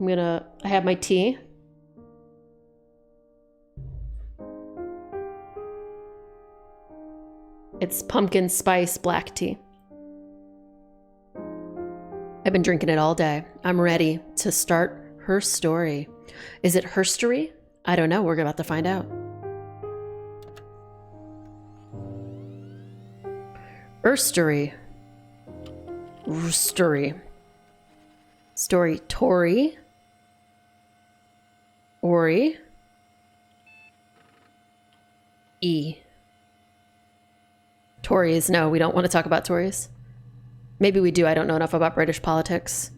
I have my tea. It's pumpkin spice black tea. I've been drinking it all day. I'm ready to start her story. Is it herstory? I don't know. We're about to find out. Herstory. Story. Tori. Ori. E. Tories. No, we don't want to talk about Tories. Maybe we do. I don't know enough about British politics.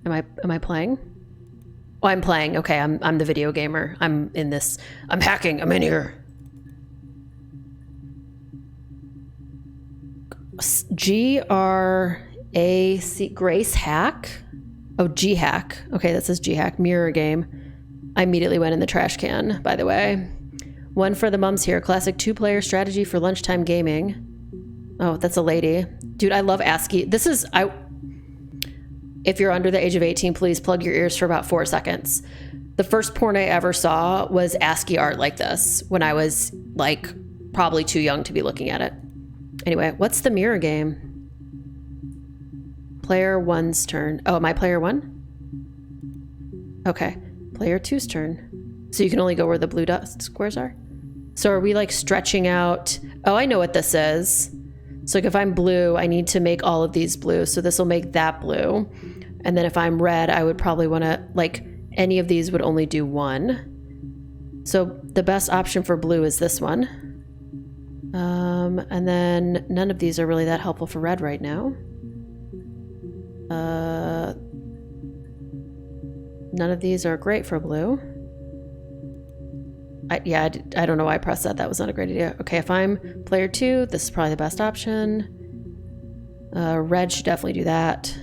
Am I playing? Oh, I'm playing. Okay, I'm the video gamer. I'm in this. I'm hacking. I'm in here. G-R-A-C Grace Hack. Oh, G Hack. Okay, that says G Hack. Mirror game. I immediately went in the trash can, by the way. One for the mums here. Classic 2-player strategy for lunchtime gaming. Oh, that's a lady. Dude, I love ASCII. If you're under the age of 18, please plug your ears for about 4 seconds. The first porn I ever saw was ASCII art like this when I was like probably too young to be looking at it. Anyway, what's the mirror game? Player 1's turn. Oh, am I player 1? Okay. Player 2's turn. So you can only go where the blue dot squares are? So are we like stretching out? Oh, I know what this is. So like if I'm blue, I need to make all of these blue. So this will make that blue. And then if I'm red, I would probably want to, like, any of these would only do 1. So the best option for blue is this one. And then none of these are really that helpful for red right now. None of these are great for blue. I don't know why I pressed that. That was not a great idea. Okay, if I'm player 2, this is probably the best option. Red should definitely do that.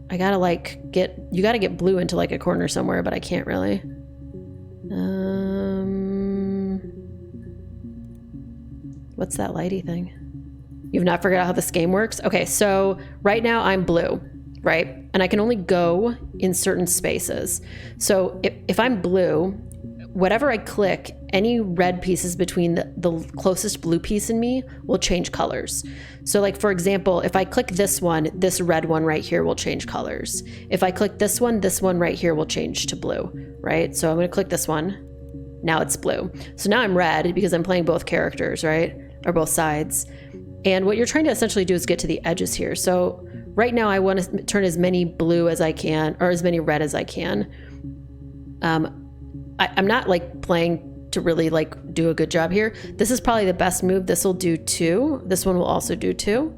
I gotta you gotta get blue into like a corner somewhere, but I can't really. What's that lighty thing? You've not figured out how this game works? Okay, so right now I'm blue, right? And I can only go in certain spaces. So if I'm blue, whatever I click, any red pieces between the closest blue piece in me will change colors. So like, for example, if I click this one, this red one right here will change colors. If I click this one right here will change to blue, right? So I'm gonna click this one. Now it's blue. So now I'm red because I'm playing both characters, right? Or both sides. And what you're trying to essentially do is get to the edges here. So right now I want to turn as many blue as I can, or as many red as I can. I'm not like playing to really like do a good job here. This is probably the best move. This will do 2. This one will also do 2.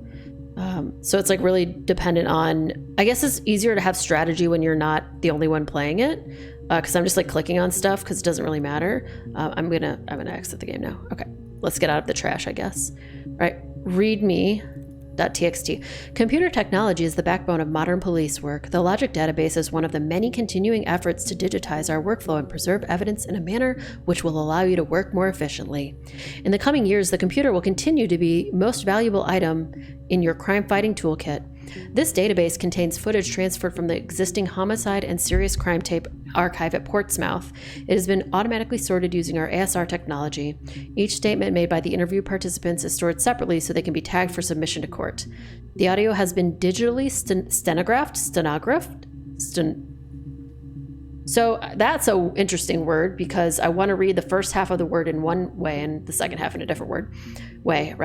So it's like really dependent on, I guess it's easier to have strategy when you're not the only one playing it. Cause I'm just like clicking on stuff because it doesn't really matter. I'm gonna exit the game now. Okay, let's get out of the trash, I guess. All right, readme.txt. Computer technology is the backbone of modern police work. The Logic database is one of the many continuing efforts to digitize our workflow and preserve evidence in a manner which will allow you to work more efficiently. In the coming years, the computer will continue to be the most valuable item in your crime-fighting toolkit. This database contains footage transferred from the existing homicide and serious crime tape archive at Portsmouth. It has been automatically sorted using our ASR technology. Each statement made by the interview participants is stored separately so they can be tagged for submission to court. The audio has been digitally stenographed. So that's an interesting word because I want to read the first half of the word in one way and the second half in a different way.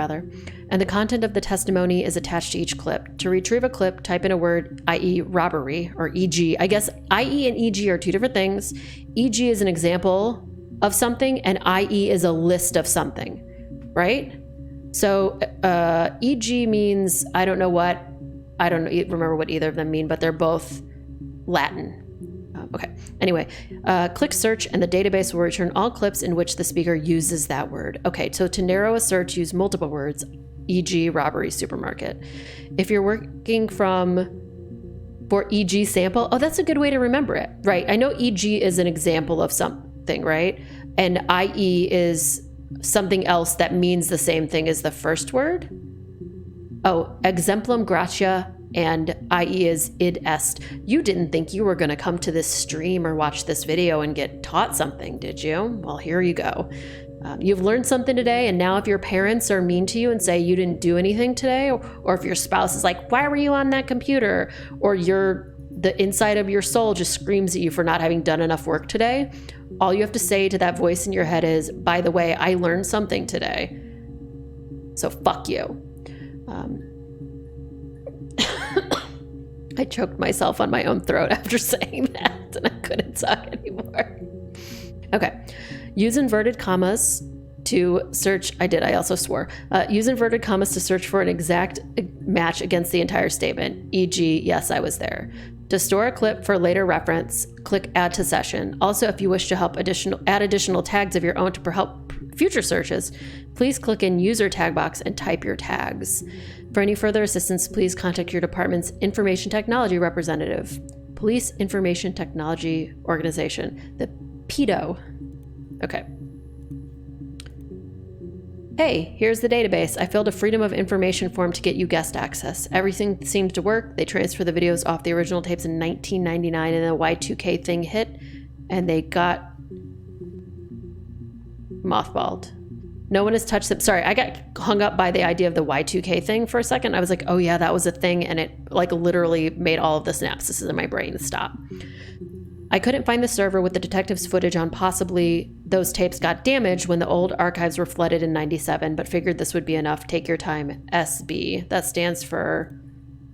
And the content of the testimony is attached to each clip. To retrieve a clip, type in a word, i.e. robbery, or e.g. I guess i.e. and e.g. are two different things. E.g. is an example of something and i.e. is a list of something, right? So e.g. means I don't remember what either of them mean, but they're both Latin. Okay. Anyway, click search and the database will return all clips in which the speaker uses that word. Okay, so to narrow a search, use multiple words, e.g. robbery, supermarket. If you're working for e.g. sample, oh, that's a good way to remember it, right? I know e.g. is an example of something, right? And i.e. is something else that means the same thing as the first word. Oh, exemplum gratia and IE is id est. You didn't think you were going to come to this stream or watch this video and get taught something, did you? Well, here you go. You've learned something today, and now if your parents are mean to you and say you didn't do anything today, or if your spouse is like, why were you on that computer? Or the inside of your soul just screams at you for not having done enough work today, all you have to say to that voice in your head is, by the way, I learned something today. So fuck you. I choked myself on my own throat after saying that, and I couldn't talk anymore. Okay. Use inverted commas to search. I also swore. Use inverted commas to search for an exact match against the entire statement, e.g., yes, I was there. To store a clip for later reference, click Add to Session. Also, if you wish to add additional tags of your own to help future searches, please click in User Tag box and type your tags. For any further assistance, please contact your department's Information Technology representative. Police Information Technology Organization, the PITO. Okay. Hey, here's the database. I filled a Freedom of Information form to get you guest access. Everything seems to work. They transferred the videos off the original tapes in 1999 and the Y2K thing hit, and they got mothballed. No one has touched them. Sorry, I got hung up by the idea of the Y2K thing for a second. I was like, oh yeah, that was a thing, and it like literally made all of the synapses in my brain stop. I couldn't find the server with the detective's footage on. Possibly those tapes got damaged when the old archives were flooded in 97, but figured this would be enough. Take your time. SB. That stands for,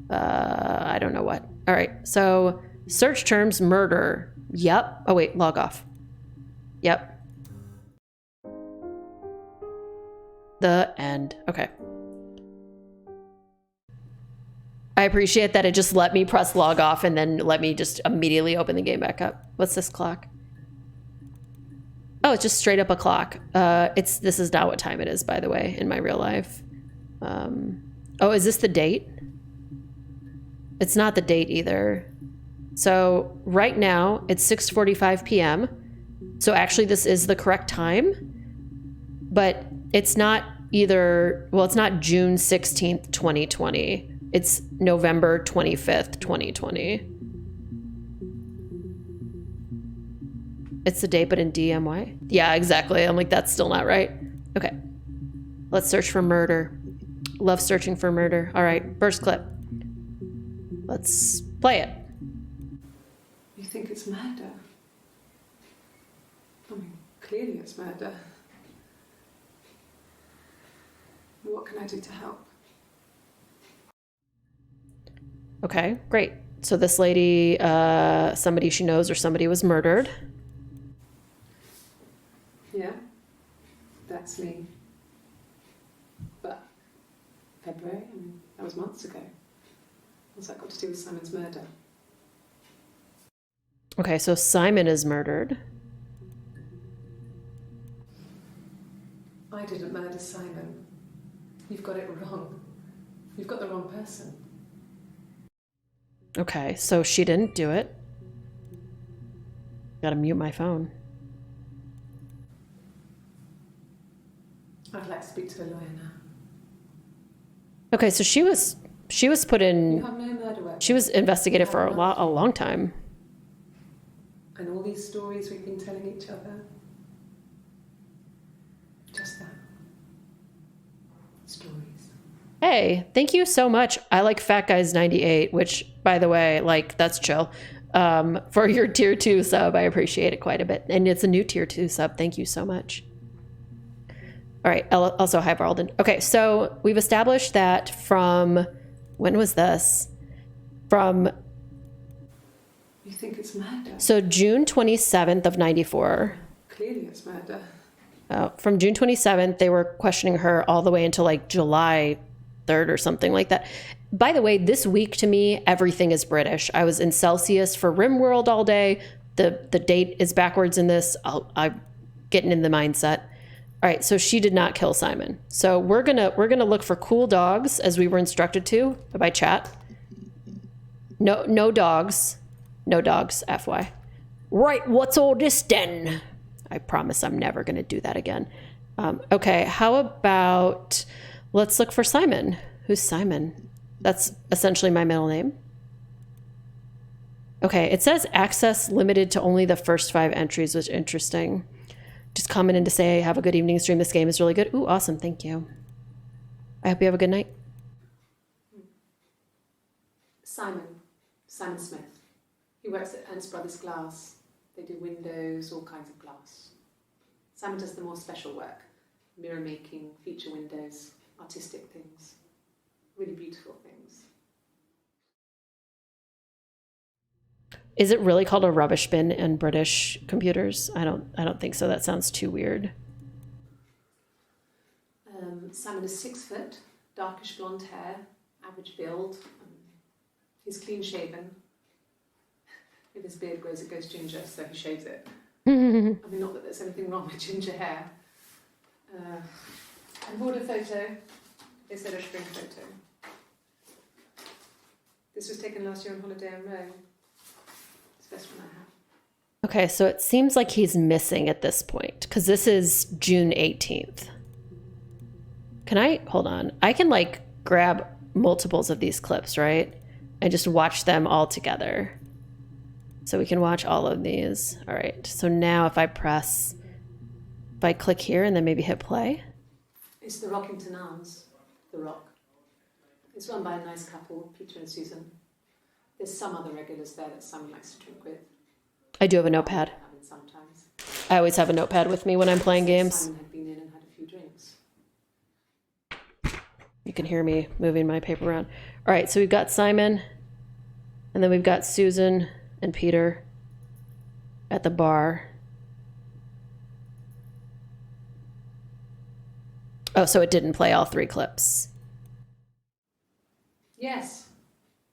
I don't know what. All right. So search terms, murder. Yep. Oh, wait, log off. Yep. The end. Okay. I appreciate that it just let me press log off and then let me just immediately open the game back up. What's this clock? Oh, it's just straight up a clock. This is not what time it is, by the way, in my real life. Oh, is this the date? It's not the date either. So right now it's 6:45 p.m. So actually this is the correct time, but it's not it's not June 16th, 2020. It's November 25th, 2020. It's the date, but in DMY? Yeah, exactly. I'm like, that's still not right. Okay. Let's search for murder. Love searching for murder. All right, first clip. Let's play it. You think it's murder? I mean, clearly it's murder. What can I do to help? Okay, great. So this lady, somebody she knows or somebody was murdered. Yeah, that's me. But February, I mean, that was months ago. What's that got to do with Simon's murder? Okay, so Simon is murdered. I didn't murder Simon. You've got it wrong. You've got the wrong person. Okay, so she didn't do it. Gotta mute my phone. I'd like to speak to a lawyer now. Okay, so she was put in. You have no murder weapon. She was investigated for a long time. And all these stories we've been telling each other. Just that. Stories. Hey, thank you so much. I like Fat Guys 98, which, by the way, like, that's chill. For your tier 2 sub, I appreciate it quite a bit. And it's a new tier 2 sub. Thank you so much. All right. Also, hi, Barlden. Okay, so we've established that from, when was this? From, you think it's murder? So June 27th of 94. Clearly it's murder. From June 27th, they were questioning her all the way until like July 3rd or something like that. By the way, this week to me, everything is British. I was in Celsius for RimWorld all day. The date is backwards in this. I'm getting in the mindset. All right, so she did not kill Simon. So we're gonna look for cool dogs as we were instructed to by chat. No dogs, FY. Right, what's all this then? I promise I'm never gonna do that again. Okay, how about let's look for Simon. Who's Simon? That's essentially my middle name. Okay, it says access limited to only the first 5 entries, which is interesting. Just coming in to say, have a good evening stream. This game is really good. Ooh, awesome. Thank you. I hope you have a good night. Simon Smith. He works at Ernst Brothers Glass. They do windows, all kinds of glass. Simon does the more special work, mirror making, feature windows, artistic things, really beautiful things. Is it really called a rubbish bin in British computers? I don't think so. That sounds too weird. Simon is 6 foot, darkish blonde hair, average build. He's clean shaven. If his beard grows, it goes ginger, so he shaves it. I mean, not that there's anything wrong with ginger hair. And border photo. They said a spring photo. This was taken last year on holiday in Rome. It's the best one I have. Okay, so it seems like he's missing at this point because this is June 18th. Can I, hold on, I can like grab multiples of these clips, right? And just watch them all together. So we can watch all of these. All right, so now if I click here and then maybe hit play. It's the Rockington Arms, The Rock. It's run by a nice couple, Peter and Susan. There's some other regulars there that Simon likes to drink with. I do have a notepad. Sometimes. I always have a notepad with me when I'm playing games. Simon had been in and had a few drinks. You can hear me moving my paper around. All right, so we've got Simon, and then we've got Susan and Peter at the bar. Oh, so it didn't play all 3 clips. Yes,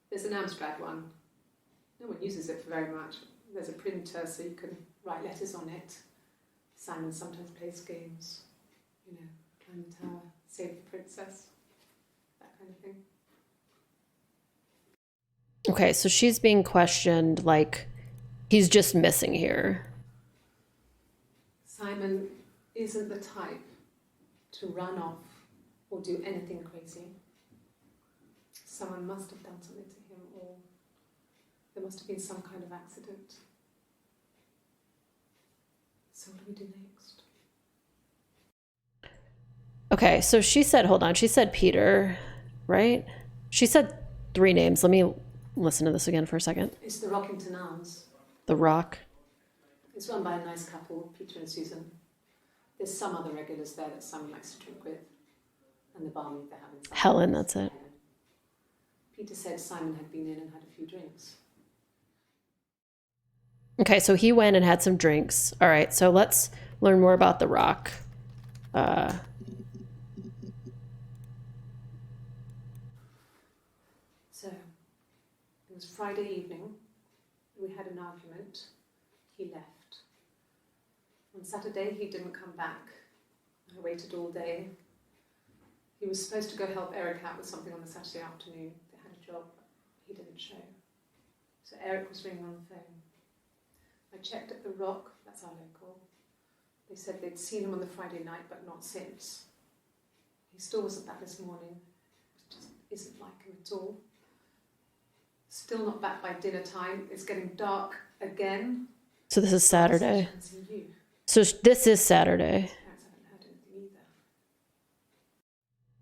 there's an Amstrad one. No one uses it for very much. There's a printer so you can write letters on it. Simon sometimes plays games, you know, climb the tower, save the princess, that kind of thing. Okay, so she's being questioned like he's just missing here. Simon isn't the type to run off or do anything crazy. Someone must have done something to him, or there must have been some kind of accident. So what do we do next? Okay, so she said, hold on, she said Peter, right? She said 3 names. Let me listen to this again for a second. It's the Rockington Arms. The Rock. It's run by a nice couple, Peter and Susan. There's some other regulars there that Simon likes to drink with. And the barmaid they're having. Helen, that's it. Peter said Simon had been in and had a few drinks. Okay, so he went and had some drinks. All right, so let's learn more about The Rock. So, it was Friday evening. We had an argument. He left. On Saturday, he didn't come back. I waited all day. He was supposed to go help Eric out with something on the Saturday afternoon. They had a job. He didn't show. So Eric was ringing on the phone. I checked at The Rock, that's our local. They said they'd seen him on the Friday night, but not since. He still wasn't back this morning. It just isn't like him at all. Still not back by dinner time. It's getting dark again. So this is Saturday. I haven't seen you. So this is Saturday. Parents haven't heard anything either.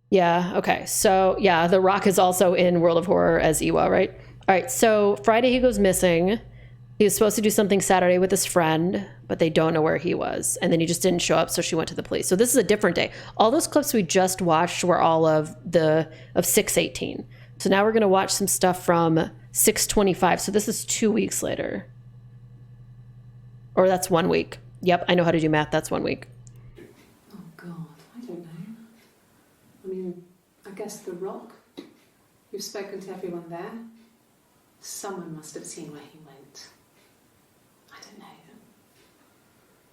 Yeah, okay. So yeah, The Rock is also in World of Horror as Iwa, right? All right, so Friday he goes missing. He was supposed to do something Saturday with his friend, but they don't know where he was. And then he just didn't show up, so she went to the police. So this is a different day. All those clips we just watched were all of 6/18. So now we're going to watch some stuff from 6/25. So this is 2 weeks later. Or that's 1 week. Yep, I know how to do math. That's 1 week. Oh, God, I don't know. I mean, I guess The Rock. You've spoken to everyone there. Someone must have seen where he went. I don't know.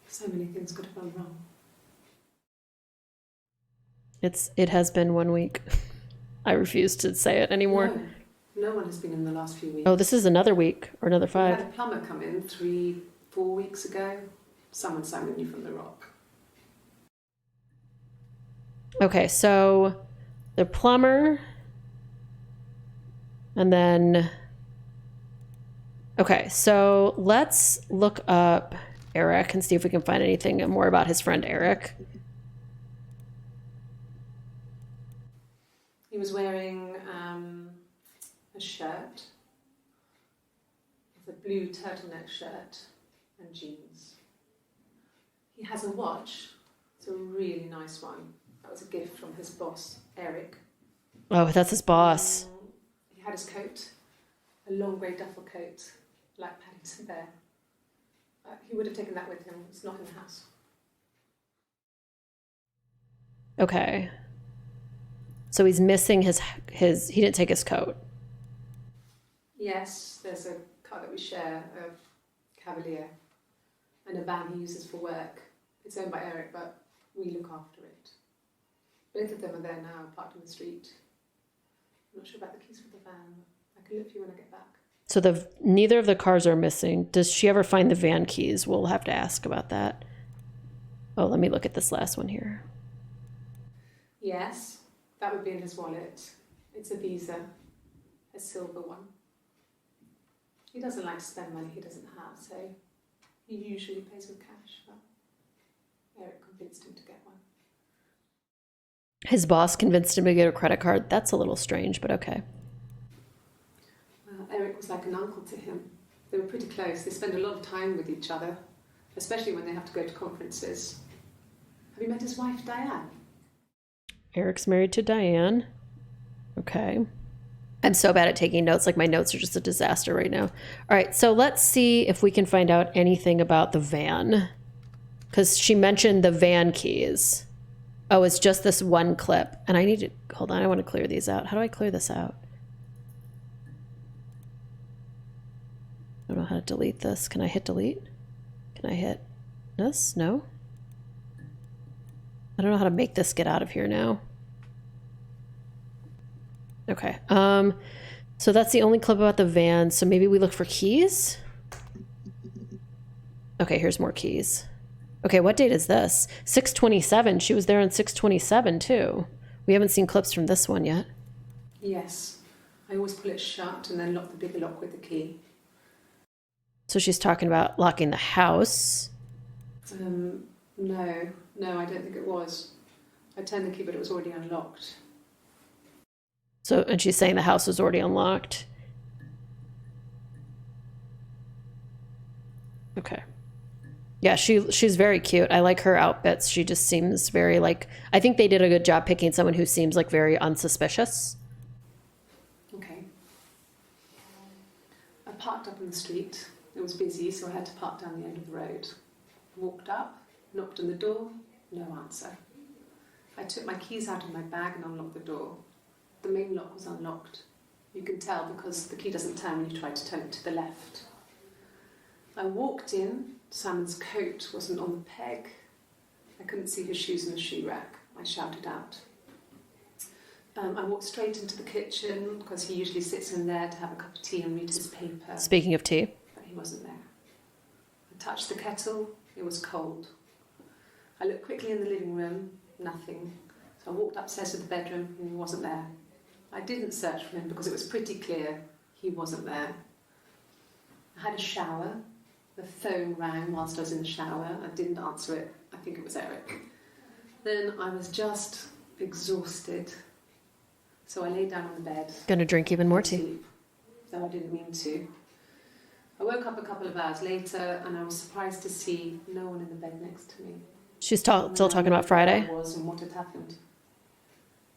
So many things could have gone wrong. It has been 1 week. I refuse to say it anymore. No one has been in the last few weeks. Oh, this is another week or another 5. We had a plumber come in 3-4 weeks ago. Someone Simon knew from The Rock. Okay, so the plumber And then, okay, so let's look up Eric and see if we can find anything more about his friend Eric. He was wearing a shirt, with a blue turtleneck shirt and jeans. He has a watch. It's a really nice one. That was a gift from his boss, Eric. Oh, that's his boss. He had his coat, a long grey duffel coat, like Paddington Bear. He would have taken that with him. It's not in the house. Okay. So he's missing his he didn't take his coat. Yes, there's a car that we share, a Cavalier, and a van he uses for work. It's owned by Eric, but we look after it. Both of them are there now, parked in the street. I'm not sure about the keys for the van. I can look for you when I get back. So neither of the cars are missing. Does she ever find the van keys? We'll have to ask about that. Oh, let me look at this last one here. Yes, that would be in his wallet. It's a Visa, a silver one. He doesn't like to spend money he doesn't have, so he usually pays with cash, but Eric convinced him to get one. His boss convinced him to get a credit card. That's a little strange, but okay. Eric was like an uncle to him. They were pretty close. They spend a lot of time with each other, especially when they have to go to conferences. Have you met his wife, Diane? Eric's married to Diane. Okay. I'm so bad at taking notes. Like, my notes are just a disaster right now. All right, so let's see if we can find out anything about the van. Because she mentioned the van keys. Oh, it's just this one clip. And I need to, hold on, I want to clear these out. How do I clear this out? I don't know how to delete this. Can I hit delete? Can I hit this? No? I don't know how to make this get out of here now. Okay. So that's the only clip about the van. So maybe we look for keys? Okay, here's more keys. Okay, what date is this? 6/27. She was there on 6/27 too. We haven't seen clips from this one yet. Yes. I always pull it shut and then lock the bigger lock with the key. So she's talking about locking the house. No, I don't think it was. I turned the key, but it was already unlocked. So, and she's saying the house was already unlocked. Okay. Yeah, she's very cute. I like her outfits. She just seems very like, I think they did a good job picking someone who seems like very unsuspicious. Okay. I parked up in the street. It was busy, so I had to park down the end of the road. Walked up, knocked on the door, no answer. I took my keys out of my bag and unlocked the door. The main lock was unlocked. You can tell because the key doesn't turn when you try to turn it to the left. I walked in. Simon's coat wasn't on the peg. I couldn't see his shoes in the shoe rack. I shouted out. I walked straight into the kitchen because he usually sits in there to have a cup of tea and read his paper. Speaking of tea. But he wasn't there. I touched the kettle. It was cold. I looked quickly in the living room. Nothing. So I walked upstairs to the bedroom and he wasn't there. I didn't search for him because it was pretty clear he wasn't there. I had a shower. The phone rang whilst I was in the shower. I didn't answer it. I think it was Eric. Then I was just exhausted. So I lay down on the bed. Gonna drink even more tea. Though I didn't mean to. I woke up a couple of hours later and I was surprised to see no one in the bed next to me. She's still talking about Friday? Where I was and what had happened.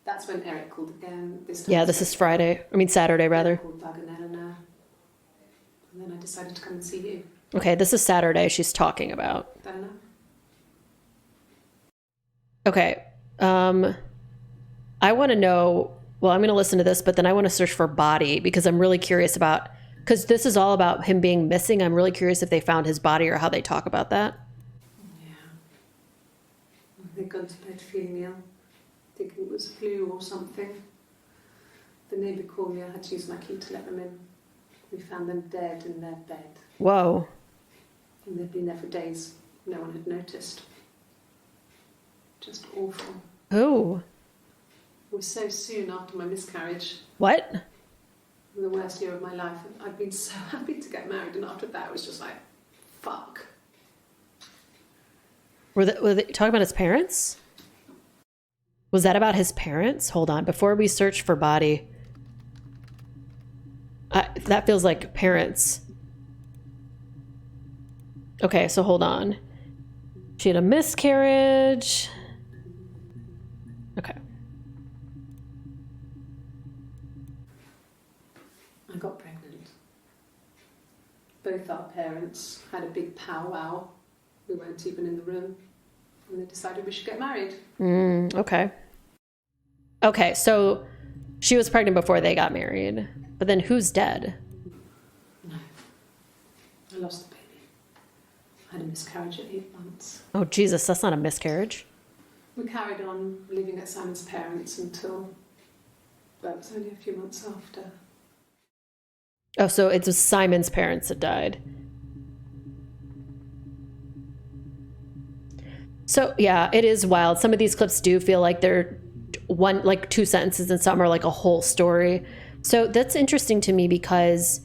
That's when Eric called again. This is Friday. I mean, Saturday, rather. Eric called Doug and Eleanor. And then I decided to come and see you. Okay, this is Saturday she's talking about. Eleanor? Okay. I want to know, well, I'm going to listen to this, but then I want to search for body because I'm really curious about, because this is all about him being missing. I'm really curious if they found his body or how they talk about that. Yeah. They'd gone to bed feeling ill, thinking it was flu or something. The neighbour called me. I had to use my key to let them in. We found them dead in their bed. Whoa. And they'd been there for days. No one had noticed. Just awful. Oh. It was so soon after my miscarriage. What? The worst year of my life. I'd been so happy to get married, and after that, it was just like, fuck. Were they talking about his parents? Was that about his parents? Hold on. Before we search for body. That feels like parents. Okay, so hold on. She had a miscarriage. Okay. I got pregnant. Both our parents had a big powwow. We weren't even in the room. And they decided we should get married. Okay. Okay, so she was pregnant before they got married. But then who's dead? No. I lost the baby. I had a miscarriage at 8 months. Oh, Jesus, that's not a miscarriage. We carried on living at Simon's parents until, well, it was only a few months after. Oh, so it was Simon's parents that died. So, yeah, it is wild. Some of these clips do feel like they're two sentences, and some are like a whole story. So that's interesting to me because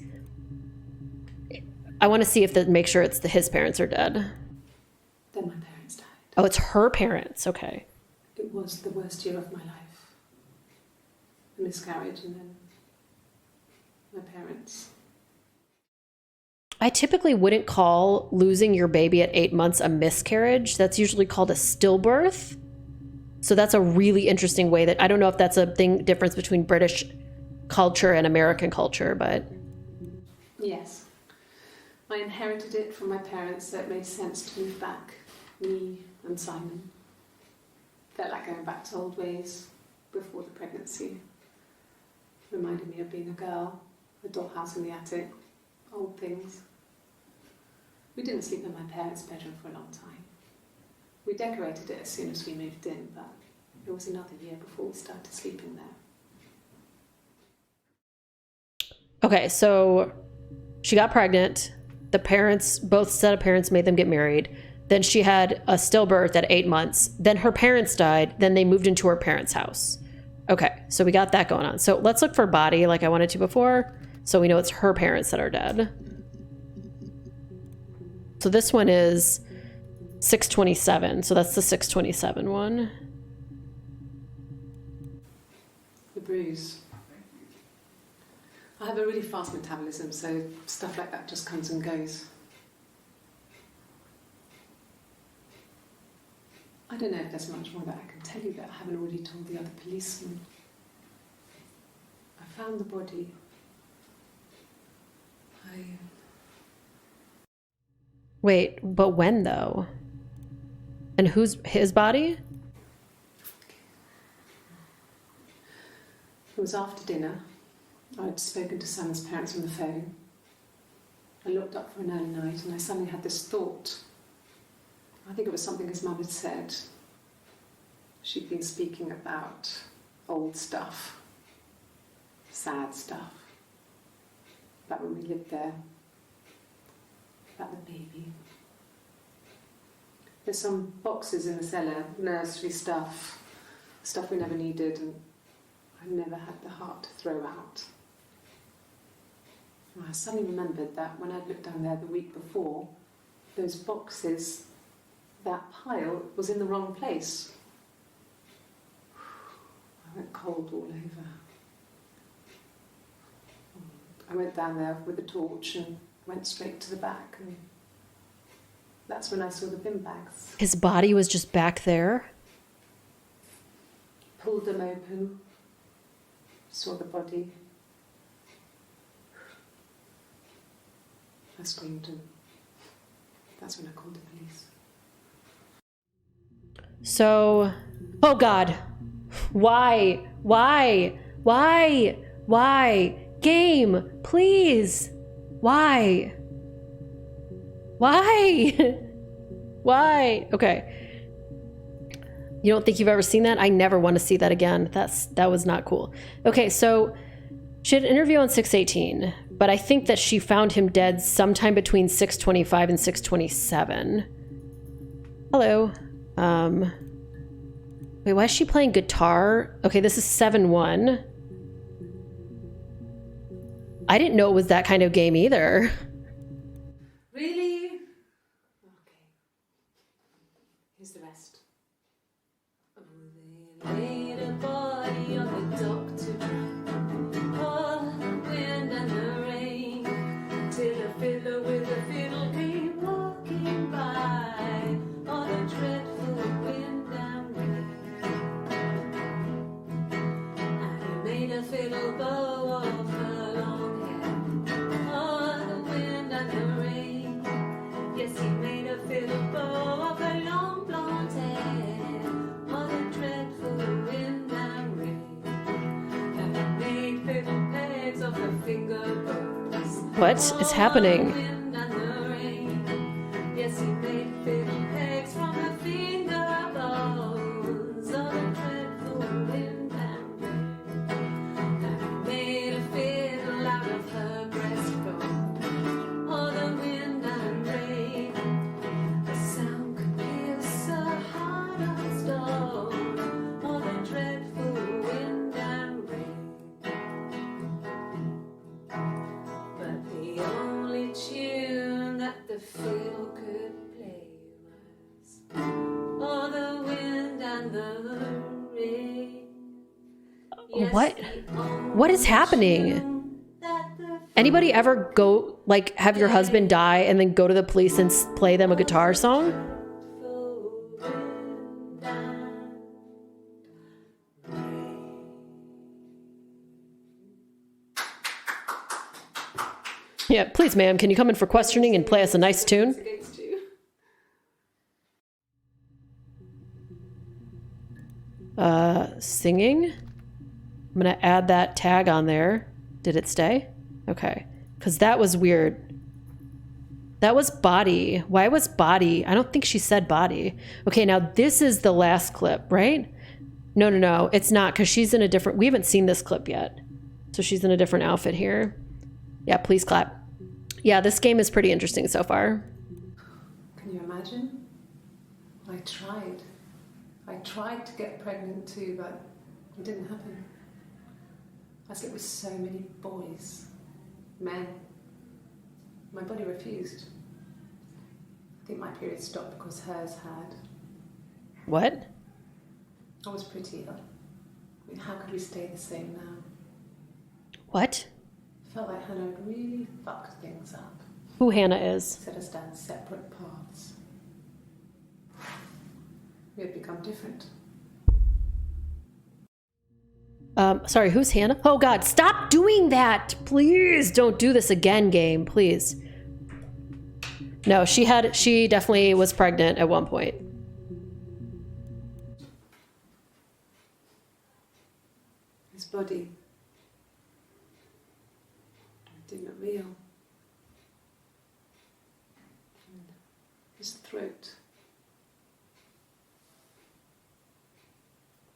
I want to see if that make sure it's his parents are dead. Then my parents died. Oh, it's her parents. Okay. It was the worst year of my life. A miscarriage and then my parents. I typically wouldn't call losing your baby at 8 months a miscarriage. That's usually called a stillbirth. So that's a really interesting way that I don't know if that's a difference between British culture and American culture, but yes, I inherited it from my parents, so it made sense to move back, me and Simon. Felt like going back to old ways before the pregnancy. Reminded me of being a girl, a dollhouse in the attic, old things. We didn't sleep in my parents' bedroom for a long time. We decorated it as soon as we moved in, but it was another year before we started sleeping there. okay, so she got pregnant. The parents, both set of parents made them get married. Then she had a stillbirth at 8 months. Then her parents died. Then they moved into her parents' house. Okay, so we got that going on. So let's look for body like I wanted to before. So we know it's her parents that are dead. So this one is 627. So that's the 627 one. The bruise. I have a really fast metabolism, so stuff like that just comes and goes. I don't know if there's much more that I can tell you that I haven't already told the other policemen. I found the body. Wait, but when though? And who's his body? It was after dinner. I'd spoken to Sam's parents on the phone. I looked up for an early night and I suddenly had this thought. I think it was something his mum had said. She'd been speaking about old stuff, sad stuff, about when we lived there, about the baby. There's some boxes in the cellar, nursery stuff we never needed, and I never had the heart to throw out. And I suddenly remembered that when I'd looked down there the week before, those boxes, that pile was in the wrong place. I went cold all over. I went down there with a torch and went straight to the back, and that's when I saw the bin bags. His body was just back there? Pulled them open, saw the body. I screamed, and that's when I called the police. So, oh God, why? Game, please. Why? Why? Okay. You don't think you've ever seen that? I never want to see that again. That was not cool. Okay, so she had an interview on 618, but I think that she found him dead sometime between 625 and 627. Hello. Wait, why is she playing guitar? Okay, this is 7-1. I didn't know it was that kind of game either. Really? Okay. Here's the rest. Oh, they laid a body on the dock to dry. Oh, the wind and the rain. Till a fiddler with a fiddle came walking by. Oh, the dreadful wind and rain. And he made a fiddle bow of her long hair. Oh, the wind and the rain. Yes, he made a fiddle bow of her long blonde hair. Oh, the dreadful wind and rain. And he made fiddle pegs of her finger bows. What is happening? Wind and the rain. Yes, he made fiddle pegs from her finger bones. Oh, the dreadful wind and rain. And he made a fiddle out of her breastbone. Oh, the wind and rain. The sound could pierce her heart of stone. Oh, the dreadful wind and rain. But the only tune that the fiddle could play was oh, the wind and the rain. Yes, What? the What is only happening? tune that the Anybody ever go, like, have your husband die and then go to the police and play them a guitar song? fiddle wind and rain. Yeah, please, ma'am, can you come in for questioning and play us a nice tune? Against you. Singing? I'm gonna add that tag on there. Did it stay? Okay. Because that was weird. That was body. Why was body? I don't think she said body. Okay, now this is the last clip, right? No. It's not, because she's in a different... We haven't seen this clip yet. So she's in a different outfit here. Yeah, please clap. Yeah, this game is pretty interesting so far. Can you imagine? I tried. I tried to get pregnant too, but it didn't happen. I slept with so many boys, men. My body refused. I think my period stopped because hers had. What? I was prettier. I mean, how could we stay the same now? What? Felt like Hannah had really fucked things up. Who Hannah is. Set us down separate paths. We had become different. Sorry, who's Hannah? Oh God, stop doing that! Please don't do this again, game, please. No, she definitely was pregnant at one point. His body didn't look real. And his throat.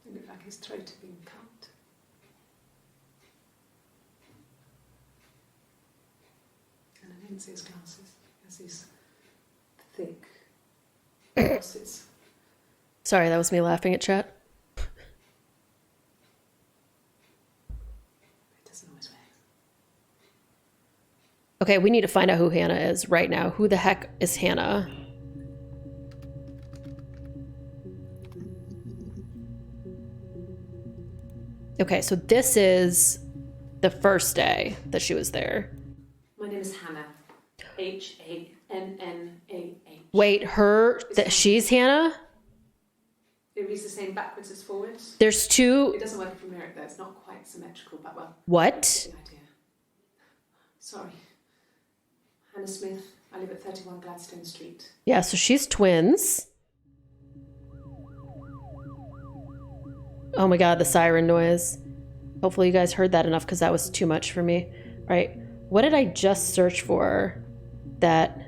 It looked like his throat had been cut. And I didn't see his glasses. He has these thick glasses. Sorry, that was me laughing at chat. It doesn't always wear. Okay, we need to find out who Hannah is right now. Who the heck is Hannah? Okay, so this is the first day that she was there. My name is Hannah. H-A-N-N-A-H. Wait, she's Hannah? It reads the same backwards as forwards. There's two. It doesn't work from here, though. It's not quite symmetrical, but well. What? That's the idea. Sorry. Hannah Smith. I live at 31 Gladstone Street. Yeah, so she's twins. Oh my God, the siren noise. Hopefully you guys heard that enough because that was too much for me. All right, what did I just search for that...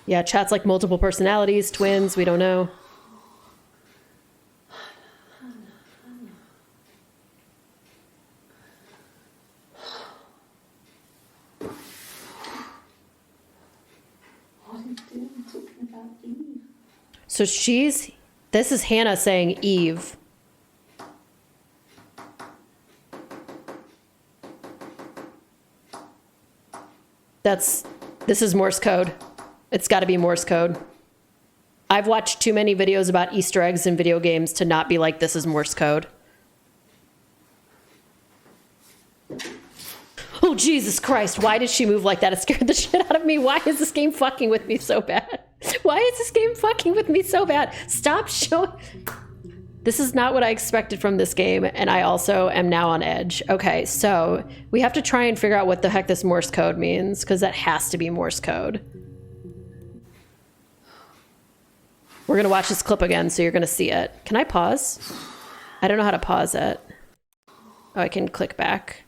Yeah, chat's like multiple personalities, twins, we don't know. What are you doing talking about Eve? So she's This is Hannah saying Eve. This is Morse code. It's got to be Morse code. I've watched too many videos about Easter eggs in video games to not be like, this is Morse code. Oh, Jesus Christ. Why did she move like that? It scared the shit out of me. Why is this game fucking with me so bad? Why is this game fucking with me so bad? Stop showing. This is not what I expected from this game, and I also am now on edge. Okay, so we have to try and figure out what the heck this Morse code means, because that has to be Morse code. We're going to watch this clip again, so you're going to see it. Can I pause? I don't know how to pause it. Oh, I can click back.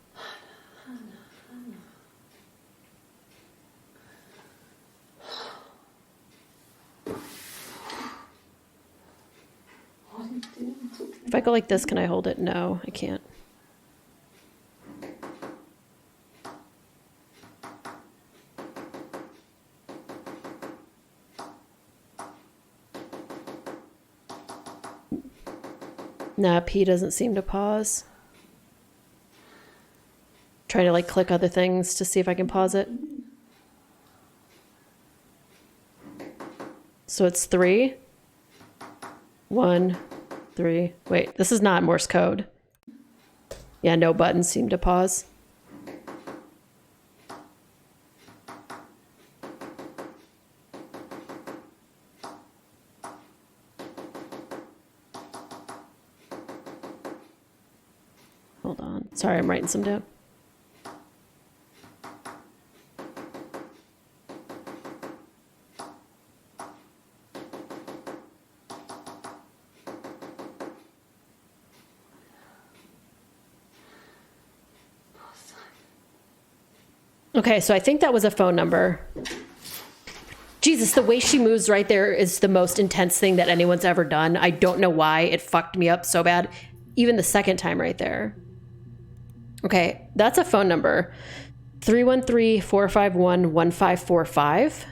If I go like this, can I hold it? No, I can't. Nah, P doesn't seem to pause. Trying to like click other things to see if I can pause it. So it's 3, 1, 3. Wait, this is not Morse code. Yeah, no buttons seem to pause. Hold on. Sorry, I'm writing some down. Okay, so I think that was a phone number. Jesus, the way she moves right there is the most intense thing that anyone's ever done. I don't know why it fucked me up so bad. Even the second time right there. Okay, that's a phone number. 313-451-1545.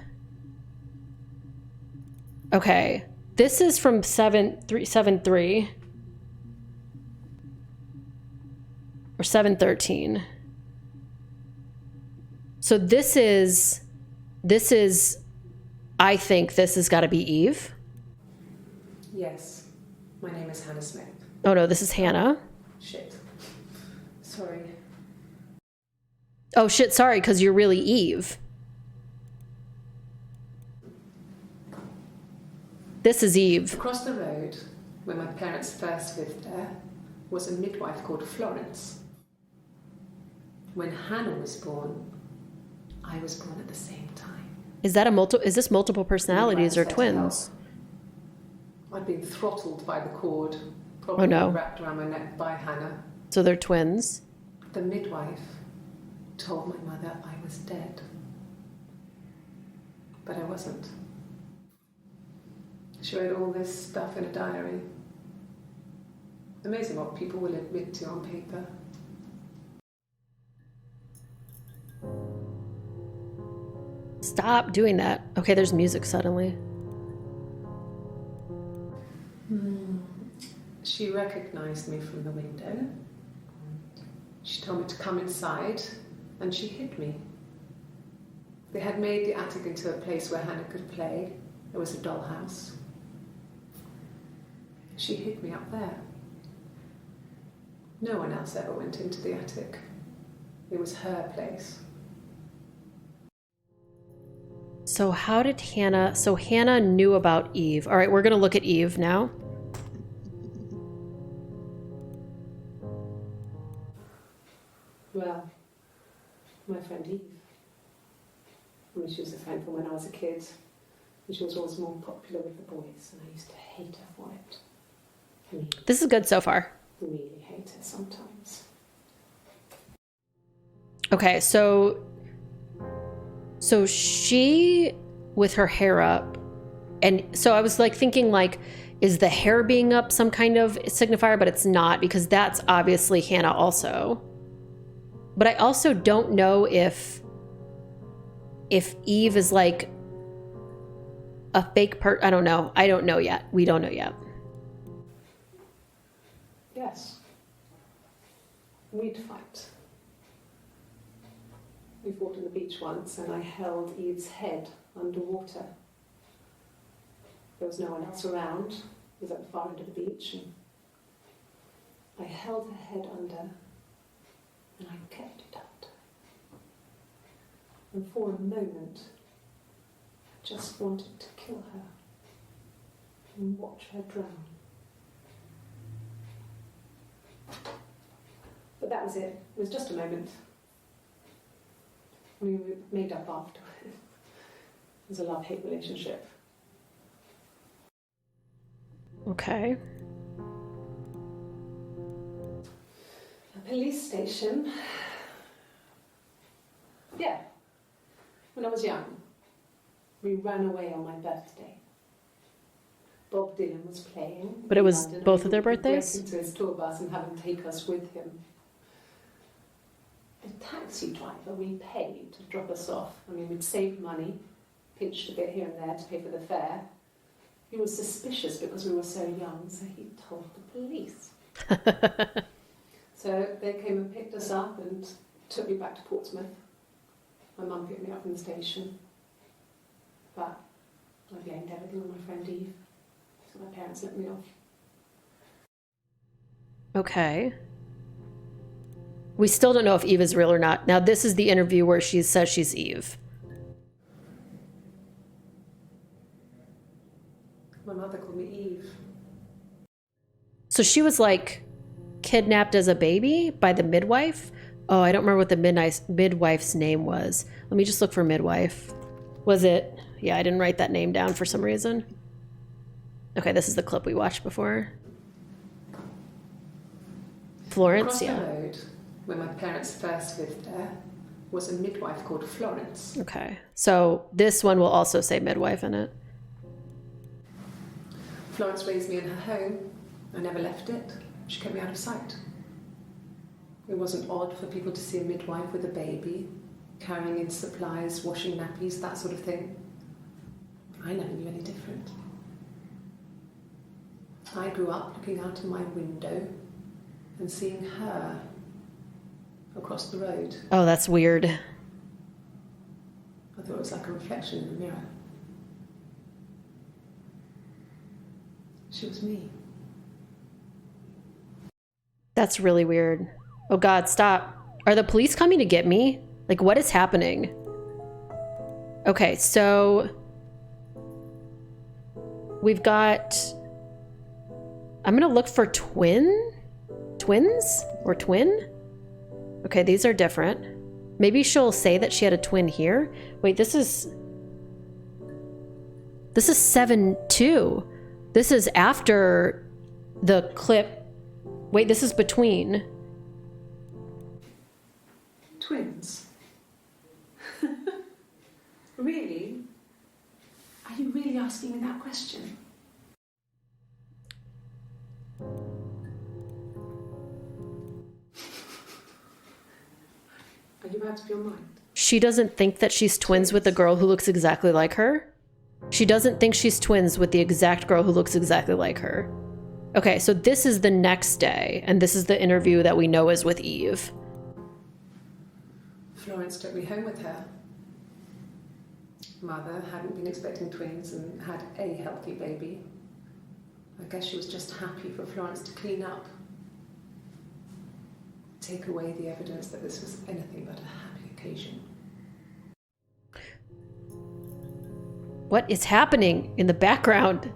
Okay, this is from 7373. Or 713. So this is, I think this has got to be Eve. Yes, my name is Hannah Smith. Oh no, this is Hannah. Shit. Sorry. Oh shit, sorry, because you're really Eve. This is Eve. Across the road, where my parents first lived there, was a midwife called Florence. When Hannah was born, I was born at the same time. Is this multiple personalities or twins? I'd been throttled by the cord, probably wrapped around my neck by Hannah. So they're twins? The midwife told my mother I was dead. But I wasn't. She wrote all this stuff in a diary. Amazing what people will admit to on paper. Stop doing that. Okay, there's music suddenly. She recognized me from the window. She told me to come inside, and she hid me. They had made the attic into a place where Hannah could play. There was a dollhouse. She hid me up there. No one else ever went into the attic. It was her place. So how did Hannah... So Hannah knew about Eve. All right, we're going to look at Eve now. Well, my friend Eve. I mean, she was a friend from when I was a kid. And she was always more popular with the boys. And I used to hate her for it. I mean, This is good so far. really hate her sometimes. Okay, so she, with her hair up, and so I was like thinking like, is the hair being up some kind of signifier? But it's not, because that's obviously Hannah also. But I also don't know if Eve is like a fake I don't know. I don't know yet. We don't know yet. We'd fight. We fought on the beach once and I held Eve's head underwater. There was no one else around. It was at the far end of the beach and I held her head under and I kept it out. And for a moment, I just wanted to kill her and watch her drown. But that was it. It was just a moment. We were made up after. It was a love-hate relationship. Okay. A police station. Yeah. When I was young, we ran away on my birthday. Bob Dylan was playing. But it was in London, both and of their he would break birthdays? into his tour bus and have him take us with him. The taxi driver we paid to drop us off. I mean, we'd saved money, pinched a bit here and there to pay for the fare. He was suspicious because we were so young, so he told the police. So they came and picked us up and took me back to Portsmouth. My mum picked me up from the station. But I blamed everything on my friend Eve. So my parents let me off. Okay. We still don't know if Eve is real or not. Now, this is the interview where she says she's Eve. My mother called me Eve. So she was like kidnapped as a baby by the midwife? Oh, I don't remember what the midwife's name was. Let me just look for midwife. Was it? Yeah, I didn't write that name down for some reason. Okay, this is the clip we watched before. Florence, Across yeah. the road, where my parents first lived there, was a midwife called Florence. Okay, so this one will also say midwife in it. Florence raised me in her home. I never left it. She kept me out of sight. It wasn't odd for people to see a midwife with a baby, carrying in supplies, washing nappies, that sort of thing. I never knew any different. I grew up looking out of my window and seeing her across the road. Oh, that's weird. I thought it was like a reflection in the mirror. She was me. That's really weird. Oh God, stop. Are the police coming to get me? Like, what is happening? Okay, so we've got, I'm gonna look for twins or twin. Okay, these are different. Maybe she'll say that she had a twin here. Wait, this is 7-2. This is after the clip. Wait, this is between. Twins? Really? Are you really asking me that question? Are you out of your mind? She doesn't think that she's twins with the girl who looks exactly like her. She doesn't think she's twins with the exact girl who looks exactly like her. Okay, so this is the next day, and this is the interview that we know is with Eve. Florence took me home with her. Mother hadn't been expecting twins and had a healthy baby. I guess she was just happy for Florence to clean up. Take away the evidence that this was anything but a happy occasion. What is happening in the background?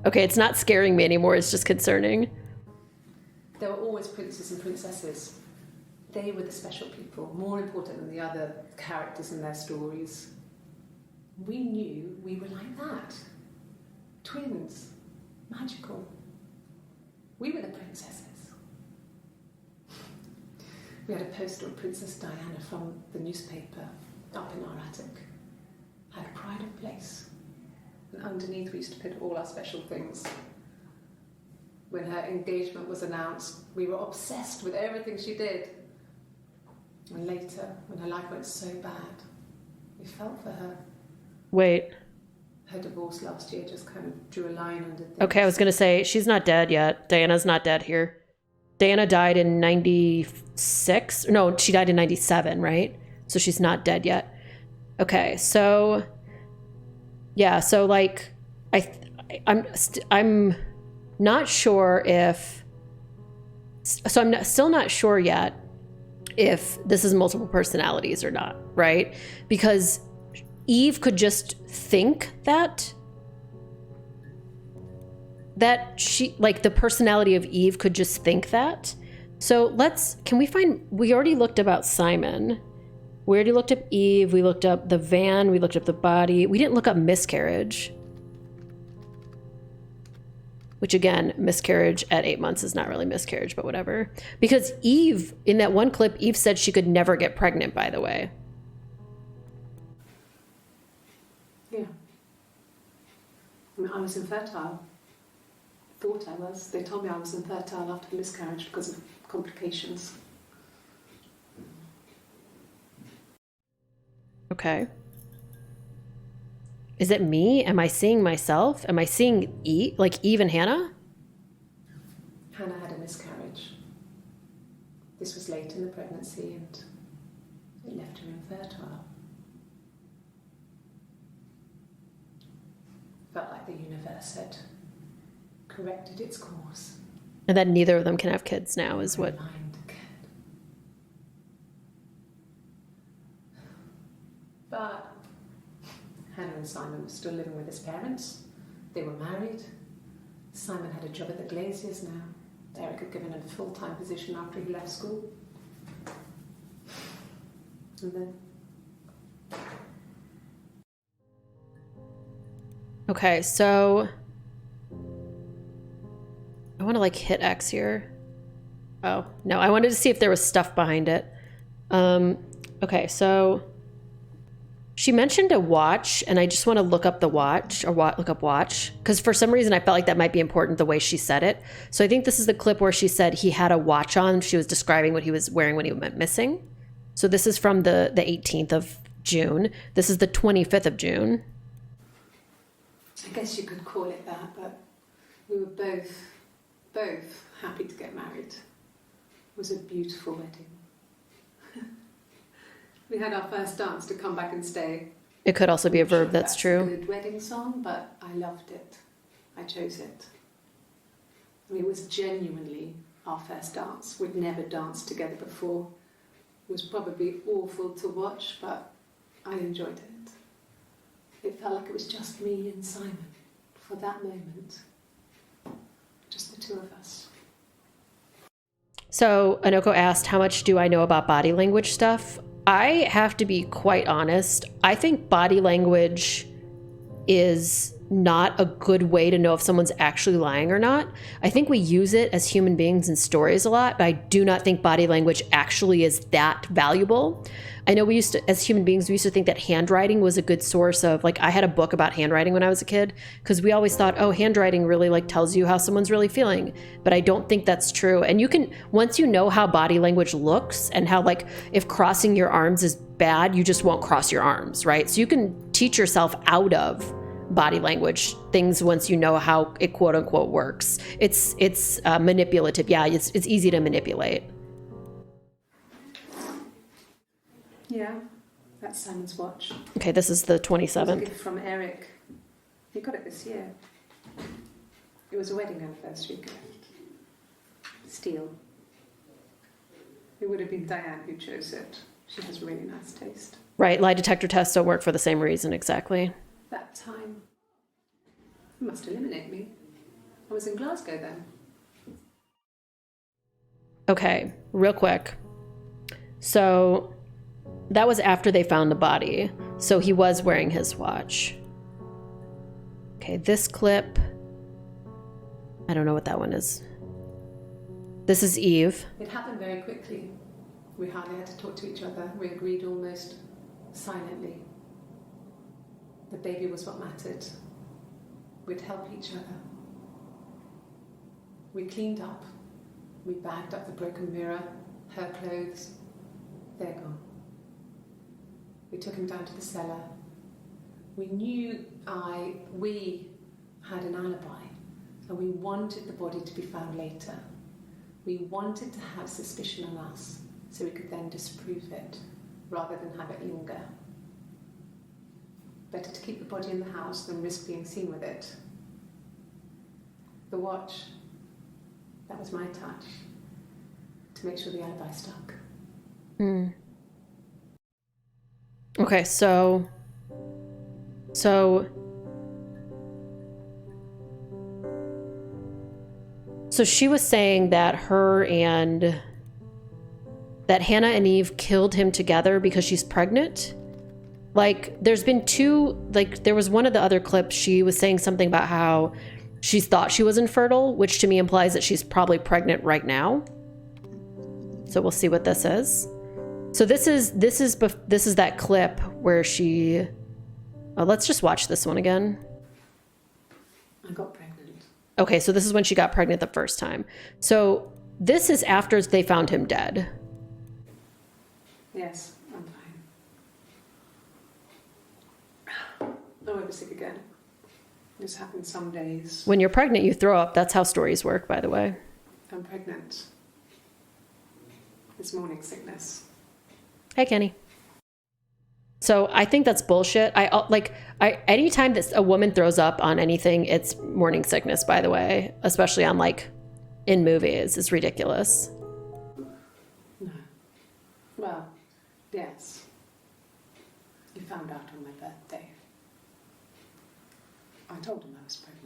Okay, it's not scaring me anymore, it's just concerning. There were always princes and princesses. They were the special people, more important than the other characters in their stories. We knew we were like that. Twins. Magical. We were the princesses. We had a poster of Princess Diana from the newspaper up in our attic. Had a pride of place. And underneath we used to put all our special things. When her engagement was announced, we were obsessed with everything she did. And later, when her life went so bad, we felt for her. Wait. Her divorce last year just kind of drew a line under things. Okay, I was gonna say, she's not dead yet. Diana's not dead here. Diana died in 96. No, she died in 97, right? So she's not dead yet. Okay, so yeah, so like I'm not sure if, so still not sure yet if this is multiple personalities or not, right? Because Eve could just think that she, like, the personality of Eve could just think that. So we already looked about Simon. We already looked up Eve. We looked up the van. We looked up the body. We didn't look up miscarriage. Which, again, miscarriage at 8 months is not really miscarriage, but whatever. Because Eve, in that one clip, Eve said she could never get pregnant, by the way. Yeah. I mean, I was infertile. Thought I was. They told me I was infertile after the miscarriage because of complications. Okay. Is it me? Am I seeing myself? Am I seeing Eve, like Eve and Hannah? Hannah had a miscarriage. This was late in the pregnancy and it left her infertile. Felt like the universe had corrected its course. And that neither of them can have kids now is what... Mind again. But Hannah and Simon were still living with his parents. They were married. Simon had a job at the Glaziers now. Eric had given him a full-time position after he left school. And then... Okay, so... I want to, like, hit X here. Oh, no, I wanted to see if there was stuff behind it. Okay, so... She mentioned a watch, and I just want to look up the watch, or look up watch, because for some reason I felt like that might be important the way she said it. So I think this is the clip where she said he had a watch on. She was describing what he was wearing when he went missing. So this is from the 18th of June. This is the 25th of June. I guess you could call it that, but we were both happy to get married. It was a beautiful wedding. We had our first dance to come back and stay. It could also be a verb that's true. A good wedding song, but I loved it. I chose it. I mean, it was genuinely our first dance. We'd never danced together before. It was probably awful to watch, but I enjoyed it. It felt like it was just me and Simon for that moment. Just the two of us. So Anoko asked, how much do I know about body language stuff? I have to be quite honest. I think body language is not a good way to know if someone's actually lying or not. I think we use it as human beings in stories a lot, but I do not think body language actually is that valuable. I know we used to, as human beings, we used to think that handwriting was a good source of, like, I had a book about handwriting when I was a kid, because we always thought, oh, handwriting really, like, tells you how someone's really feeling. But I don't think that's true. And you can, once you know how body language looks and how, like, if crossing your arms is bad, you just won't cross your arms, right? So you can teach yourself out of body language things once you know how it quote unquote works. It's manipulative. Yeah, it's easy to manipulate. Yeah, that's Simon's watch. Okay, this is the It was a 27th. gift from Eric. He got it this year. It was a wedding anniversary gift. Steel. It would have been Diane who chose it. She has really nice taste. Right, lie detector tests don't work for the same reason, exactly. That time, you must eliminate me. I was in Glasgow then. Okay, real quick. So that was after they found the body. So he was wearing his watch. Okay, this clip, I don't know what that one is. This is Eve. It happened very quickly. We hardly had to talk to each other. We agreed almost silently. The baby was what mattered. We'd help each other. We cleaned up. We bagged up the broken mirror, her clothes. They're gone. We took him down to the cellar. We knew we had an alibi, and we wanted the body to be found later. We wanted to have suspicion on us so we could then disprove it rather than have it linger. Better to keep the body in the house than risk being seen with it. The watch, that was my touch to make sure the alibi stuck. Okay, so she was saying that that Hannah and Eve killed him together because she's pregnant. Like, there's been two, like, there was one of the other clips, she was saying something about how she thought she was infertile, which to me implies that she's probably pregnant right now. So we'll see what this is. So this is that clip where she, let's just watch this one again. I got pregnant. Okay, so this is when she got pregnant the first time. So this is after they found him dead. Yes, I'm fine. I won't be sick again. This happens some days. When you're pregnant, you throw up. That's how stories work, by the way. I'm pregnant. It's morning sickness. Hey, Kenny. So I think that's bullshit. Anytime that a woman throws up on anything, it's morning sickness, by the way, especially on like in movies. It's ridiculous. No. Well, yes. You found out on my birthday. I told him I was pregnant.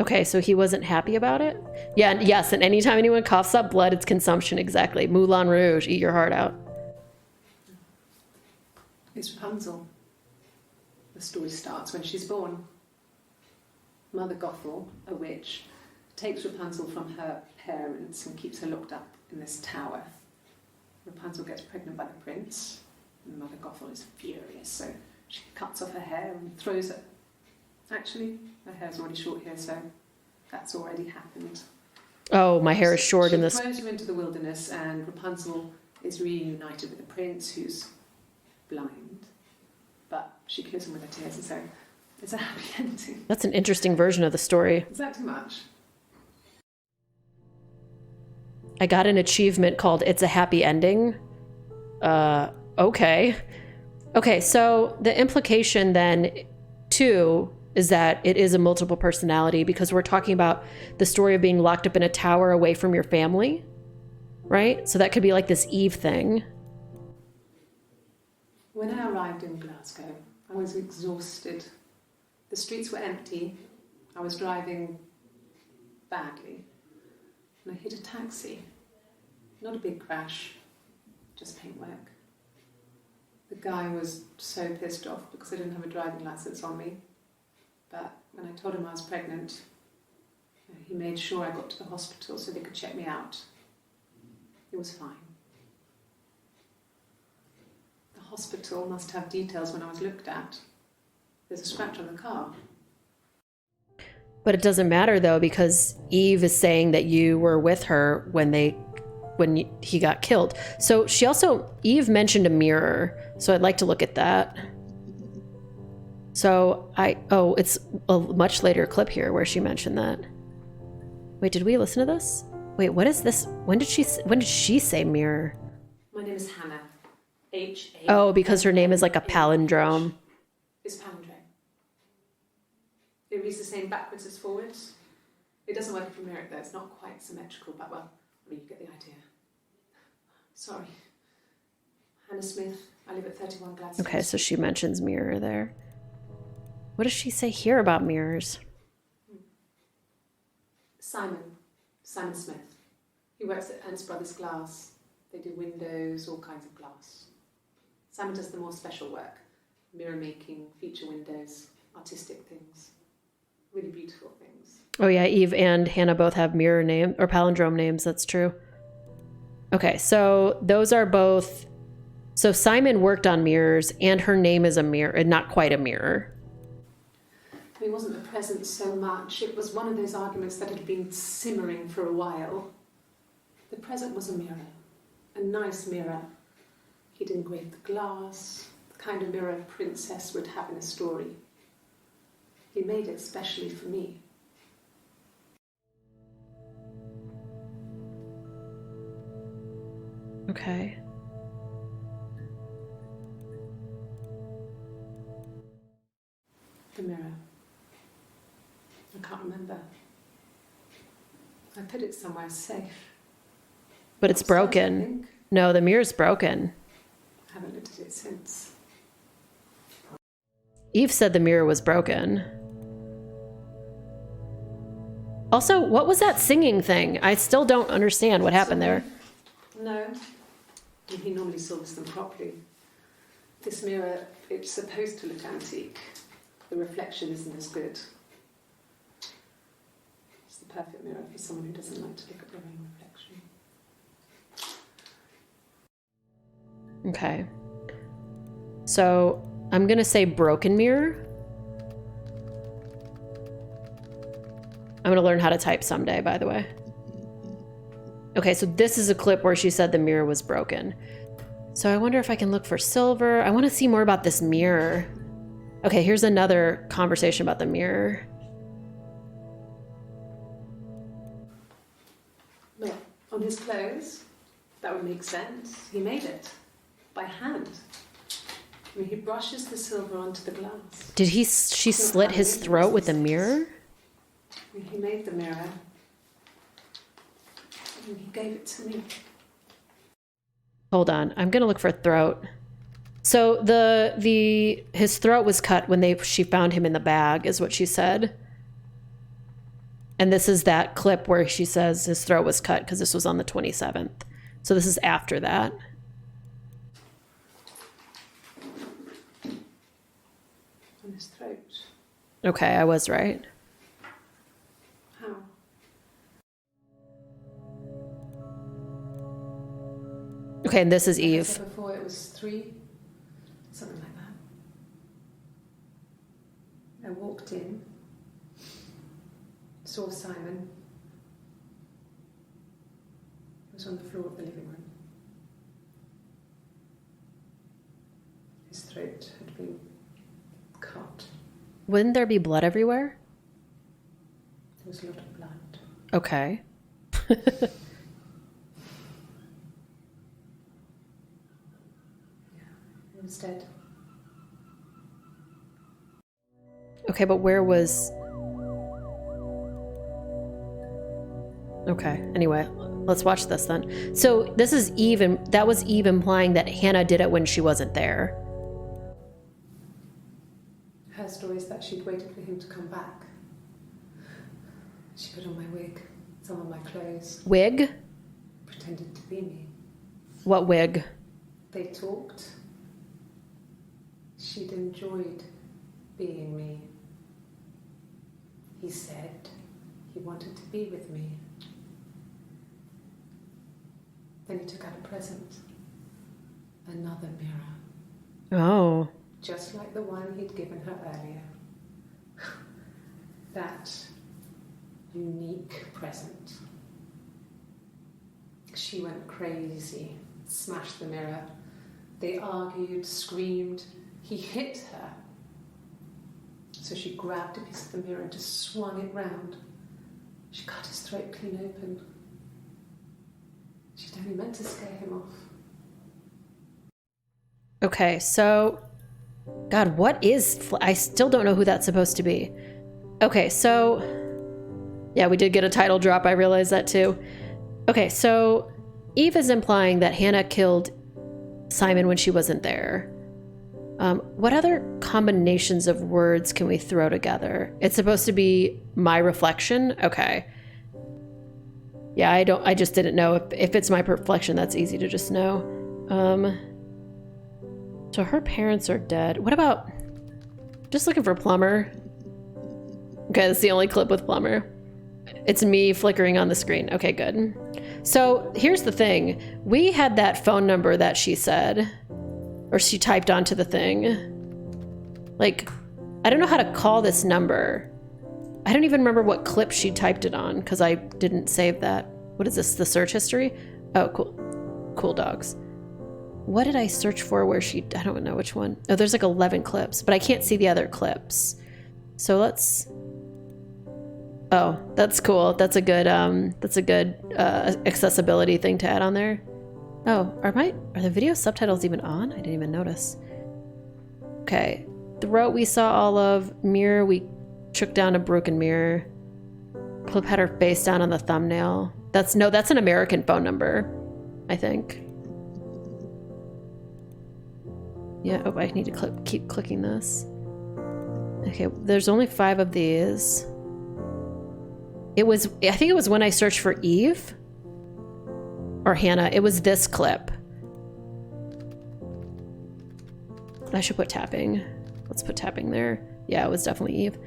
Okay, so he wasn't happy about it? Yeah, and yes, and anytime anyone coughs up blood, it's consumption, exactly. Moulin Rouge, eat your heart out. It's Rapunzel. The story starts when she's born. Mother Gothel, a witch, takes Rapunzel from her parents and keeps her locked up in this tower. Rapunzel gets pregnant by the prince, and Mother Gothel is furious, so she cuts off her hair and throws it. Actually, her hair's already short here, so that's already happened. Oh, my hair is short in this. She throws her into the wilderness, and Rapunzel is reunited with the prince, who's blind, but she kills him with her tears, and so it's a happy ending. That's an interesting version of the story. Is that too much? I got an achievement called It's a Happy Ending. Okay. Okay, so the implication then, too, is that it is a multiple personality because we're talking about the story of being locked up in a tower away from your family, right? So that could be like this Eve thing. When I arrived in Glasgow, I was exhausted. The streets were empty. I was driving badly. And I hit a taxi. Not a big crash, just paintwork. The guy was so pissed off because I didn't have a driving license on me. But when I told him I was pregnant, he made sure I got to the hospital so they could check me out. It was fine. The hospital must have details when I was looked at. There's a scratch on the car. But it doesn't matter though, because Eve is saying that you were with her when he got killed. So Eve mentioned a mirror. So I'd like to look at that. So it's a much later clip here where she mentioned that. Wait, did we listen to this? Wait, what is this? When did she say mirror? My name is Hannah. H-A. Oh, because her name is like a palindrome. It's a palindrome. It reads the same backwards as forwards. It doesn't work if you mirror it though. It's not quite symmetrical, but well, you get the idea. Sorry. Hannah Smith. I live at 31 Gladstone. Okay, so she mentions mirror there. What does she say here about mirrors? Simon Smith. He works at Ernst Brothers Glass. They do windows, all kinds of glass. Simon does the more special work. Mirror making, feature windows, artistic things. Really beautiful things. Oh yeah, Eve and Hannah both have mirror name or palindrome names. That's true. Okay, so those are both. So Simon worked on mirrors, and her name is a mirror, not quite a mirror. It wasn't the present so much. It was one of those arguments that had been simmering for a while. The present was a mirror, a nice mirror. He'd engraved the glass, the kind of mirror a princess would have in a story. He made it specially for me. Okay. The mirror. I can't remember. I put it somewhere safe. But it's Upstairs, I broken. think. No, the mirror's broken. I haven't looked at it since. Eve said the mirror was broken. Also, what was that singing thing? I still don't understand what happened there. No. He normally solves them properly. This mirror, it's supposed to look antique. The reflection isn't as good. It's the perfect mirror for someone who doesn't like to look at their own reflection. Okay. So I'm going to say broken mirror. I'm going to learn how to type someday, by the way. Okay, so this is a clip where she said the mirror was broken. So I wonder if I can look for silver. I want to see more about this mirror. Okay, here's another conversation about the mirror. Look, on his clothes, that would make sense. He made it by hand. I mean, he brushes the silver onto the glass. Did she slit his throat with the mirror? I mean, he made the mirror. And he gave it to me. Hold on, I'm gonna look for throat. So his throat was cut when she found him in the bag, is what she said. And this is that clip where she says his throat was cut because this was on the 27th. So this is after that. On his throat. Okay, I was right. How? Okay, and this is Like I Eve. said before, it was 3, something like that. I walked in, saw Simon. He was on the floor of the living room. His throat had been cut. Wouldn't there be blood everywhere? There was a lot of blood. Okay. He was dead. Okay, but where was... Okay, anyway, let's watch this then. So this is Eve, and that was Eve implying that Hannah did it when she wasn't there. Her story is that she'd waited for him to come back. She put on my wig, some of my clothes, Wig? pretended to be me. What wig? They talked. She'd enjoyed being me. He said he wanted to be with me. Then he took out a present. Another mirror. Oh. Just like the one he'd given her earlier. That unique present. She went crazy, smashed the mirror. They argued, screamed. He hit her. So she grabbed a piece of the mirror and just swung it round. She cut his throat clean open. She'd only meant to scare him off. Okay, so... God, what is... I still don't know who that's supposed to be. Okay, so... Yeah, we did get a title drop, I realized that too. Okay, so Eve is implying that Hannah killed Simon when she wasn't there. What other combinations of words can we throw together? It's supposed to be my reflection? Okay. Yeah, I just didn't know. If it's my reflection, that's easy to just know. So her parents are dead. What about... Just looking for Plumber. Okay, that's the only clip with Plumber. It's me flickering on the screen. Okay, good. So here's the thing. We had that phone number that she said, or she typed onto the thing. Like, I don't know how to call this number. I don't even remember what clip she typed it on because I didn't save that. What is this, the search history? Oh, cool. Cool dogs. What did I search for where she, I don't know which one. Oh, there's like 11 clips, but I can't see the other clips. So let's, oh, that's cool. That's a good accessibility thing to add on there. Oh, are the video subtitles even on? I didn't even notice. Okay. Throat we saw all of. Mirror, we took down a broken mirror. Clip had her face down on the thumbnail. That's an American phone number, I think. Yeah, oh, I need to keep clicking this. Okay, there's only 5 of these. I think it was when I searched for Eve or Hannah. It was this clip. I should put tapping. Let's put tapping there. Yeah, it was definitely Eve.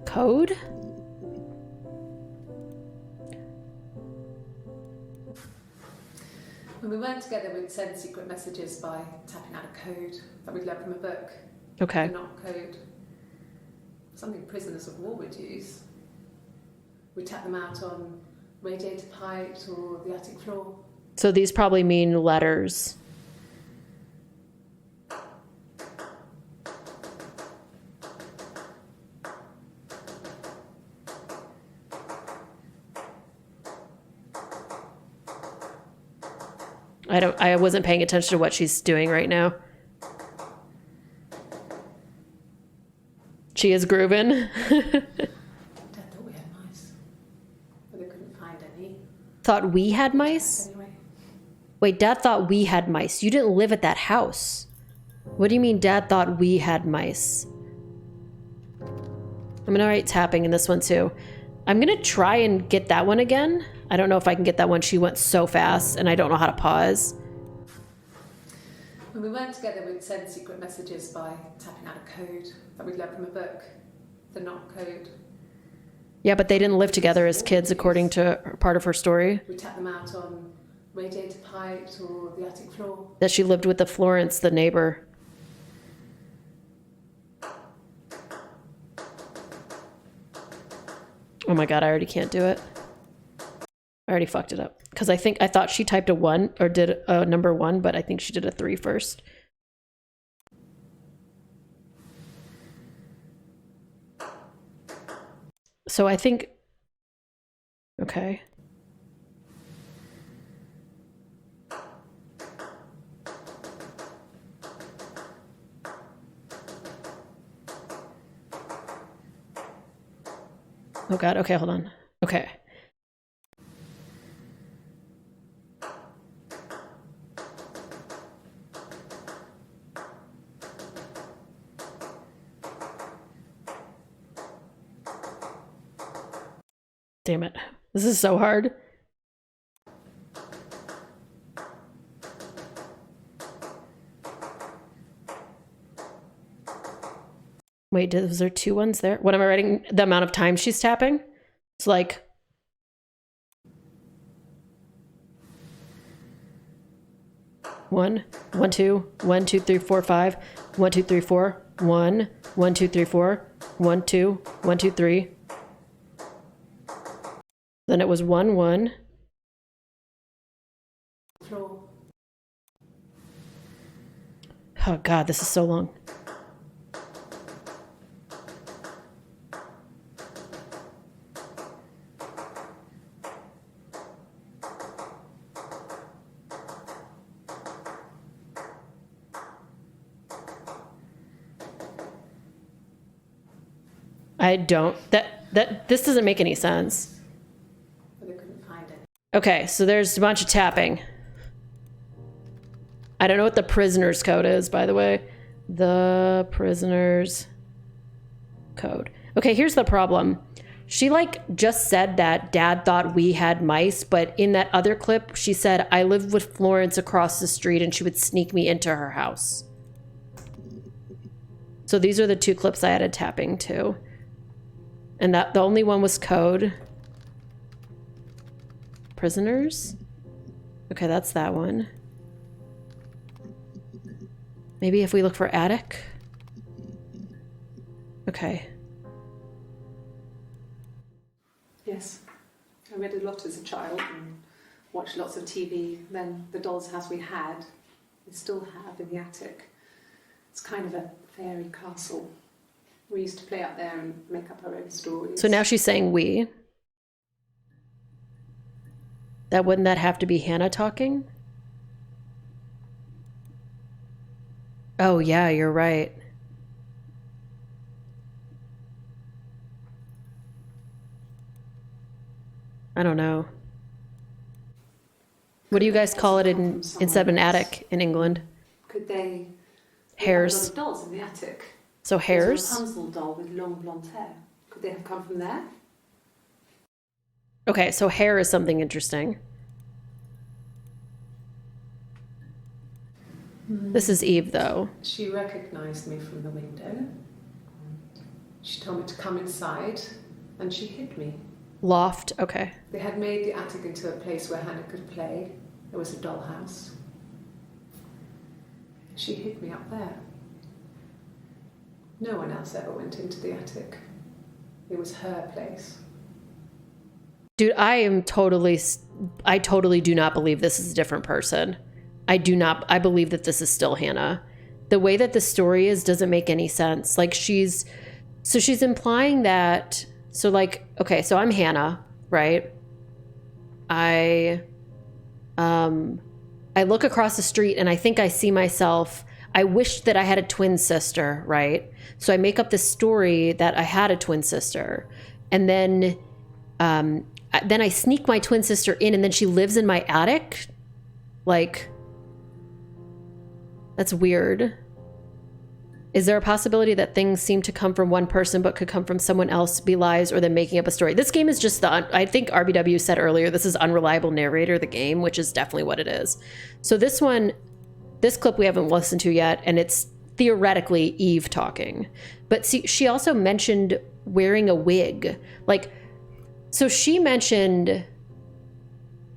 Code? When we weren't together, we'd send secret messages by tapping out a code that we'd learned from a book. Okay. The knock code. Something prisoners of war would use. We'd tap them out on radiator pipes or the attic floor. So these probably mean letters. I wasn't paying attention to what she's doing right now. She is grooving. Dad thought we had mice, but they couldn't find any. Thought we had mice? Anyway. Wait, Dad thought we had mice. You didn't live at that house. What do you mean Dad thought we had mice? I'm gonna write tapping in this one too. I'm gonna try and get that one again. I don't know if I can get that one. She went so fast and I don't know how to pause. When we weren't together, we'd send secret messages by tapping out a code that we'd learned from a book. The knock code. Yeah, but they didn't live together as kids according to part of her story. We'd tap them out on radiator pipes or the attic floor. That she lived with the Florence, the neighbor. Oh my God, I already can't do it. I already fucked it up. Because I thought she typed a 1 or did a number 1, but I think she did a 3 first. So I think, okay. Oh God, okay, hold on. Okay. Damn it. This is so hard. Wait, was there 2 ones there? What am I writing? The amount of time she's tapping? It's like... One, 1, 2, 1, 2, 3, 4, 5, 1, 2, 3, 4, 1, 1, 2, 3, 4, 1, 2, 1, 2, 3. Then it was 1, 1. Floor. Oh God, this is so long. I don't, this doesn't make any sense. But they couldn't find any. Okay, so there's a bunch of tapping. I don't know what the prisoner's code is, by the way. The prisoner's code. Okay, here's the problem. She just said that Dad thought we had mice, but in that other clip, she said, I lived with Florence across the street and she would sneak me into her house. So these are the 2 clips I added tapping to. And that the only one was code. Prisoners? Okay, that's that one. Maybe if we look for attic? Okay. Yes. I read a lot as a child and watched lots of TV. Then the doll's house we had, we still have in the attic. It's kind of a fairy castle. We used to play out there and make up our own stories. So now she's saying we. Wouldn't that have to be Hannah talking? Oh, yeah, you're right. I don't know. What do you guys call it instead of an attic in England? Could they? Hairs. We had a lot of dolls in the attic. So There's hairs? a Rapunzel doll with long blonde hair. Could they have come from there? Okay, so hair is something interesting. This is Eve, though. She recognised me from the window. She told me to come inside, and she hid me. Loft, okay. They had made the attic into a place where Hannah could play. There was a dollhouse. She hid me up there. No one else ever went into the attic. It was her place. Dude, I totally do not believe this is a different person. I believe that this is still Hannah. The way that the story is doesn't make any sense. Like she's implying that, so I'm Hannah, right? I look across the street and I think I see myself. I wish that I had a twin sister, right? So I make up this story that I had a twin sister. And then I sneak my twin sister in and then she lives in my attic. Like, that's weird. Is there a possibility that things seem to come from one person but could come from someone else, be lies, or them making up a story? This game is just I think RBW said earlier, this is unreliable narrator, the game, which is definitely what it is. So this clip we haven't listened to yet, and it's theoretically Eve talking. But see, she also mentioned wearing a wig. So she mentioned,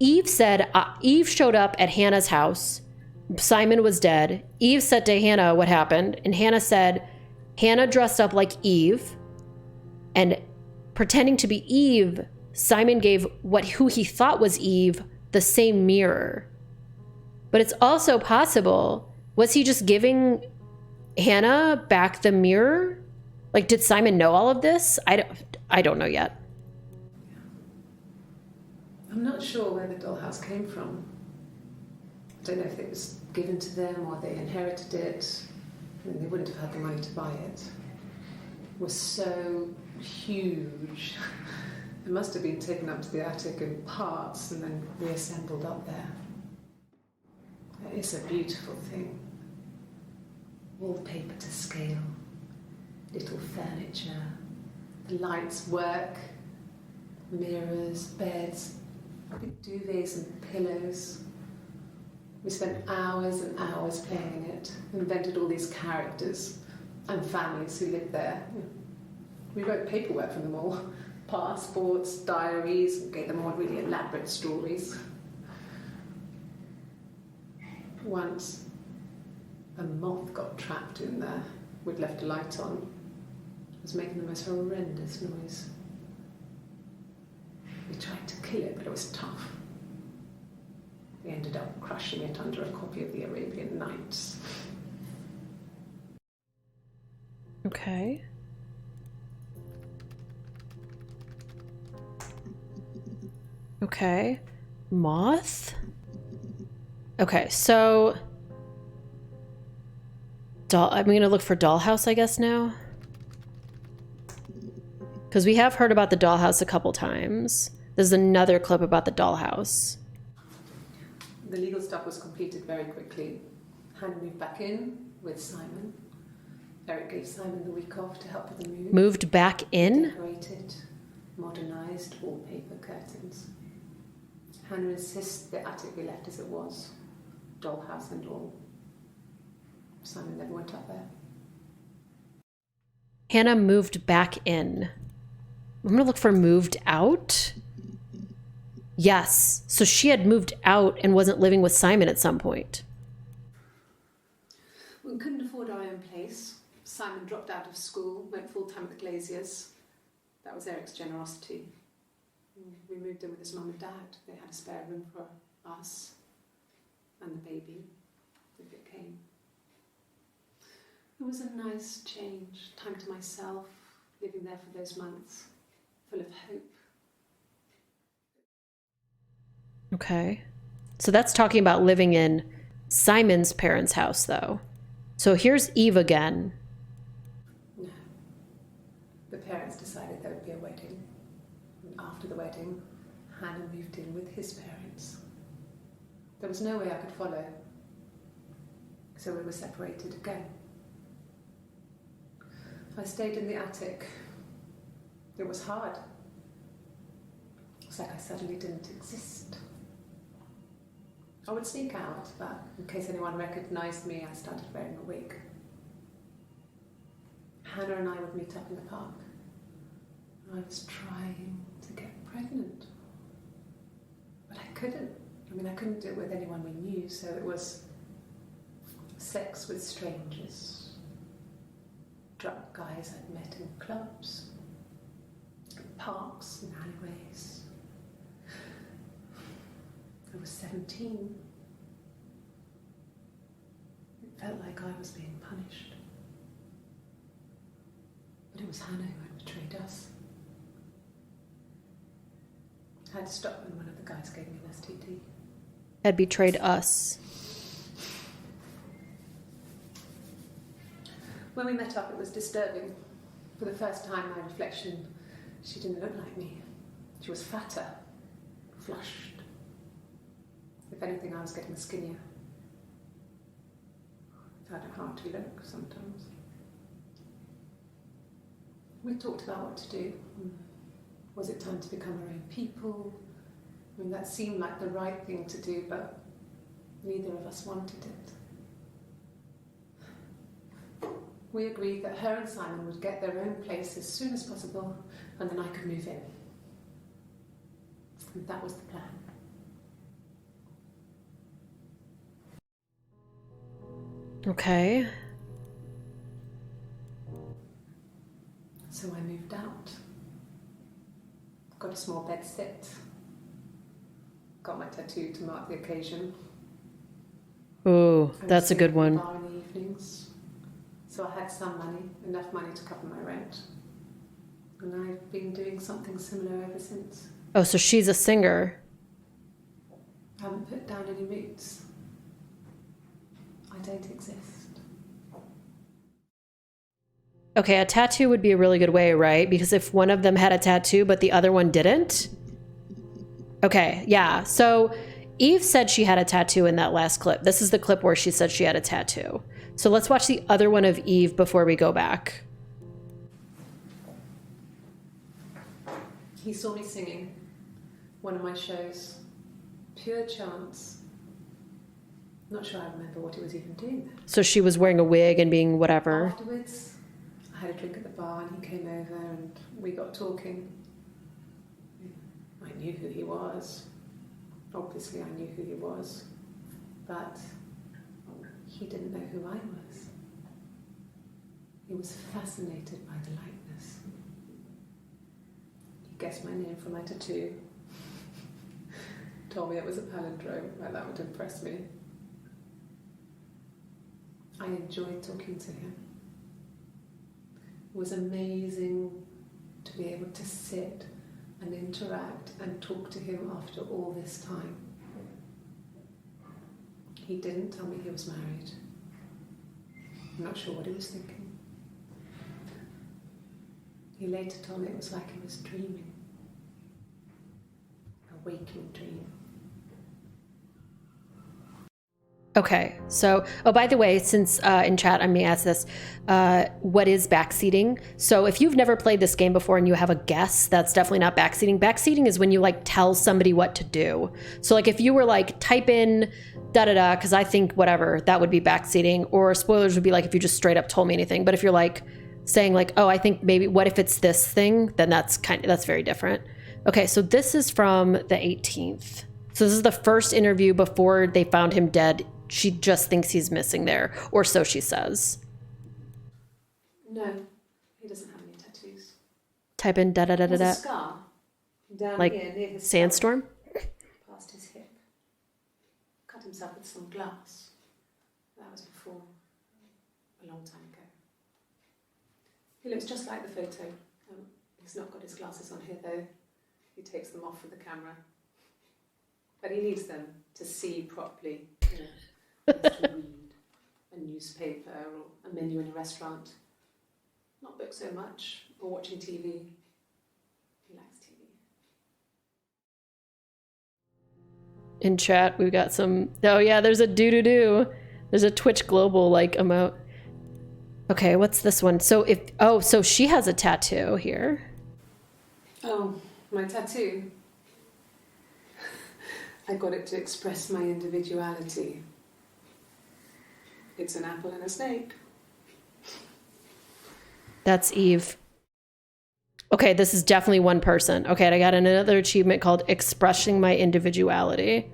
Eve showed up at Hannah's house. Simon was dead. Eve said to Hannah what happened, and Hannah said Hannah dressed up like Eve, and pretending to be Eve, Simon gave who he thought was Eve the same mirror. But it's also possible, was he just giving Hannah back the mirror? Like, did Simon know all of this? I don't know yet. I'm not sure where the dollhouse came from. I don't know if it was given to them or they inherited it. I mean, they wouldn't have had the money to buy it. It was so huge. It must have been taken up to the attic in parts and then reassembled up there. It's a beautiful thing. Wallpaper to scale, little furniture, the lights work, mirrors, beds, big duvets and pillows. We spent hours and hours playing in it, invented all these characters and families who lived there. We wrote paperwork for them all, passports, diaries, gave them all really elaborate stories. Once, a moth got trapped in there. We'd left a light on. It was making the most horrendous noise. We tried to kill it, but it was tough. We ended up crushing it under a copy of the Arabian Nights. Okay. Okay. Moth? Okay, so I'm going to look for Dollhouse, I guess, now. Because we have heard about the Dollhouse a couple times. There's another clip about the Dollhouse. The legal stuff was completed very quickly. Hannah moved back in with Simon. Eric gave Simon the week off to help with the move. Moved back in? Decorated, modernised wallpaper curtains. Hannah insists the attic be left as it was. Dollhouse and all. Simon never went up there. Hannah moved back in. I'm going to look for moved out. Yes. So she had moved out and wasn't living with Simon at some point. We couldn't afford our own place. Simon dropped out of school, went full-time at the Glaziers. That was Eric's generosity. We moved in with his mum and dad. They had a spare room for us and the baby, if it came. It was a nice change, time to myself, living there for those months, full of hope. Okay. So that's talking about living in Simon's parents' house, though. So here's Eve again. No. The parents decided there would be a wedding. And after the wedding, Hannah moved in with his parents. There was no way I could follow. So we were separated again. I stayed in the attic. It was hard. It's like I suddenly didn't exist. I would sneak out, but in case anyone recognised me, I started wearing a wig. Hannah and I would meet up in the park. I was trying to get pregnant. But I couldn't. I mean, I couldn't do it with anyone we knew, so it was sex with strangers. Drunk guys I'd met in clubs, parks and alleyways. I was 17. It felt like I was being punished. But it was Hannah who had betrayed us. I had to stop when one of the guys gave me an STD. Had betrayed us. When we met up, it was disturbing. For the first time, my reflection, she didn't look like me. She was fatter, flushed. If anything, I was getting skinnier. I found it hard to look sometimes. We talked about what to do. Was it time to become our own people? I mean, that seemed like the right thing to do, but neither of us wanted it. We agreed that her and Simon would get their own place as soon as possible, and then I could move in. And that was the plan. Okay. So I moved out. Got a small bed sit. Got my tattoo to mark the occasion. Ooh, that's a good I was one. staying at the bar in the evenings. So I had some money, enough money to cover my rent. And I've been doing something similar ever since. Oh, so she's a singer. I haven't put down any roots. I don't exist. Okay, a tattoo would be a really good way, right? Because if one of them had a tattoo but the other one didn't. Okay, yeah. So Eve said she had a tattoo in that last clip. This is the clip where she said she had a tattoo. So let's watch the other one of Eve before we go back. He saw me singing one of my shows. Pure chance. Not sure I remember what he was even doing there. So she was wearing a wig and being whatever. Afterwards, I had a drink at the bar and he came over and we got talking. I knew who he was. Obviously I knew who he was. But he didn't know who I was. He was fascinated by the likeness. He guessed my name from my tattoo. Told me it was a palindrome, like that would impress me. I enjoyed talking to him. It was amazing to be able to sit and interact and talk to him after all this time. He didn't tell me he was married. I'm not sure what he was thinking. He later told me it was like he was dreaming. A waking dream. Okay, so, oh, by the way, since in chat I'm being asked this, what is backseating? So if you've never played this game before and you have a guess, that's definitely not backseating. Backseating is when you like tell somebody what to do. So like if you were like type in da-da-da, because I think whatever, that would be backseating. Or spoilers would be like if you just straight up told me anything. But if you're like saying like, oh, I think maybe, what if it's this thing? Then that's very different. Okay, so this is from the 18th. So this is the first interview before they found him dead. She just thinks he's missing there, or so she says. No, he doesn't have any tattoos. Type in da da da da There's a da. scar down Like here near his sandstorm? stomach, past his hip. Cut himself with some glass. That was before, a long time ago. He looks just like the photo. He's not got his glasses on here though. He takes them off with the camera. But he needs them to see properly. You know, he has to read a newspaper or a menu in a restaurant. Not book so much, or watching TV. He likes TV. In chat, we've got some... Oh yeah, there's a do-do-do. There's a Twitch Global, like, emote. Okay, what's this one? So if... Oh, so she has a tattoo here. Oh, my tattoo. I got it to express my individuality. It's an apple and a snake. That's Eve. Okay, this is definitely one person. Okay, I got another achievement called Expressing My Individuality.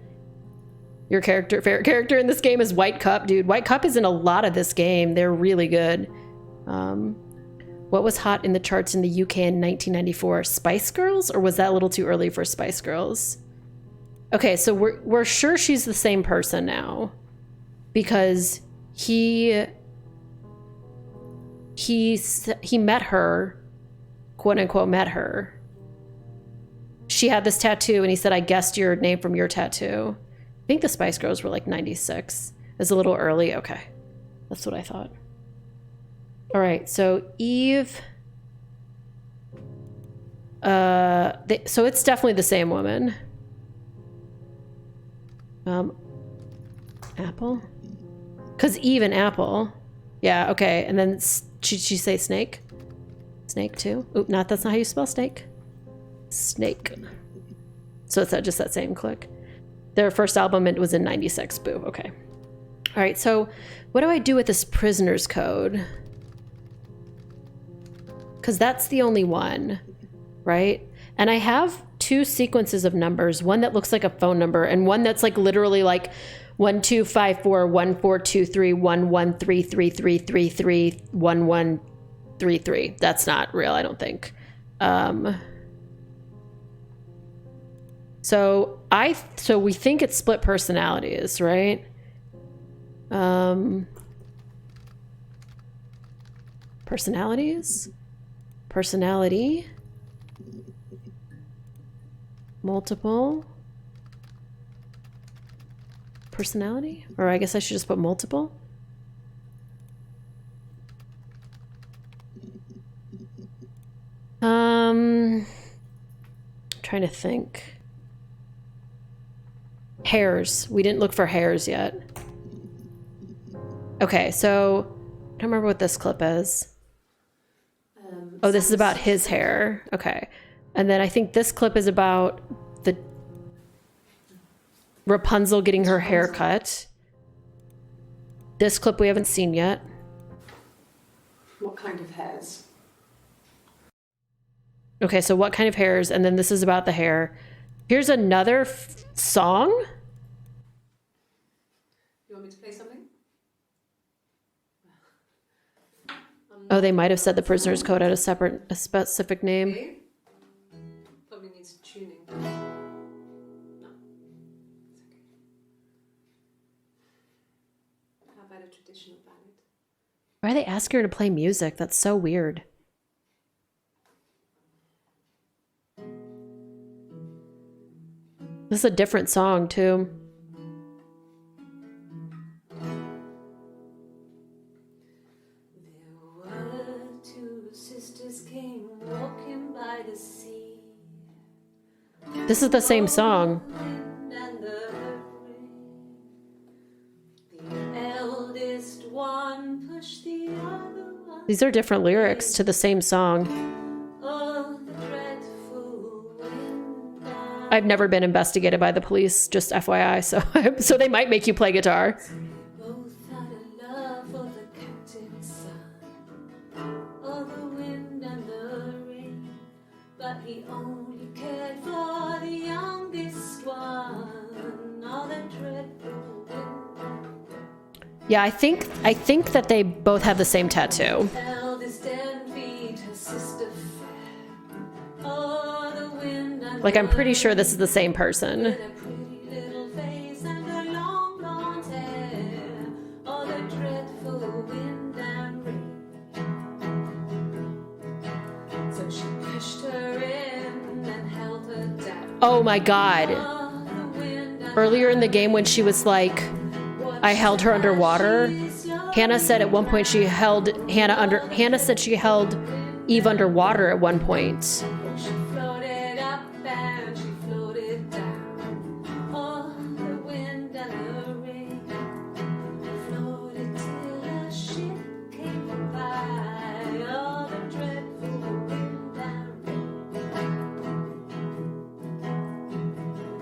Your favorite character in this game is White Cup, dude. White Cup is in a lot of this game. They're really good. What was hot in the charts in the UK in 1994? Spice Girls? Or was that a little too early for Spice Girls? Okay, so we're sure she's the same person now. Because he met her, quote unquote met her. She had this tattoo and he said, I guessed your name from your tattoo. I think the Spice Girls were like 96. It's a little early. Okay. That's what I thought. All right. So Eve. So it's definitely the same woman. Apple? Because Eve and Apple. Yeah, okay. And then she say snake? Snake too? Oop, that's not how you spell snake. Snake. So it's just that same click. Their first album, it was in 96. Boo, okay. All right, so what do I do with this prisoner's code? Because that's the only one, right? And I have two sequences of numbers, one that looks like a phone number and one that's like literally like 1254142333331133. That's not real, I don't think. So we think it's split personalities, right? Personality, multiple personality, or I guess I should just put multiple. Trying to think. Hairs. We didn't look for hairs yet. Okay, so I don't remember what this clip is. Oh, this is about his hair. Okay. And then I think this clip is about the Rapunzel getting her hair cut. This clip we haven't seen yet. What kind of hairs? Okay, so what kind of hairs? And then this is about the hair. Here's another song. You want me to play something? Oh, they might have said the prisoner's code had a specific name. Okay. Probably needs tuning. No, it's okay. How about a traditional ballad? Why are they asking her to play music? That's so weird. This is a different song, too. This is the same song. These are different lyrics to the same song. I've never been investigated by the police, just FYI, so they might make you play guitar. Yeah, I think that they both have the same tattoo. Like, I'm pretty sure this is the same person. Oh my God. earlier in the game when she was like, I held her underwater. Hannah said at one point Hannah said she held Eve underwater at one point. She floated up and she floated down. Oh, the wind and the rain floated till a ship came by. Oh, the dreadful wind and rain.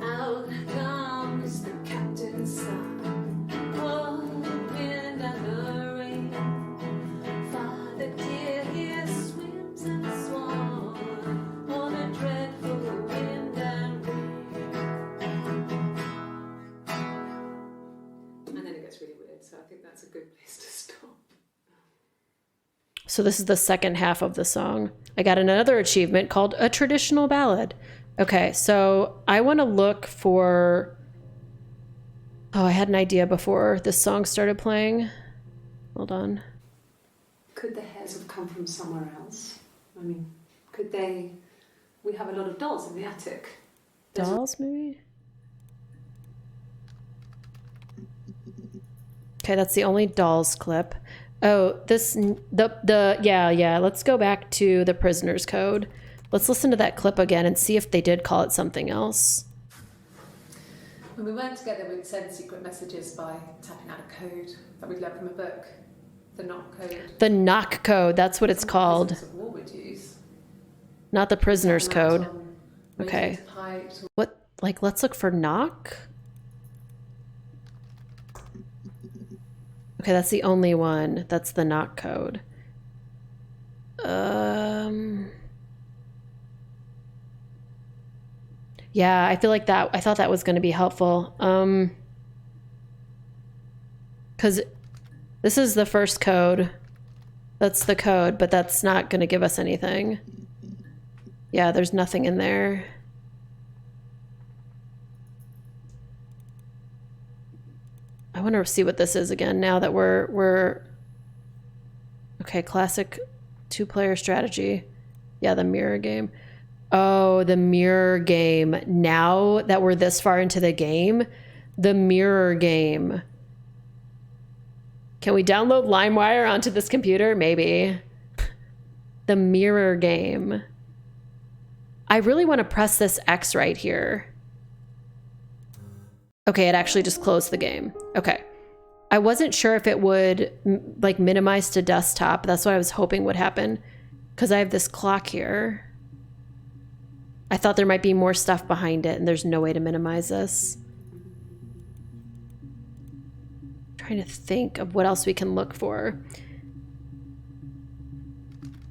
Out comes the captain's son. Oh, the wind and the rain. Father dear, here swims and swan. Oh, the dreadful wind and rain. And then it gets really weird, so I think that's a good place to stop. So this is the second half of the song. I got another achievement called a traditional ballad. Okay, so I want to look for... Oh, I had an idea before this song started playing. Hold on. Could the hairs have come from somewhere else? I mean, could they... We have a lot of dolls in the attic. Dolls, maybe? Okay, that's the only dolls clip. Oh, yeah, let's go back to the prisoner's code. Let's listen to that clip again and see if they did call it something else. When we weren't together, we'd send secret messages by tapping out a code that we'd learned from a book. The knock code. The knock code, that's what it's called. Prisoners of war would use. Not the prisoner's code. Okay. Ratings piped. What, like, let's look for knock? Okay, that's the only one. That's the knock code. Yeah, I feel like that, I thought that was going to be helpful. Because this is the first code. That's the code, but that's not going to give us anything. Yeah, there's nothing in there. I want to see what this is again now that we're okay, classic 2-player strategy. Yeah, the mirror game. Oh, the mirror game. Now that we're this far into the game, the mirror game. Can we download LimeWire onto this computer? Maybe. The mirror game. I really want to press this X right here. Okay, it actually just closed the game. Okay. I wasn't sure if it would like minimize to desktop. That's what I was hoping would happen because I have this clock here. I thought there might be more stuff behind it and there's no way to minimize this. Trying to think of what else we can look for.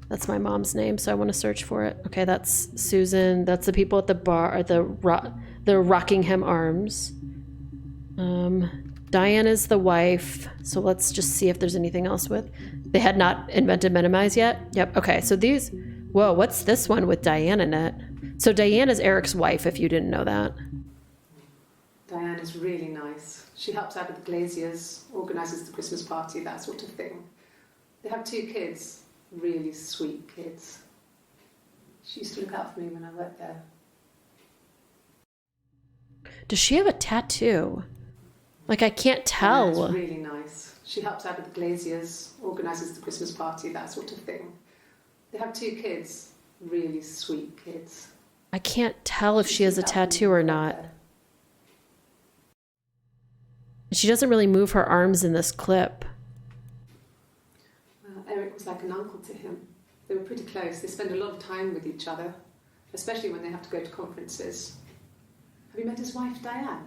That's my mom's name, so I want to search for it. Okay, that's Susan. That's the people at the bar, at the Rockingham Arms. Diane is the wife, so let's just see if there's anything else with. They had not invented minimize yet. Yep. Okay, so these. Whoa, what's this one with Diane in it? So Diane is Eric's wife, if you didn't know that. Diane is really nice. She helps out with the glaziers, organises the Christmas party, that sort of thing. They have 2 kids, really sweet kids. She used to look out for me when I worked there. Does she have a tattoo? Like, I can't tell. Diane's really nice. She helps out with the glaziers, organises the Christmas party, that sort of thing. They have 2 kids, really sweet kids. I can't tell if she has a tattoo or not. She doesn't really move her arms in this clip. Well, Eric was like an uncle to him. They were pretty close. They spend a lot of time with each other, especially when they have to go to conferences. Have you met his wife, Diane?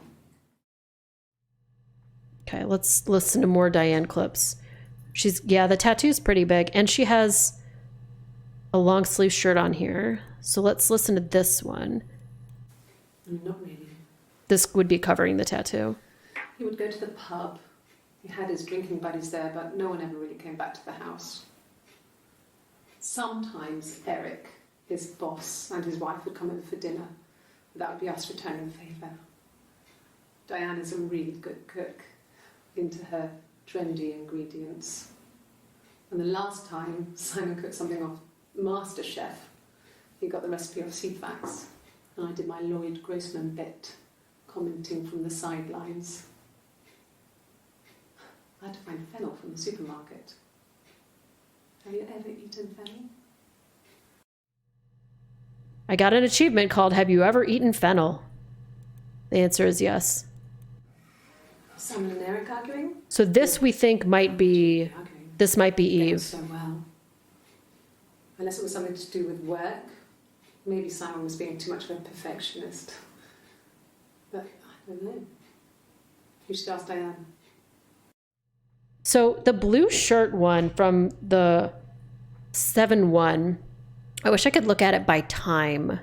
Okay, let's listen to more Diane clips. Yeah, the tattoo's pretty big, and she has a long sleeve shirt on here. So let's listen to this one. Not really. This would be covering the tattoo. He would go to the pub. He had his drinking buddies there, but no one ever really came back to the house. Sometimes Eric, his boss, and his wife would come over for dinner. That would be us returning the favour. Diane is a really good cook, into her trendy ingredients. And the last time Simon cooked something off MasterChef, he got the recipe off Seedfax, and I did my Lloyd Grossman bit. commenting from the sidelines. I had to find fennel from the supermarket. Have you ever eaten fennel? I got an achievement called Have You Ever Eaten Fennel? The answer is yes. Simon and Eric arguing? So this we think might be, Arguing. this might be Going Eve. so well. Unless it was something to do with work. Maybe Simon was being too much of a perfectionist. But I don't know. You should ask Diane. So the blue shirt one from the 7-1, I wish I could look at it by time,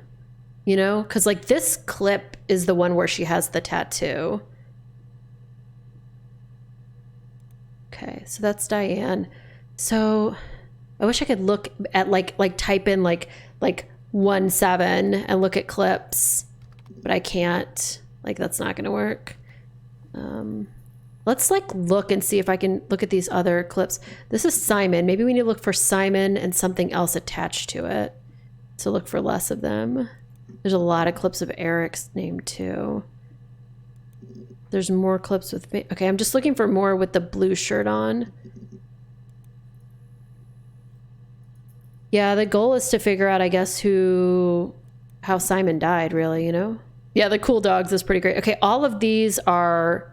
you know? Because like this clip is the one where she has the tattoo. Okay, so that's Diane. So I wish I could look at like type in like 1-7 and look at clips, but I can't. Like that's not gonna work. Let's like look and see if I can look at these other clips. This is Simon. Maybe we need to look for Simon and something else attached to it to look for less of them. There's a lot of clips of Eric's name too. There's more clips with me. Okay, I'm just looking for more with the blue shirt on. Yeah, the goal is to figure out, I guess, how Simon died, really, you know? Yeah, the cool dogs is pretty great. Okay, all of these are,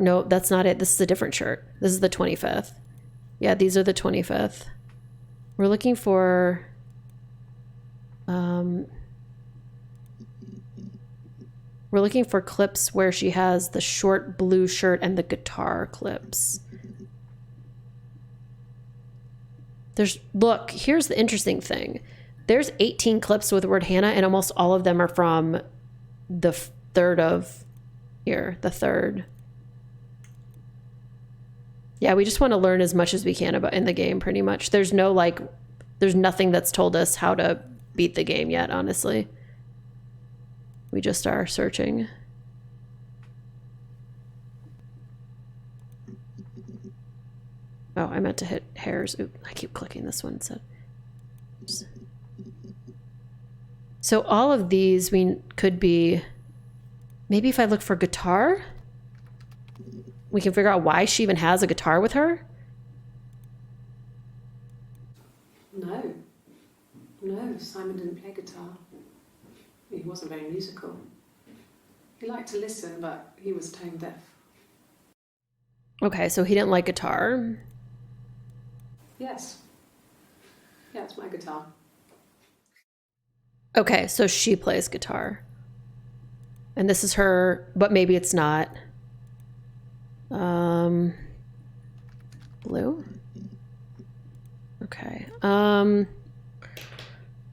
no, that's not it. This is a different shirt. This is the 25th. Yeah, these are the 25th. We're looking for, clips where she has the short blue shirt and the guitar clips. Look, here's the interesting thing. There's 18 clips with the word Hannah, and almost all of them are from the third of here, the third. Yeah, we just want to learn as much as we can about in the game, pretty much. There's nothing that's told us how to beat the game yet, honestly. We just are searching. Oh, I meant to hit hairs. Oop, I keep clicking this one. So all of these we could be, maybe if I look for guitar, we can figure out why she even has a guitar with her. No, Simon didn't play guitar. He wasn't very musical. He liked to listen, but he was tone deaf. Okay, so he didn't like guitar. Yes. Yeah, it's my guitar. Okay, so she plays guitar. And this is her, but maybe it's not. Blue? Okay.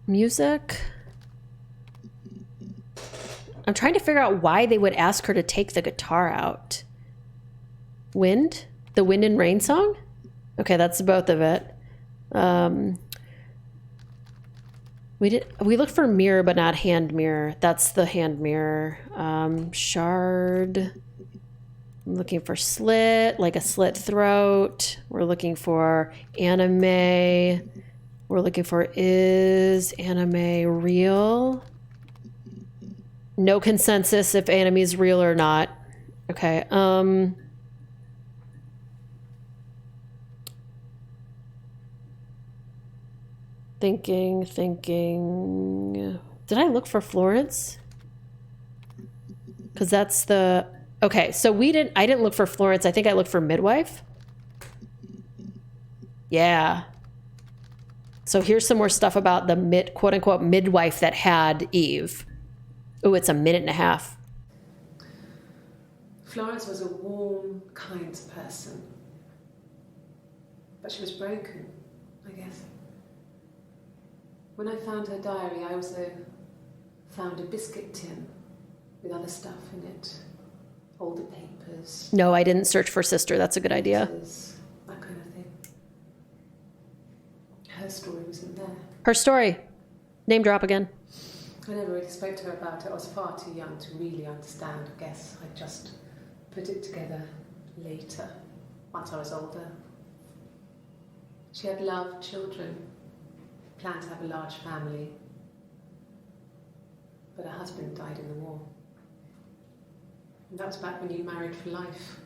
Music? I'm trying to figure out why they would ask her to take the guitar out. Wind? The Wind and Rain song? Okay, that's both of it. We looked for mirror, but not hand mirror. That's the hand mirror. Shard. I'm looking for slit, like a slit throat. We're looking for anime. We're looking for is anime real? No consensus if anime is real or not. Okay. Thinking. Did I look for Florence? Because that's the... Okay, so I didn't look for Florence. I think I looked for midwife. Yeah. So here's some more stuff about the quote-unquote midwife that had Eve. Oh, it's a minute and a half. Florence was a warm, kind person. But she was broken, I guess. When I found her diary, I also found a biscuit tin with other stuff in it. Older papers. No, I didn't search for sister. That's a good idea. Letters, that kind of thing. Her story wasn't there. Her story. Name drop again. I never really spoke to her about it. I was far too young to really understand, I guess. I just put it together later, once I was older. She had loved children, planned to have a large family, but her husband died in the war. And that was back when you married for life.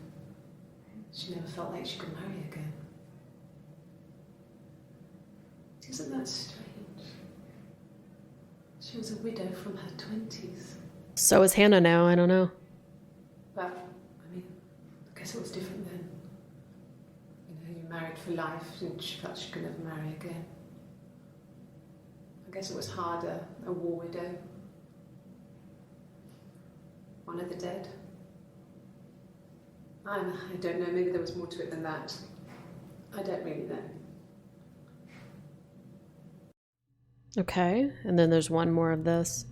She never felt like she could marry again. Isn't that strange? She was a widow from her 20s. So is Hannah now. I don't know. But, I mean, I guess it was different then. You know, you married for life and she felt she could never marry again. I guess it was harder, a war widow. One of the dead. I don't know, maybe there was more to it than that. I don't really know. Okay, and then there's one more of this.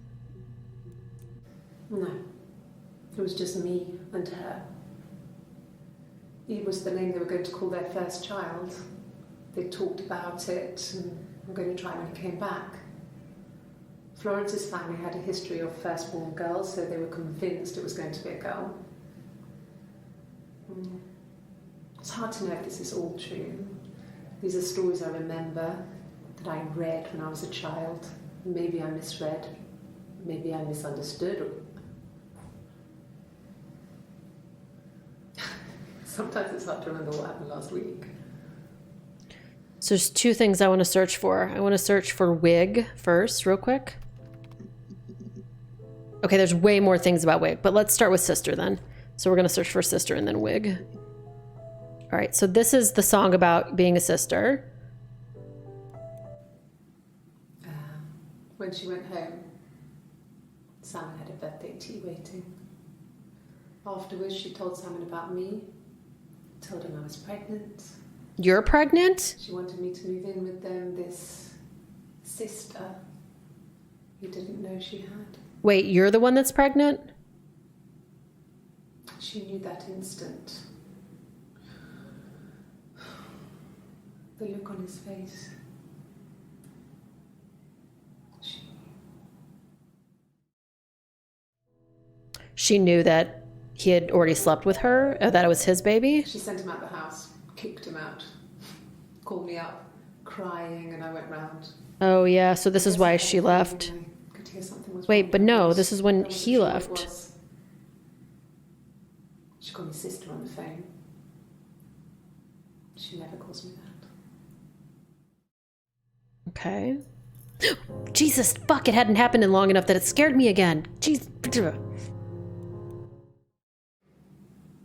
No, it was just me and her. Eve was the name they were going to call their first child. They talked about it and were going to try when he came back. Florence's family had a history of firstborn girls, so they were convinced it was going to be a girl. It's hard to know if this is all true. These are stories I remember, that I read when I was a child. Maybe I misread, maybe I misunderstood. Sometimes it's hard to remember what happened last week. So there's two things I want to search for. I want to search for wig first, real quick. Okay, there's way more things about wig, but let's start with sister then. So we're going to search for sister and then wig. All right, so this is the song about being a sister. When she went home, Simon had a birthday tea waiting. Afterwards, she told Simon about me, told him I was pregnant. You're pregnant? She wanted me to move in with them, this sister he didn't know she had. Wait, you're the one that's pregnant? She knew that instant. The look on his face. She knew that he had already slept with her, or that it was his baby? She sent him out the house, kicked him out, called me up, crying, and I went round. Oh yeah, so this is why she left. Wait, but no, this is when he left. She called me sister on the phone. She never calls me that. Okay. Jesus, fuck, it hadn't happened in long enough that it scared me again. Jeez.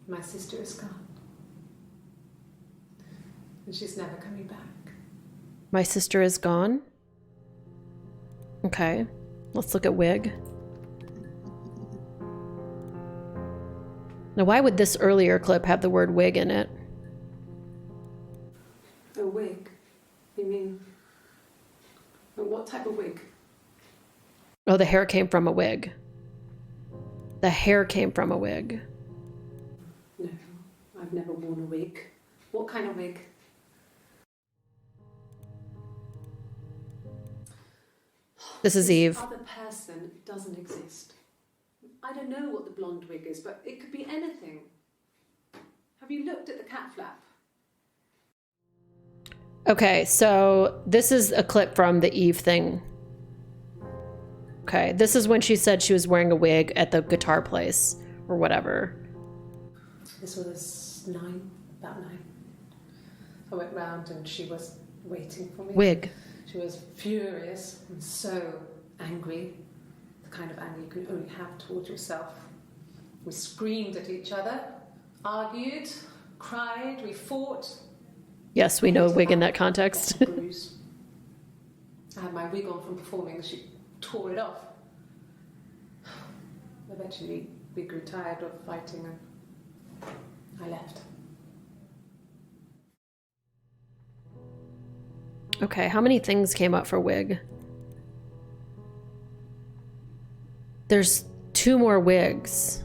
My sister is gone. And she's never coming back. My sister is gone? Okay. Let's look at wig. Now, why would this earlier clip have the word wig in it? A wig? You mean... what type of wig? Oh, the hair came from a wig. The hair came from a wig. No, I've never worn a wig. What kind of wig? This is Eve. This other person doesn't exist. I don't know what the blonde wig is, but it could be anything. Have you looked at the cat flap? Okay, so this is a clip from the Eve thing. Okay, this is when she said she was wearing a wig at the guitar place or whatever. This was about 9. I went round and she was waiting for me. Wig. She was furious and so angry, the kind of anger you can only have towards yourself. We screamed at each other, argued, cried, we fought. Yes, we know wig in that context. I had my wig on from performing, she tore it off. Eventually, we grew tired of fighting and I left. Okay, how many things came up for wig? There's 2 more wigs.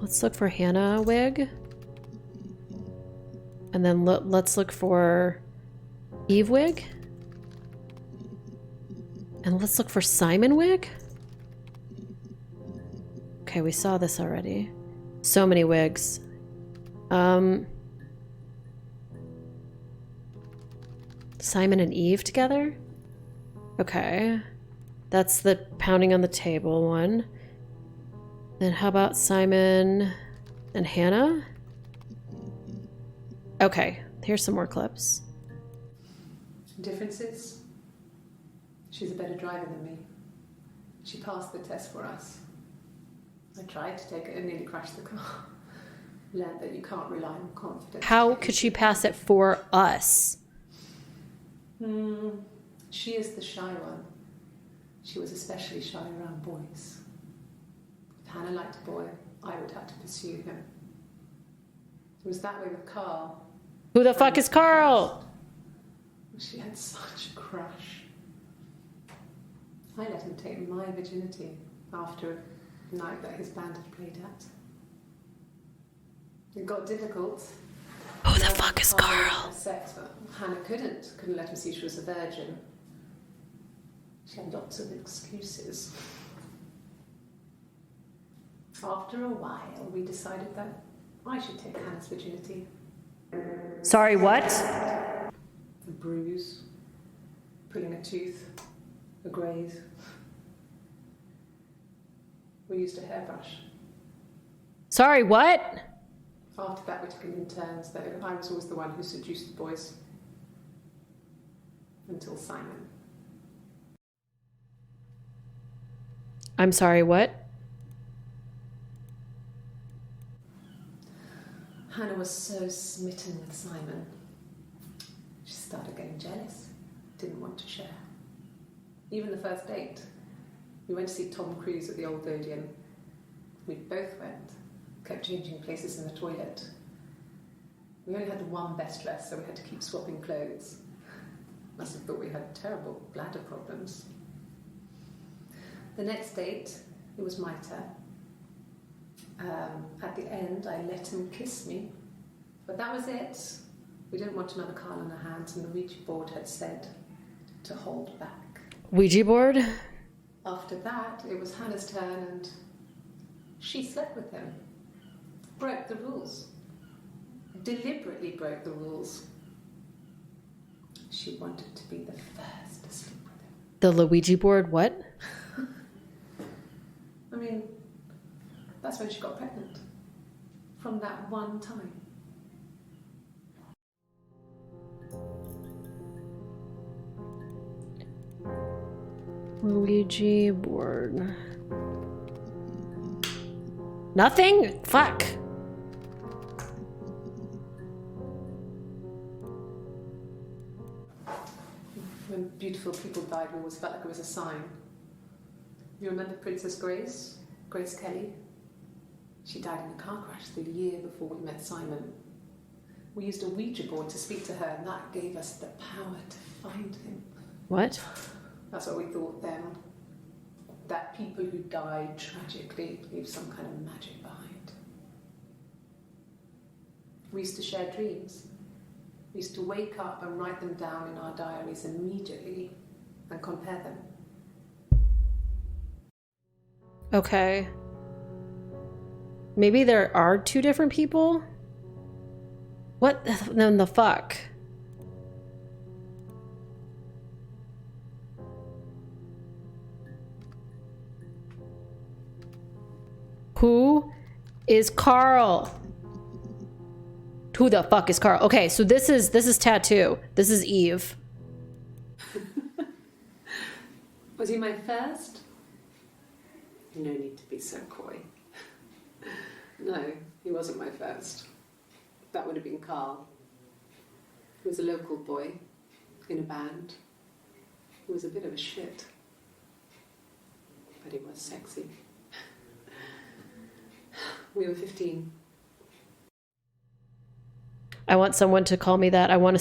Let's look for Hannah wig. And then let's look for Eve wig. And let's look for Simon wig. Okay, we saw this already. So many wigs. Simon and Eve together? Okay. That's the pounding on the table one. Then how about Simon and Hannah? Okay, here's some more clips. Differences? She's a better driver than me. She passed the test for us. I tried to take it and nearly crashed the car. Learned that you can't rely on confidence. How could she pass it for us? She is the shy one. She was especially shy around boys. If Hannah liked a boy, I would have to pursue him. It was that way with Carl. Who the fuck is Carl? She had such a crush. I let him take my virginity after a night that his band had played at. It got difficult. Who the fuck is Carl? Sex, but Hannah couldn't let him see she was a virgin. She had lots of excuses. After a while, we decided that I should take Hannah's virginity. Sorry, what? A bruise, pulling a tooth, a graze. We used a hairbrush. Sorry, what? After that, we took it in turns, though. I was always the one who seduced the boys. Until Simon. I'm sorry, what? Hannah was so smitten with Simon. She started getting jealous, didn't want to share. Even the first date, we went to see Tom Cruise at the Old Odeon. We both went, kept changing places in the toilet. We only had one best dress, so we had to keep swapping clothes. Must have thought we had terrible bladder problems. The next date, it was my turn. At the end, I let him kiss me, but that was it. We didn't want another Carl on our hands, and the Ouija board had said to hold back. Ouija board? After that, it was Hannah's turn, and she slept with him. Broke the rules. Deliberately broke the rules. She wanted to be the first to sleep with him. The Luigi board, what? I mean, that's when she got pregnant. From that one time. Luigi board. Nothing? Fuck. When beautiful people died, we always felt like it was a sign. You remember Princess Grace? Grace Kelly? She died in a car crash the year before we met Simon. We used a Ouija board to speak to her, and that gave us the power to find him. What? That's what we thought then. That people who died tragically leave some kind of magic behind. We used to share dreams. We used to wake up and write them down in our diaries immediately and compare them. Okay. Maybe there are two different people? What then the fuck? Who is Carl? Who the fuck is Carl? Okay, so this is Tattoo. This is Eve. Was he my first? No need to be so coy. No, he wasn't my first. That would have been Carl. He was a local boy in a band. He was a bit of a shit. But he was sexy. We were 15. I want someone to call me that. I want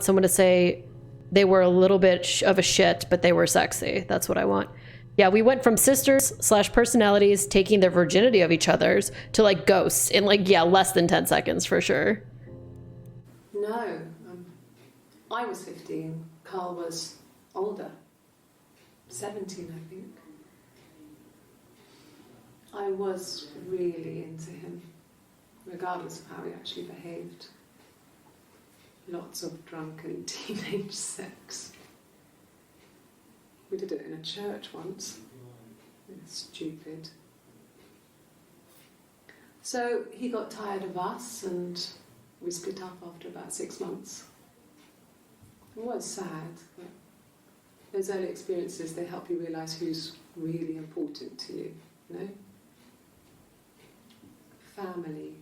someone to say they were a little bit of a shit, but they were sexy. That's what I want. Yeah, we went from sisters/personalities taking their virginity of each other's to like ghosts in like, yeah, less than 10 seconds for sure. No, I was 15. Carl was older. 17, I think. I was really into him, regardless of how he actually behaved. Lots of drunken teenage sex. We did it in a church once. It's stupid. So he got tired of us and we split up after about 6 months. It was sad, but those early experiences, they help you realise who's really important to you, you know? Family.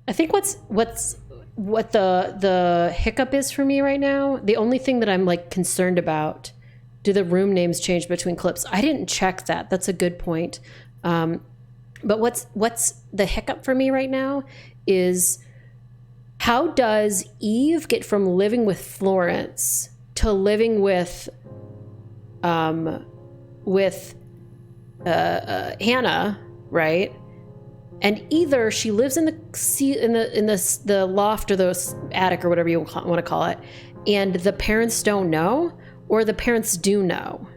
I think what the hiccup is for me right now, the only thing that I'm like concerned about, do the room names change between clips? I didn't check that. That's a good point. But what's the hiccup for me right now is, how does Eve get from living with Florence to living with Hannah, right? And either she lives in the loft or the attic or whatever you want to call it, and the parents don't know, or the parents do know.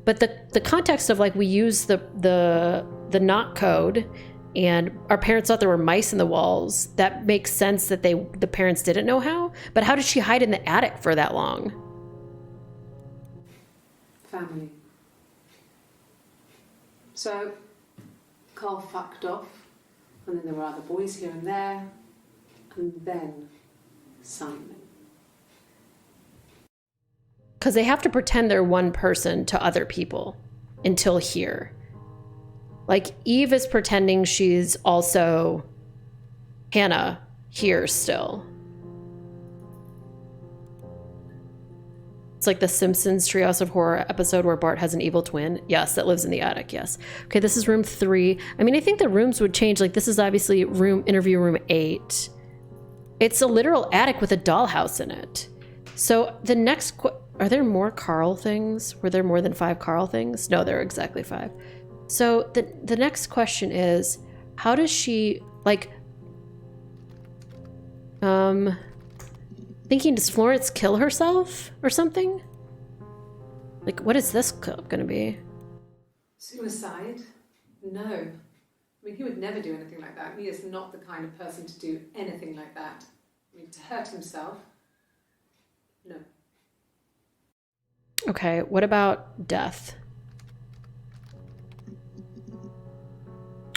But the context of, like, we use the knock code, and our parents thought there were mice in the walls. That makes sense that the parents didn't know how. But how did she hide in the attic for that long? Family. So Carl fucked off, and then there were other boys here and there, and then Simon. Because they have to pretend they're one person to other people until here. Like, Eve is pretending she's also Hannah here still. It's like the Simpsons Treehouse of Horror episode where Bart has an evil twin. Yes, that lives in the attic, yes. Okay, this is room 3. I mean, I think the rooms would change. Like, this is obviously interview room 8. It's a literal attic with a dollhouse in it. So the next... Are there more Carl things? Were there more than 5 Carl things? No, there are exactly 5. So the next question is, how does she, like, thinking, does Florence kill herself or something? Like, what is this gonna be? Suicide? No. I mean, he would never do anything like that. He is not the kind of person to do anything like that. I mean, to hurt himself? No. Okay, what about death?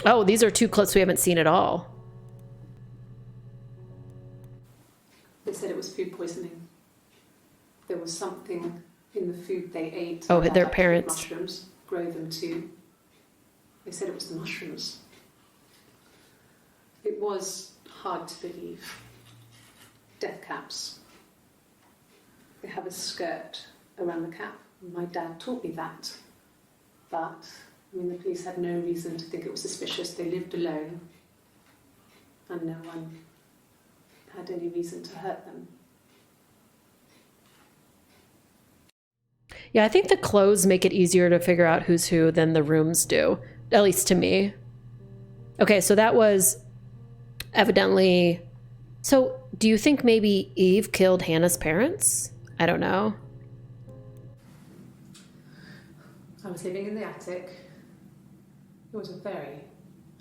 Oh, these are 2 clips we haven't seen at all. They said it was food poisoning. There was something in the food they ate. Oh, their parents. Mushrooms, grow them too. They said it was the mushrooms. It was hard to believe. Death caps. They have a skirt around the cap. My dad taught me that. But, I mean, the police had no reason to think it was suspicious. They lived alone. And no one had any reason to hurt them. Yeah, I think the clothes make it easier to figure out who's who than the rooms do, at least to me. Okay, so that was evidently... So, do you think maybe Eve killed Hannah's parents? I don't know. I was living in the attic. It was a very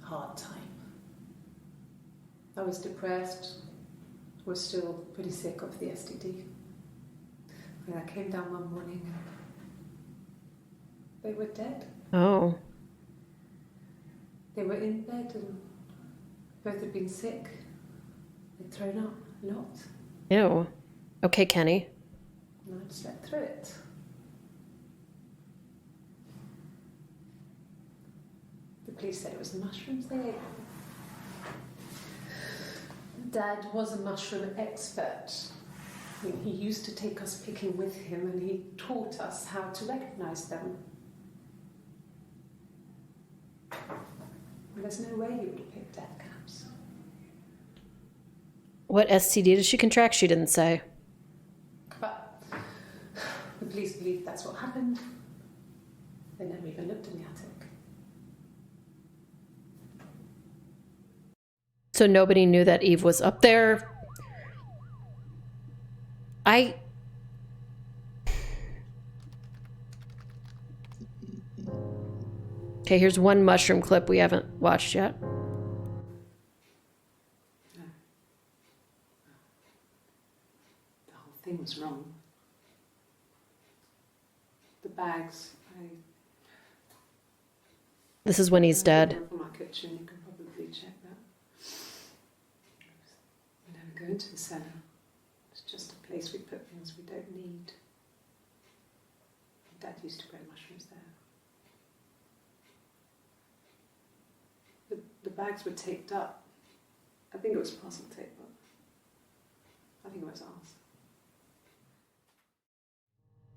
hard time. I was depressed, was still pretty sick of the STD. And I came down one morning and they were dead. Oh. They were in bed and both had been sick. They'd thrown up a lot. Ew. Okay, Kenny. And I just slept through it. The police said it was the mushrooms they ate. Dad was a mushroom expert. I mean, he used to take us picking with him and he taught us how to recognise them. And there's no way you would have picked death caps. What STD did she contract? She didn't say. But the police believe that's what happened. They never even looked in the attic. So nobody knew that Eve was up there. Okay, here's one mushroom clip we haven't watched yet. No. The whole thing was wrong. bags. This is when he's dead. From our kitchen, you can probably check that. We never go into the cellar. It's just a place we put things we don't need. Dad used to grow mushrooms there. The bags were taped up. I think it was parcel tape, but I think it was ours.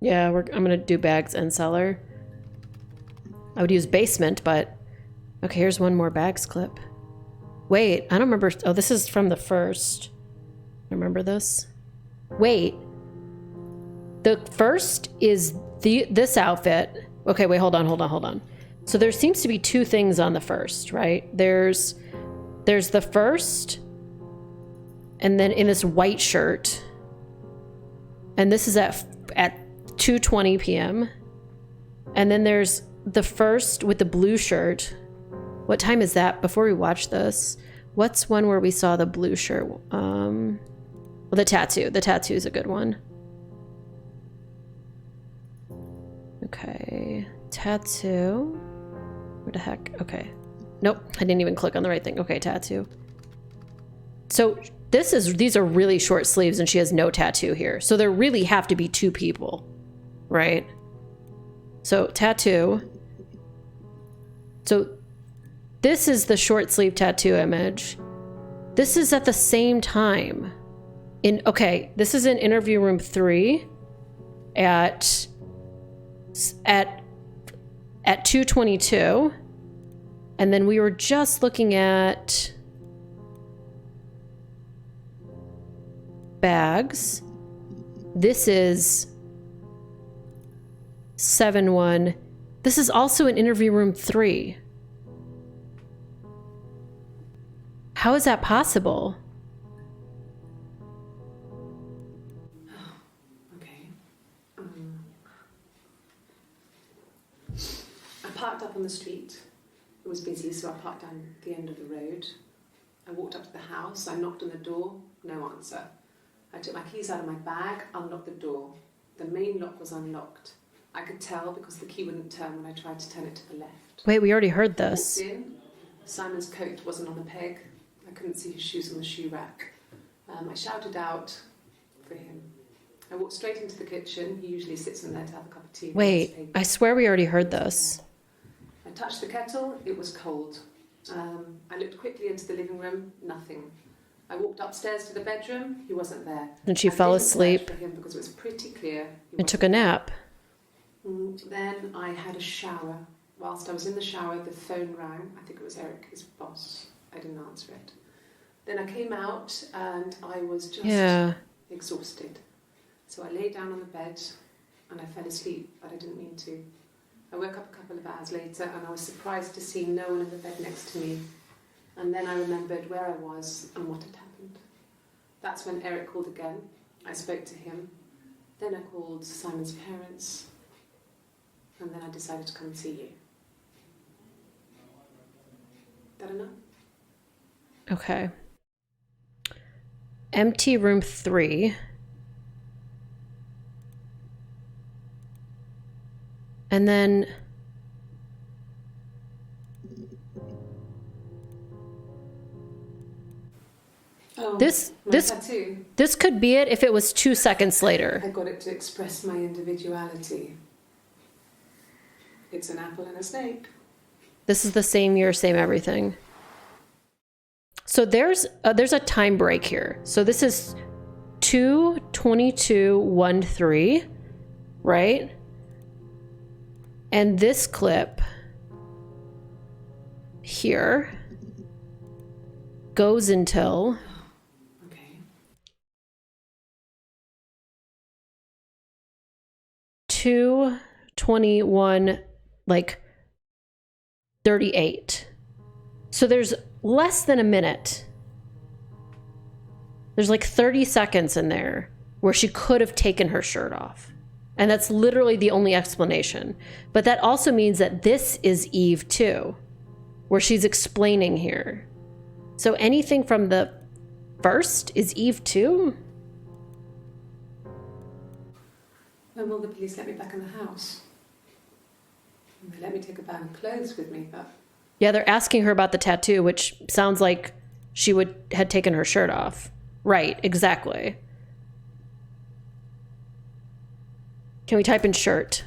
Yeah, I'm gonna do bags and cellar. I would use basement, but okay, here's one more bags clip. Wait, I don't remember. Oh, this is from the first. Remember this? Wait. The first is this outfit. Okay, wait, hold on. So there seems to be two things on the first, right? There's the first, and then in this white shirt. And this is at 2:20 p.m. And then there's the first with the blue shirt. What time is that? Before we watch this, what's one where we saw the blue shirt? Well, the tattoo. The tattoo is a good one. Okay, tattoo. Where the heck? Okay. Nope, I didn't even click on the right thing. Okay, tattoo. So these are really short sleeves and she has no tattoo here. So there really have to be two people, right? So tattoo. So this is the short sleeve tattoo image. This is at the same time. Okay, this is in interview room 3 at 2:22. And then we were just looking at bags. This is 7:1. This is also in interview room 3. How is that possible? Okay. I parked up on the street. It was busy, so I parked down the end of the road. I walked up to the house. I knocked on the door. No answer. I took my keys out of my bag, unlocked the door. The main lock was unlocked. I could tell because the key wouldn't turn when I tried to turn it to the left. Wait, we already heard this. Walked in. Simon's coat wasn't on the peg. I couldn't see his shoes on the shoe rack. I shouted out for him. I walked straight into the kitchen. He usually sits in there to have a cup of tea. Wait, I swear we already heard this. I touched the kettle. It was cold. I looked quickly into the living room. Nothing. I walked upstairs to the bedroom. He wasn't there. And she I fell didn't asleep search for him because it was pretty clear. and took a nap. Then I had a shower. Whilst I was in the shower, the phone rang. I think it was Eric, his boss. I didn't answer it. Then I came out and I was just exhausted. So I lay down on the bed and I fell asleep, but I didn't mean to. I woke up a couple of hours later and I was surprised to see no one in the bed next to me. And then I remembered where I was and what had happened. That's when Eric called again. I spoke to him. Then I called Simon's parents. And then I decided to come and see you. That enough? Okay. Empty room 3. And then this tattoo. This could be it if it was 2 seconds later. I got it to express my individuality. It's an apple and a snake. This is the same year, same everything. So there's a time break here. So this is 2:22:13, right? And this clip here goes until 2:21, like 38. So there's less than a minute. There's like 30 seconds in there where she could have taken her shirt off. And that's literally the only explanation. But that also means that this is Eve too, where she's explaining here. So anything from the first is Eve too? When will the police let me back in the house? And they let me take a bag of clothes with me, but Yeah, they're asking her about the tattoo, which sounds like she had taken her shirt off. Right, exactly. Can we type in shirt?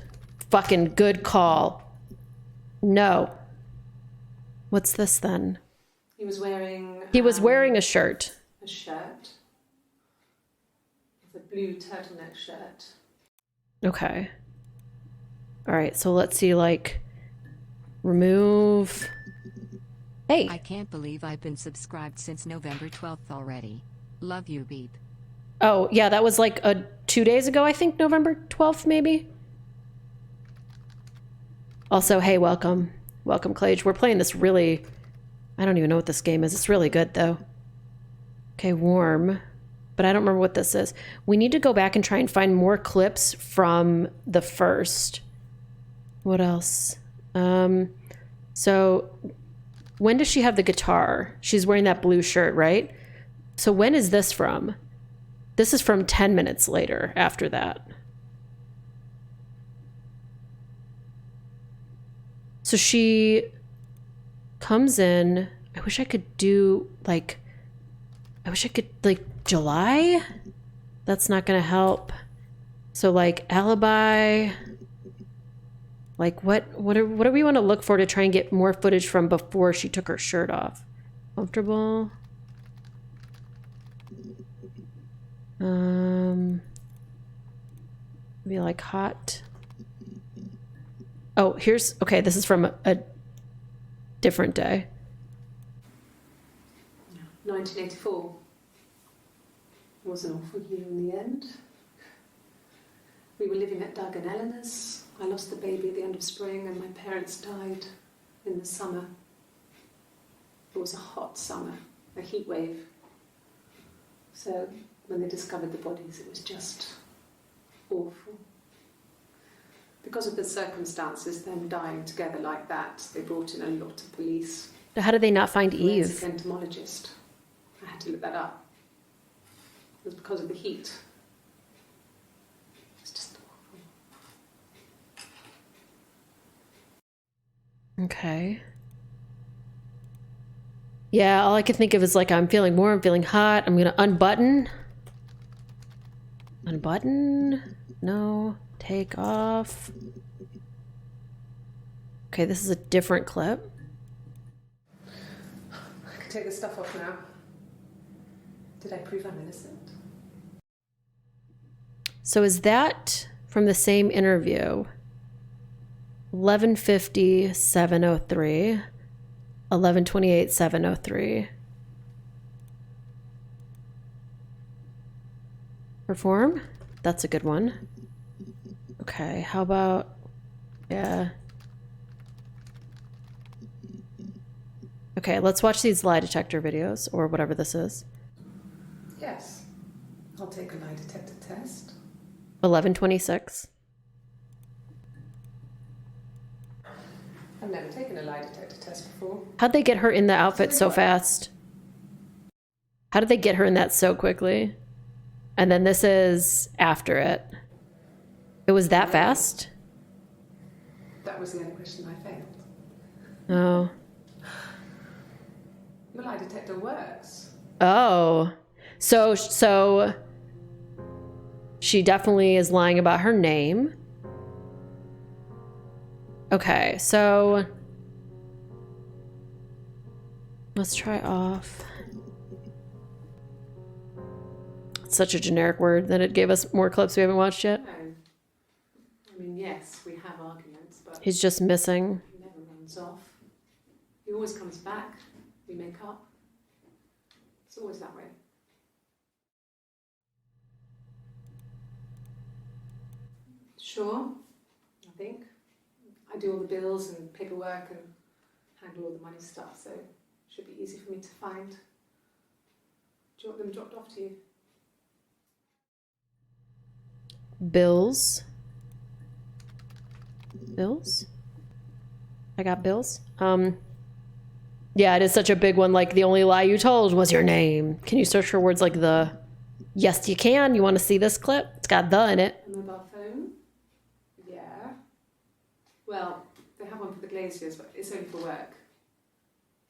Fucking good call. No. What's this then? he was wearing He was wearing a shirt. a shirt. It's a blue turtleneck shirt. Okay. All right, so let's see, like, remove. Hey. I can't believe I've been subscribed since November 12th already. Love you, Beep. Oh, yeah, that was like 2 days ago, I think, November 12th, maybe. Also, hey, welcome. Welcome, Clage. We're playing this really... I don't even know what this game is. It's really good, though. Okay, warm. But I don't remember what this is. We need to go back and try and find more clips from the first. What else? So, when does she have the guitar? She's wearing that blue shirt, right? So when is this from? This is from 10 minutes later after that. So she comes in. I wish I could do like July. That's not going to help. So like alibi. Like what do we want to look for to try and get more footage from before she took her shirt off? Comfortable. Maybe like hot. Oh, okay, this is from a different day. 1984 was an awful year in the end. We were living at Doug and Eleanor's. I lost the baby at the end of spring and my parents died in the summer. It was a hot summer, a heat wave. So when they discovered the bodies, it was just awful. Because of the circumstances, them dying together like that, they brought in a lot of police. How did they not find Eve? Forensic entomologist. I had to look that up. It was because of the heat. It's just awful. Okay. Yeah, all I can think of is like, I'm feeling warm, I'm feeling hot. I'm gonna unbutton. Unbutton. No. Take off. Okay, this is a different clip. I can take this stuff off now. Did I prove I'm innocent? So is that from the same interview? 11:50, 7:03. 11:28, 7:03. Perform? That's a good one. Okay, how about... Yeah. Okay, let's watch these lie detector videos, or whatever this is. Yes. I'll take a lie detector test. 11:26. I've never taken a lie detector test before. How'd they get her in the outfit so fast? How did they get her in that so quickly? And then this is after it. It was that fast? That was the only question I failed. Oh. Your lie detector works. Oh. So she definitely is lying about her name. Okay, so let's try off. It's such a generic word that it gave us more clips we haven't watched yet. No. I mean, yes, we have arguments, but He's just missing. he never runs off. He always comes back. We make up. It's always that way. Sure, I think. I do all the bills and paperwork and handle all the money stuff, so it should be easy for me to find. Do you want them dropped off to you? Bills. Bills? I got bills. Yeah, it is such a big one. Like, the only lie you told was your name. Can you search for words like the? Yes, you can. You want to see this clip? It's got the in it. A mobile phone? Yeah. Well, they have the Glaziers, but it's only for work.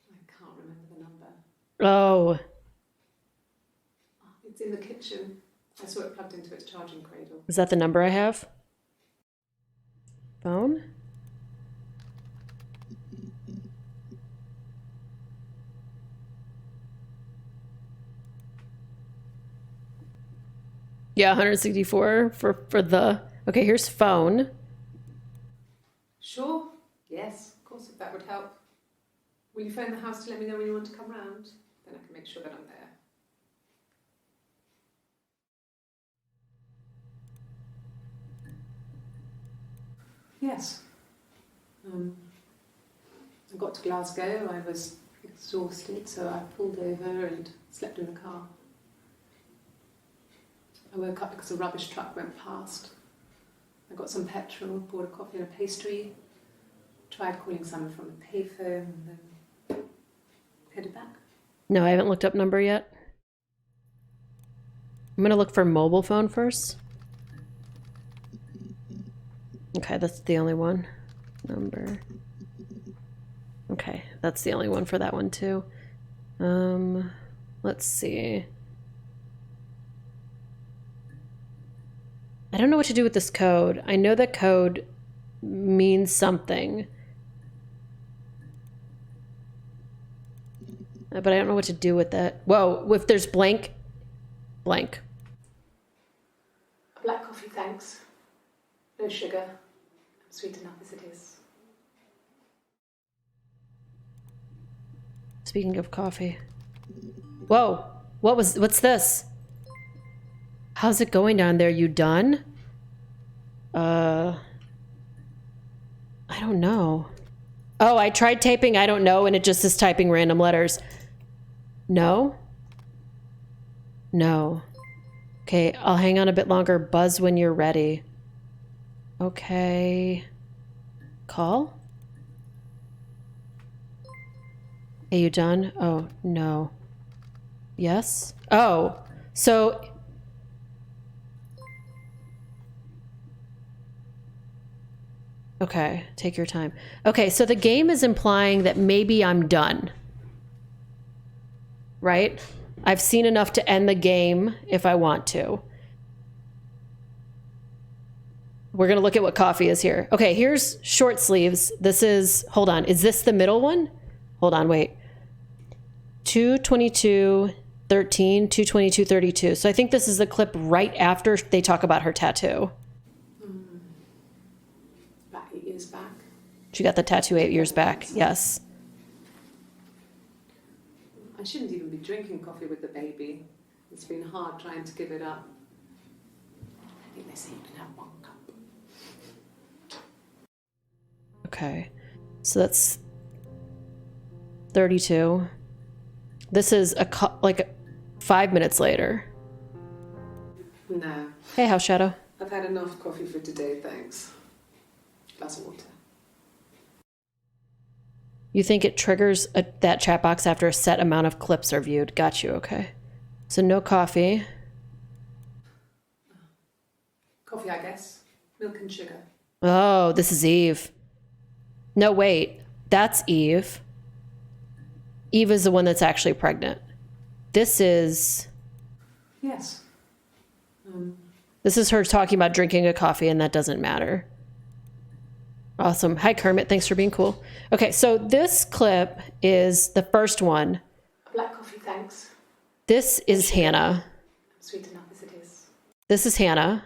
I can't remember the number. Oh, It's in the kitchen. I saw it plugged into its charging cradle. is that the number I have? Phone? Yeah, 164 for the... Okay, here's phone. Sure. Yes, of course, if that would help. Will you phone the house to let me know when you want to come round? Then I can make sure that I'm there. Yes. I got to Glasgow. I was exhausted, so I pulled over and slept in the car. I woke up because a rubbish truck went past. I got some petrol, bought a coffee and a pastry, tried calling someone from the payphone, and then headed back. No, I haven't looked up number yet. I'm gonna look for mobile phone first. Okay, that's the only one. Number. Okay, that's the only one for that one too. Let's see. I don't know what to do with this code. I know that code means something. But I don't know what to do with that. Whoa, if there's blank. Blank. A black coffee, thanks. No sugar. I'm sweet enough as it is. Speaking of coffee. Whoa, what's this? How's it going down there? You done? I don't know. Oh, I tried typing I don't know and it just is typing random letters. No? No. Okay, I'll hang on a bit longer. Buzz when you're ready. Okay. Call? Are you done? Oh, no. Yes? Oh, so... Okay, take your time. Okay, so the game is implying that maybe I'm done. Right? I've seen enough to end the game if I want to. We're going to look at what coffee is here. Okay, here's short sleeves. This is, hold on, is this the middle one? Hold on, wait. 222, 13, 222, 32. So I think this is the clip right after they talk about her tattoo. About 8 years back. She got the tattoo 8 years back, yes. I shouldn't even be drinking coffee with the baby. It's been hard trying to give it up. I think they say you can have 1 cup. Okay, so that's 32. This is like 5 minutes later. No. Hey, House Shadow. I've had enough coffee for today, thanks. Glass of water. You think it triggers that chat box after a set amount of clips are viewed. Got you, okay. So no coffee. Coffee, I guess. Milk and sugar. Oh, this is Eve. No, wait. That's Eve. Eve is the one that's actually pregnant. This is... Yes. This is her talking about drinking a coffee, and that doesn't matter. Awesome. Hi, Kermit. Thanks for being cool. Okay, so this clip is the first one. A black coffee, thanks. This is Hannah. I'm sweet enough as it is. This is Hannah.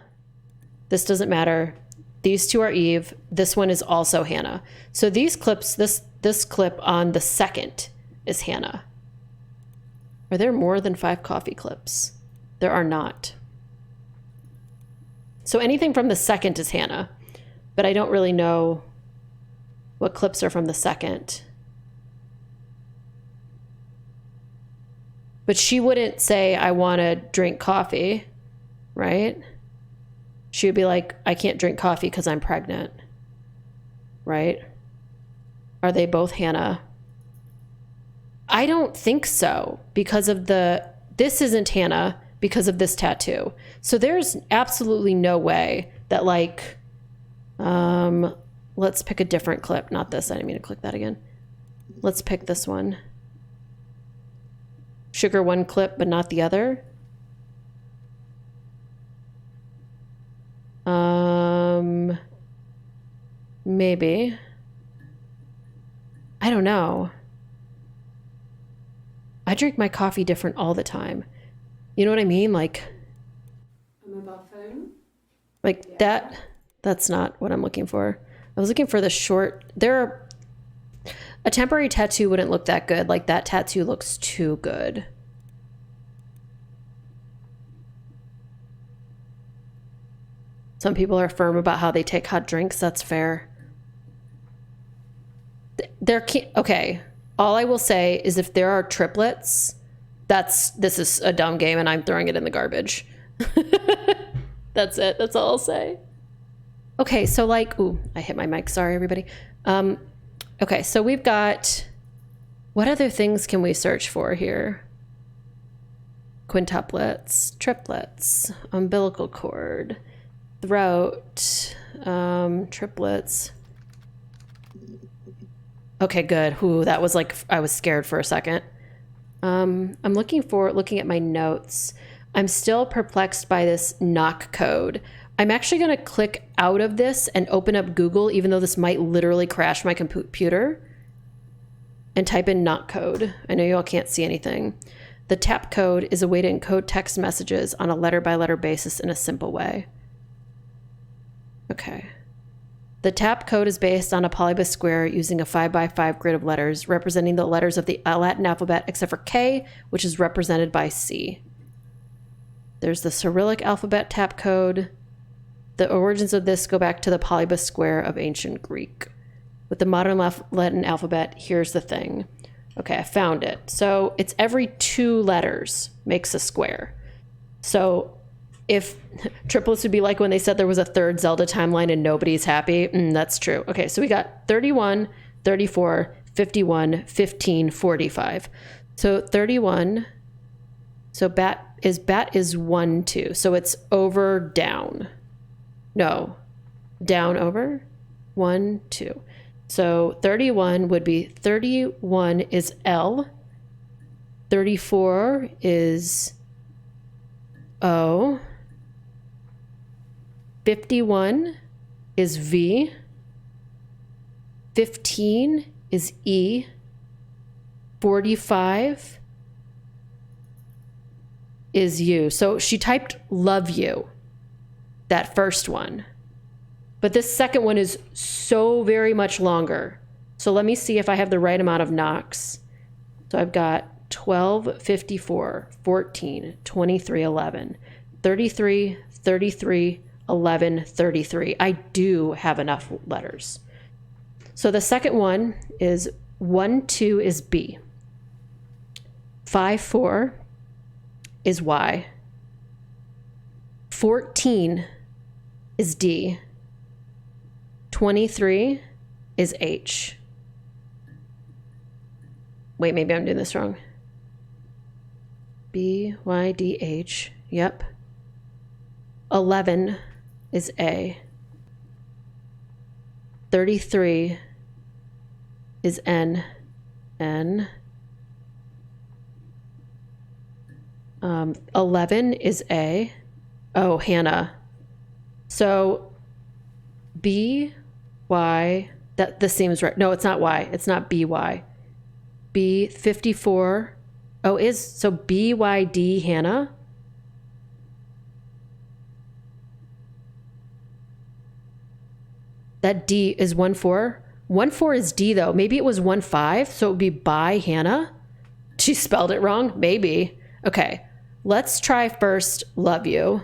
This doesn't matter. These two are Eve. This one is also Hannah. So these clips, this clip on the second is Hannah. Are there more than 5 coffee clips? There are not. So anything from the second is Hannah, but I don't really know what clips are from the second. But she wouldn't say, I want to drink coffee, right? She would be like, I can't drink coffee because I'm pregnant, right? Are they both Hannah? I don't think so because of this isn't Hannah because of this tattoo. So there's absolutely no way that let's pick a different clip. Not this. I didn't mean to click that again. Let's pick this one. Sugar one clip, but not the other. Maybe. I don't know. I drink my coffee different all the time. You know what I mean? Like A mobile phone? Like that's not what I'm looking for. I was looking for the short. A temporary tattoo wouldn't look that good. Like that tattoo looks too good. Some people are firm about how they take hot drinks. That's fair. Okay. All I will say is if there are triplets, this is a dumb game and I'm throwing it in the garbage. That's it. That's all I'll say. Okay, so like, ooh, I hit my mic. Sorry, everybody. Okay, so we've got, what other things can we search for here? Quintuplets, triplets, umbilical cord, throat, triplets. Okay, good. Ooh, that was like, I was scared for a second. I'm looking at my notes. I'm still perplexed by this knock code. I'm actually going to click out of this and open up Google, even though this might literally crash my computer, and type in knock code. I know you all can't see anything. The tap code is a way to encode text messages on a letter-by-letter basis in a simple way. Okay. The tap code is based on a polybus square using a 5x5 grid of letters, representing the letters of the Latin alphabet, except for K, which is represented by C. There's the Cyrillic alphabet tap code. The origins of this go back to the polybus square of ancient Greek. With the modern Latin alphabet, here's the thing. Okay, I found it. So it's every 2 letters makes a square. So if triplets would be like when they said there was a third Zelda timeline and nobody's happy, that's true. Okay, so we got 31, 34, 51, 15, 45. So 31, so bat is 1, 2. So it's over, down. No, down, over, 1, 2. So 31 would be 31 is L, 34 is O, 51 is V, 15 is E, 45 is U. So she typed love you, that first one. But this second one is so very much longer. So let me see if I have the right amount of knocks. So I've got 12, 54, 14, 23, 11, 33, 33, 11, 33. I do have enough letters. So the second one is 1, 2 is B. 5, 4 is Y. 14 is D. 23 is H. Wait, maybe I'm doing this wrong. B, Y, D, H. Yep. 11 is A. 33 is N. N. 11 is A. Oh, Hannah. So B, Y, this seems right. No, it's not Y. It's not B, Y. B, 54. Oh, so B, Y, D, Hannah? That D is 1, 4. 1, 4 is D, though. Maybe it was 1, 5, so it would be by Hannah? She spelled it wrong? Maybe. Okay, let's try first love you.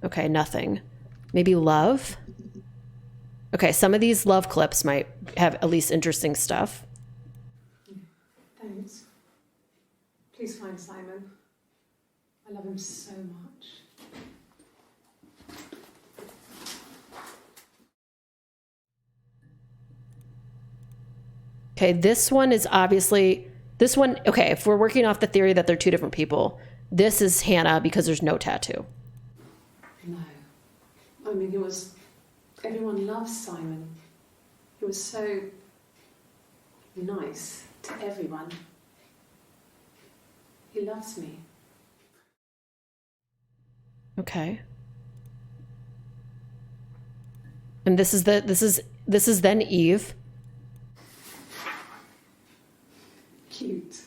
Okay, nothing. Maybe love? Okay, some of these love clips might have at least interesting stuff. Thanks. Please find Simon. I love him so much. Okay, this one is obviously, okay, if we're working off the theory that they're 2 different people, this is Hannah because there's no tattoo. No. I mean, he was Everyone loves Simon. He was so nice to everyone. He loves me. Okay. And this is then Eve. Cute.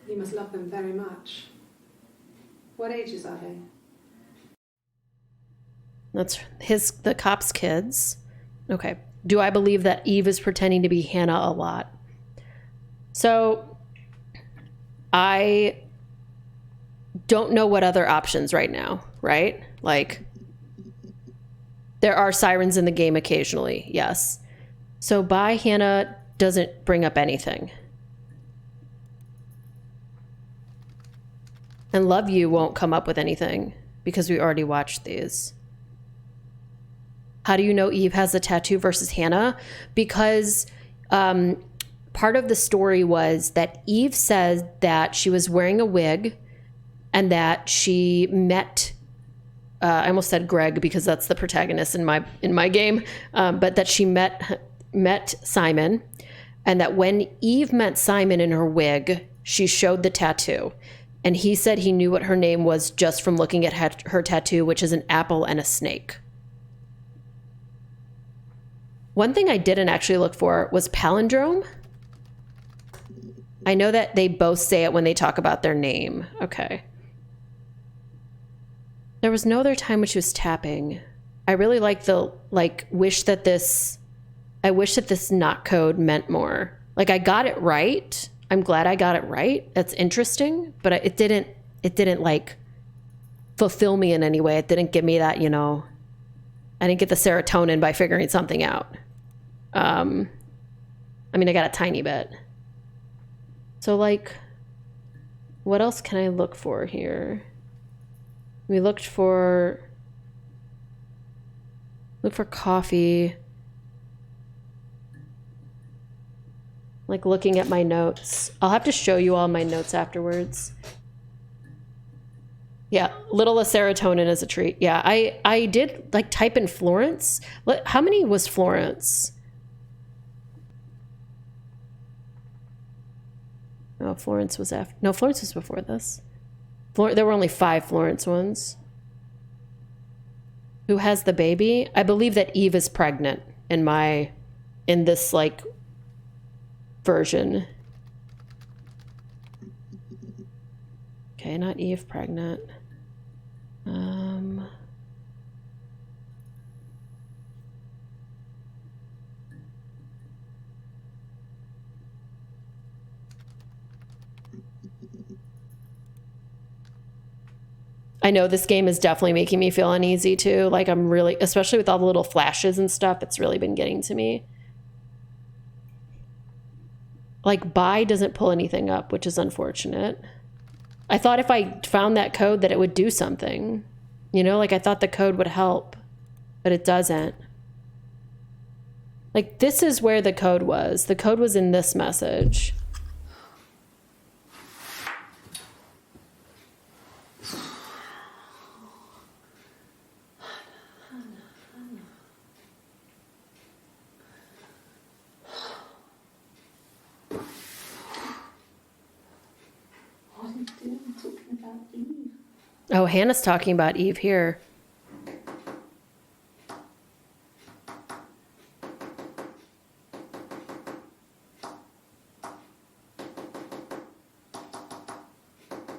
He must love them very much. What ages are they? That's the cop's kids. Okay. Do I believe that Eve is pretending to be Hannah a lot? So I don't know what other options right now, right? Like, there are sirens in the game occasionally, yes. So by Hannah doesn't bring up anything. And Love You won't come up with anything because we already watched these. How do you know Eve has a tattoo versus Hannah? Because part of the story was that Eve said that she was wearing a wig and that she met, I almost said Greg because that's the protagonist in my game, but that she met Simon, and that when Eve met Simon in her wig, she showed the tattoo. And he said he knew what her name was just from looking at her tattoo, which is an apple and a snake. One thing I didn't actually look for was palindrome. I know that they both say it when they talk about their name. Okay. There was no other time when she was tapping. I really wish that this not code meant more. Like, I got it right. I'm glad I got it right. That's interesting, but it didn't like fulfill me in any way. It didn't give me that, I didn't get the serotonin by figuring something out. I mean, I got a tiny bit. So, like, what else can I look for here? We looked for coffee. Like, looking at my notes. I'll have to show you all my notes afterwards. Yeah, little serotonin is a treat. Yeah, I did like type in Florence. How many was Florence? Oh, Florence was after. No, Florence was before this. There were only 5 Florence ones. Who has the baby? I believe that Eve is pregnant in this like version. Okay, not Eve pregnant. I know this game is definitely making me feel uneasy too. Like, I'm really, especially with all the little flashes and stuff, it's really been getting to me. Like, buy doesn't pull anything up, which is unfortunate. I thought if I found that code that it would do something. Like, I thought the code would help, but it doesn't. Like, this is where the code was. The code was in this message. Oh, Hannah's talking about Eve here.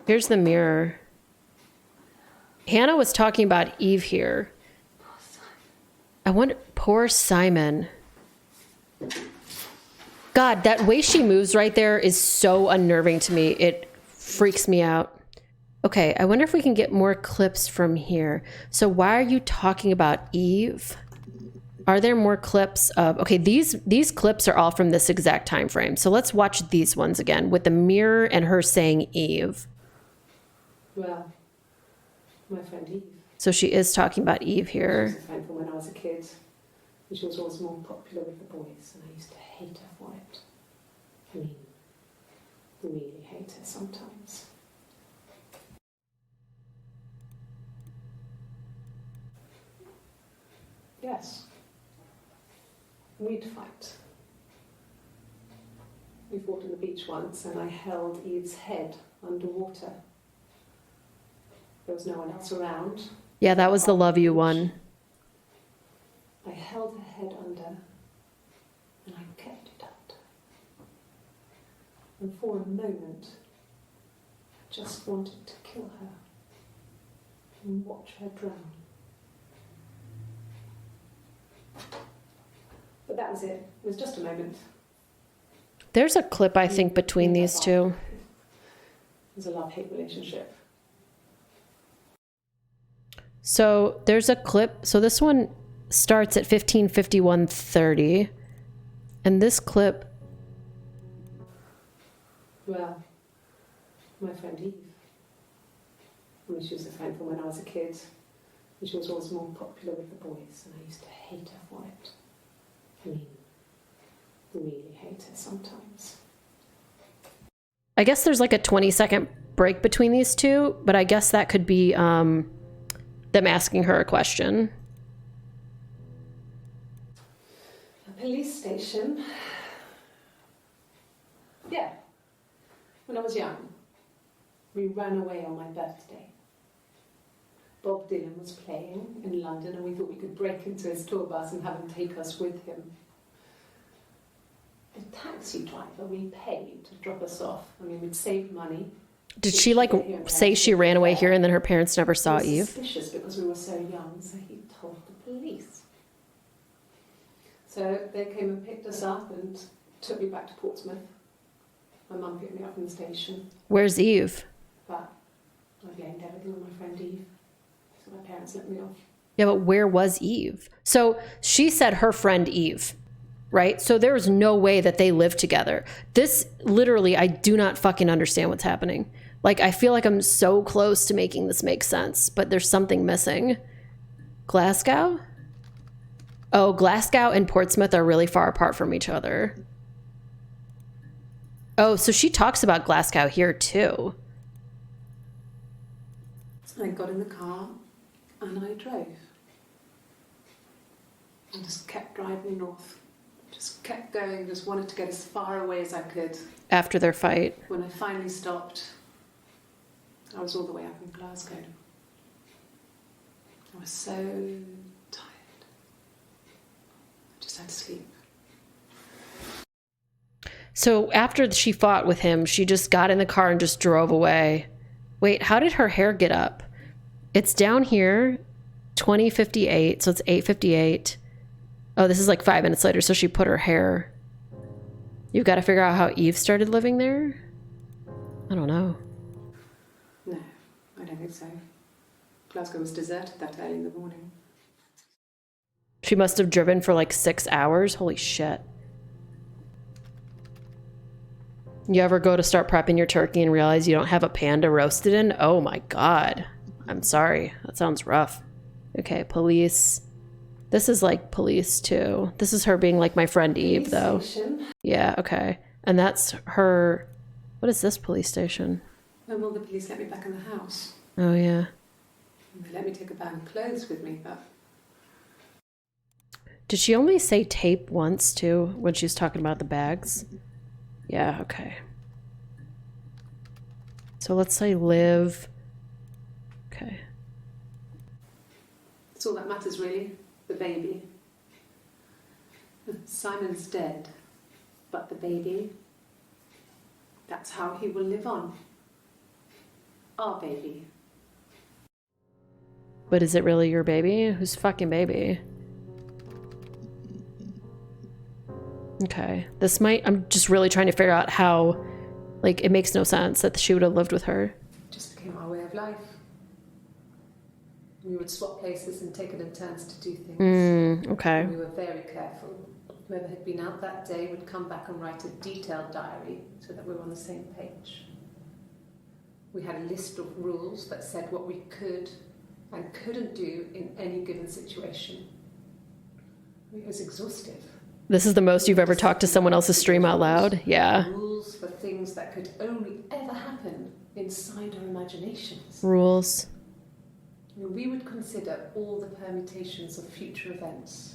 Here's the mirror. Hannah was talking about Eve here. I wonder, poor Simon. God, that way she moves right there is so unnerving to me. It freaks me out. Okay, I wonder if we can get more clips from here. So why are you talking about Eve? Are there more clips of... Okay, these clips are all from this exact time frame. So let's watch these ones again with the mirror and her saying Eve. Well, my friend Eve. So she is talking about Eve She here. was a friend from when I was a kid. And she was always more popular with the boys, and I used to hate her for it. I mean, really hate her sometimes. Yes. we'd fight. We fought on the beach once, and I held Eve's head underwater. There was no one else around. Yeah, that was the love you one. I held her head under, and I kept it under. And for a moment, I just wanted to kill her and watch her drown. But that was it. It was just a moment. There's a clip, I think, between these two. It was a love-hate relationship. So there's a clip. So this one starts at 15:51:30. And this clip, Well, my friend Eve. I mean, she was a friend from when I was a kid. And she was always more popular with the boys, and I used to hate her for it. I mean, really hate her sometimes. I guess there's like a 20-second break between these two, but I guess that could be them asking her a question. A police station. Yeah. When I was young, we ran away on my birthday. Bob Dylan was playing in London, and we thought we could break into his tour bus and have him take us with him. The taxi driver we paid to drop us off. I mean, we'd saved money. Did she like say she ran away here and then her parents never saw He was Eve? suspicious because we were so young, so he told the police. So they came and picked us up and took me back to Portsmouth. My mum picked me up from the station, Where's Eve? but I blamed everything on my friend Eve. So my parents let me off. Yeah, but where was Eve? So she said her friend Eve, right? So there's no way that they live together. This literally, I do not fucking understand what's happening. Like, I feel like I'm so close to making this make sense, but there's something missing. Glasgow? Oh, Glasgow and Portsmouth are really far apart from each other. Oh, so she talks about Glasgow here too. So I got in the car and I drove. I just kept driving north. Just kept going, just wanted to get as far away as I could. After their fight. When I finally stopped, I was all the way up in Glasgow. I was so tired. I just had to sleep. So after she fought with him, she just got in the car and just drove away. Wait, how did her hair get up? It's down here, 20:58, so it's 8:58. Oh, this is like 5 minutes later, so she put her hair. You've got to figure out how Eve started living there? I don't know. No, I don't think so. Glasgow was deserted that early in the morning. She must have driven for like 6 hours. Holy shit. You ever go to start prepping your turkey and realize you don't have a pan to roast it in? Oh my God. I'm sorry. That sounds rough. Okay, police. This is like police too. This is her being like my friend Eve though. Station. Yeah, okay. And that's her. What is this police station? When will the police let me back in the house? Oh yeah. They let me take a bag of clothes with me, but Did she only say tape once too when she was talking about the bags? Yeah, okay. So let's say live. Okay. that's all that matters really. The baby. Simon's dead, but the baby, that's how he will live on. Our baby. But is it really your baby? Whose fucking baby? Okay. This might, I'm just really trying to figure out how, like, it makes no sense that she would have lived with her. It just became our way of life. We would swap places and take it in turns to do things. Okay. We were very careful. Whoever had been out that day would come back and write a detailed diary so that we were on the same page. We had a list of rules that said what we could and couldn't do in any given situation. It was exhaustive. This is the most you've ever talked to someone else's stream out loud? Yeah. Rules for things that could only ever happen inside our imaginations. Rules. We would consider all the permutations of future events.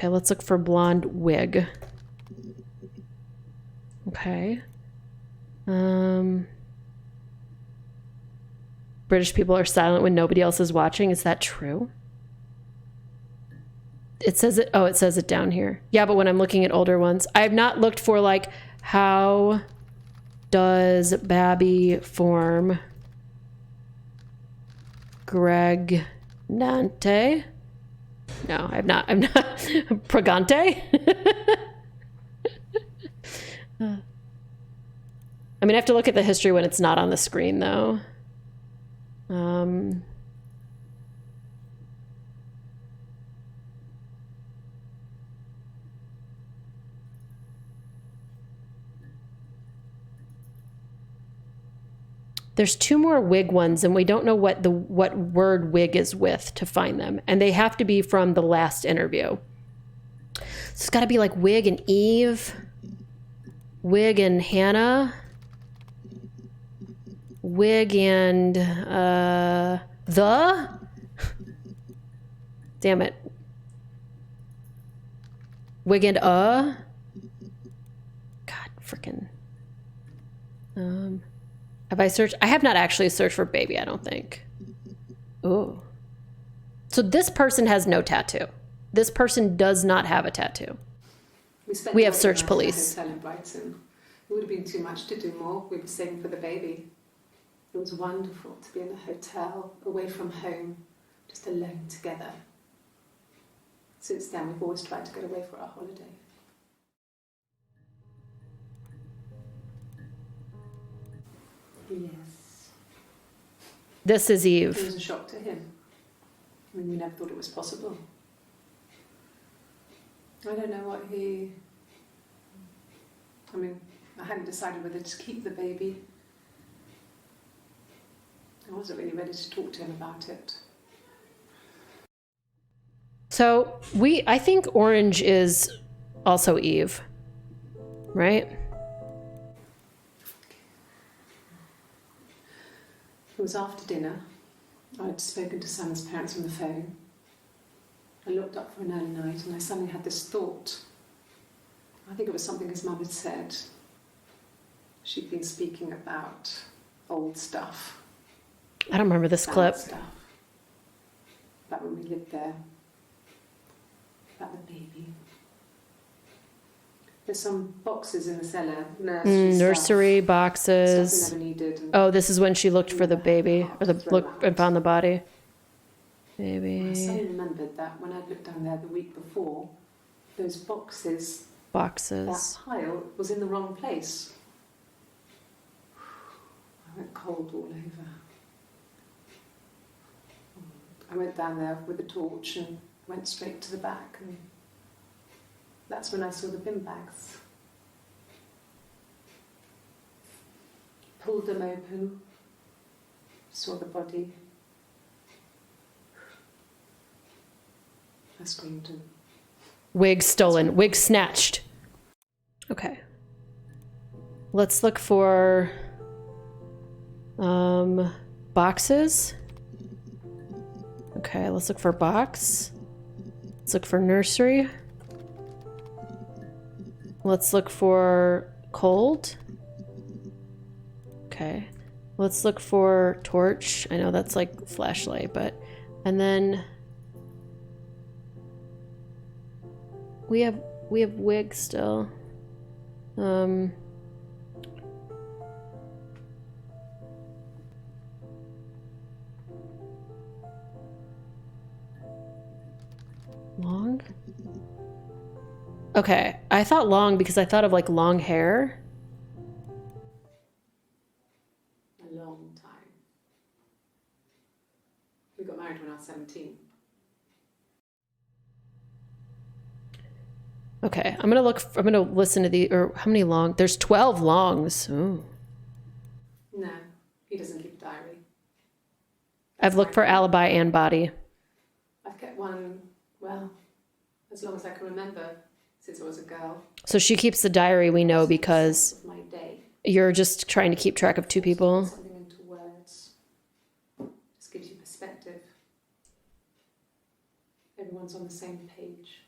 Okay, let's look for blonde wig. Okay. British people are silent when nobody else is watching. Is that true? It says it. Oh, it says it down here. Yeah, but when I'm looking at older ones, I have not looked for like, how does Babby form Greg Nante? No, I'm not. Pregante? I mean, I have to look at the history when it's not on the screen, though. There's two more wig ones, and we don't know what word wig is with to find them, and they have to be from the last interview. So it's got to be like Wig and Eve, Wig and Hannah, Wig and the. Damn it. Wig and God, freaking. Have I searched? I have not actually searched for baby, I don't think. Oh. So this person has no tattoo. This person does not have a tattoo. We have search police. Hotel in Brighton. It would have been too much to do more. We were saving for the baby. It was wonderful to be in a hotel, away from home, just alone together. Since then, we've always tried to get away for our holiday. Yes. This is Eve. It was a shock to him. I mean, we never thought it was possible. I don't know what he... I mean, I hadn't decided whether to keep the baby. I wasn't really ready to talk to him about it. So I think orange is also Eve, right? It was after dinner. I'd spoken to Sam's parents on the phone. I looked up for an early night and I suddenly had this thought. I think it was something his mum had said. She'd been speaking about old stuff. I don't remember this Bad clip. Stuff. About when we lived there. About the baby. There's some boxes in the cellar. Nursery stuff. boxes. Stuff we never needed. And Oh, this is when she looked for the baby, or and found the body. I Baby suddenly remembered that when I looked down there the week before, those boxes, that boxes. pile was in the wrong place. I went cold all over. I went down there with a torch and went straight to the back, and that's when I saw the bin bags. Pulled them open, saw the body. I screamed and Wig stolen. Wig snatched. Okay. Let's look for boxes. Okay, let's look for box. Let's look for nursery. Let's look for cold. Okay. Let's look for torch. I know that's like flashlight, but... And then... We have wig still. Long? Okay, I thought long because I thought of like long hair. a long time. We got married when I was 17. Okay, I'm gonna listen to or how many long? There's 12 longs. Ooh. No, he doesn't keep a diary. I've looked for alibi and body. I've kept one, well, as long as I can remember, since I was a girl. So she keeps the diary, we know, because Of my day. you're just trying to keep track of two people. Something into words. Just gives you perspective. Everyone's on the same page.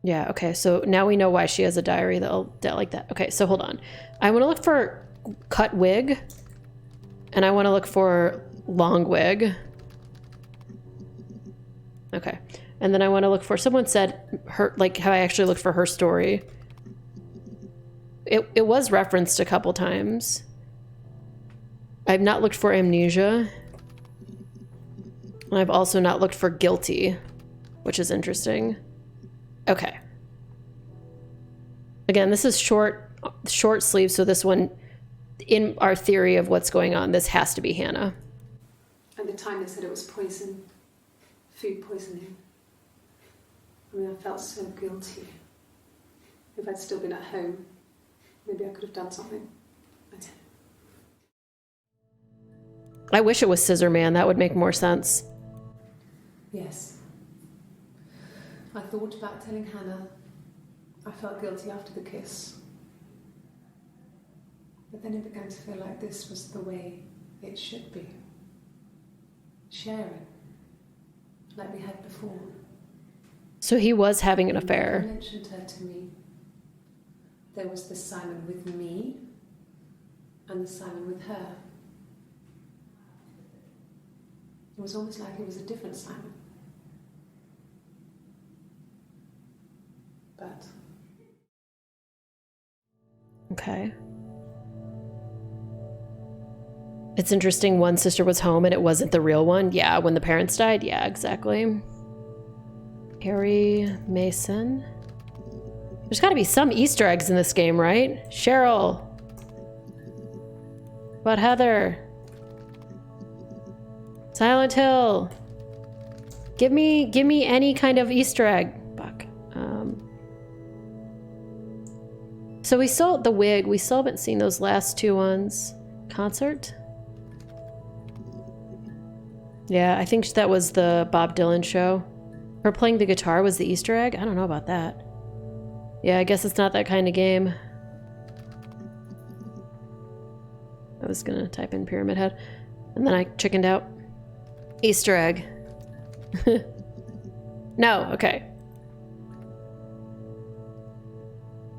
Yeah, okay. So now we know why she has a diary that like that. Okay, so hold on. I want to look for cut wig. And I want to look for long wig. Okay. And then I want to look for, someone said her, like how I actually looked for her story. It was referenced a couple times. I've not looked for amnesia. And I've also not looked for guilty, which is interesting. Okay. Again, this is short sleeve, so this one, in our theory of what's going on, this has to be Hannah. At the time they said it was poison, food poisoning. I mean, I felt so guilty. If I'd still been at home, maybe I could have done something. I don't know. I wish it was Scissor Man. That would make more sense. Yes. I thought about telling Hannah. I felt guilty after the kiss. But then it began to feel like this was the way it should be. Sharing, like we had before. So he was having an affair. You mentioned her to me. There was the Simon with me and the Simon with her. It was almost like it was a different Simon. But Okay. It's interesting, one sister was home and it wasn't the real one. Yeah, when the parents died. Yeah, exactly. Harry Mason. There's got to be some Easter eggs in this game, right? Cheryl. But Heather. Silent Hill. Give me any kind of Easter egg. Fuck. So we saw the wig. We still haven't seen those last two ones. Concert? Yeah, I think that was the Bob Dylan show. Her playing the guitar was the Easter egg? I don't know about that. Yeah, I guess it's not that kind of game. I was gonna type in Pyramid Head, and then I chickened out. Easter egg. No, okay.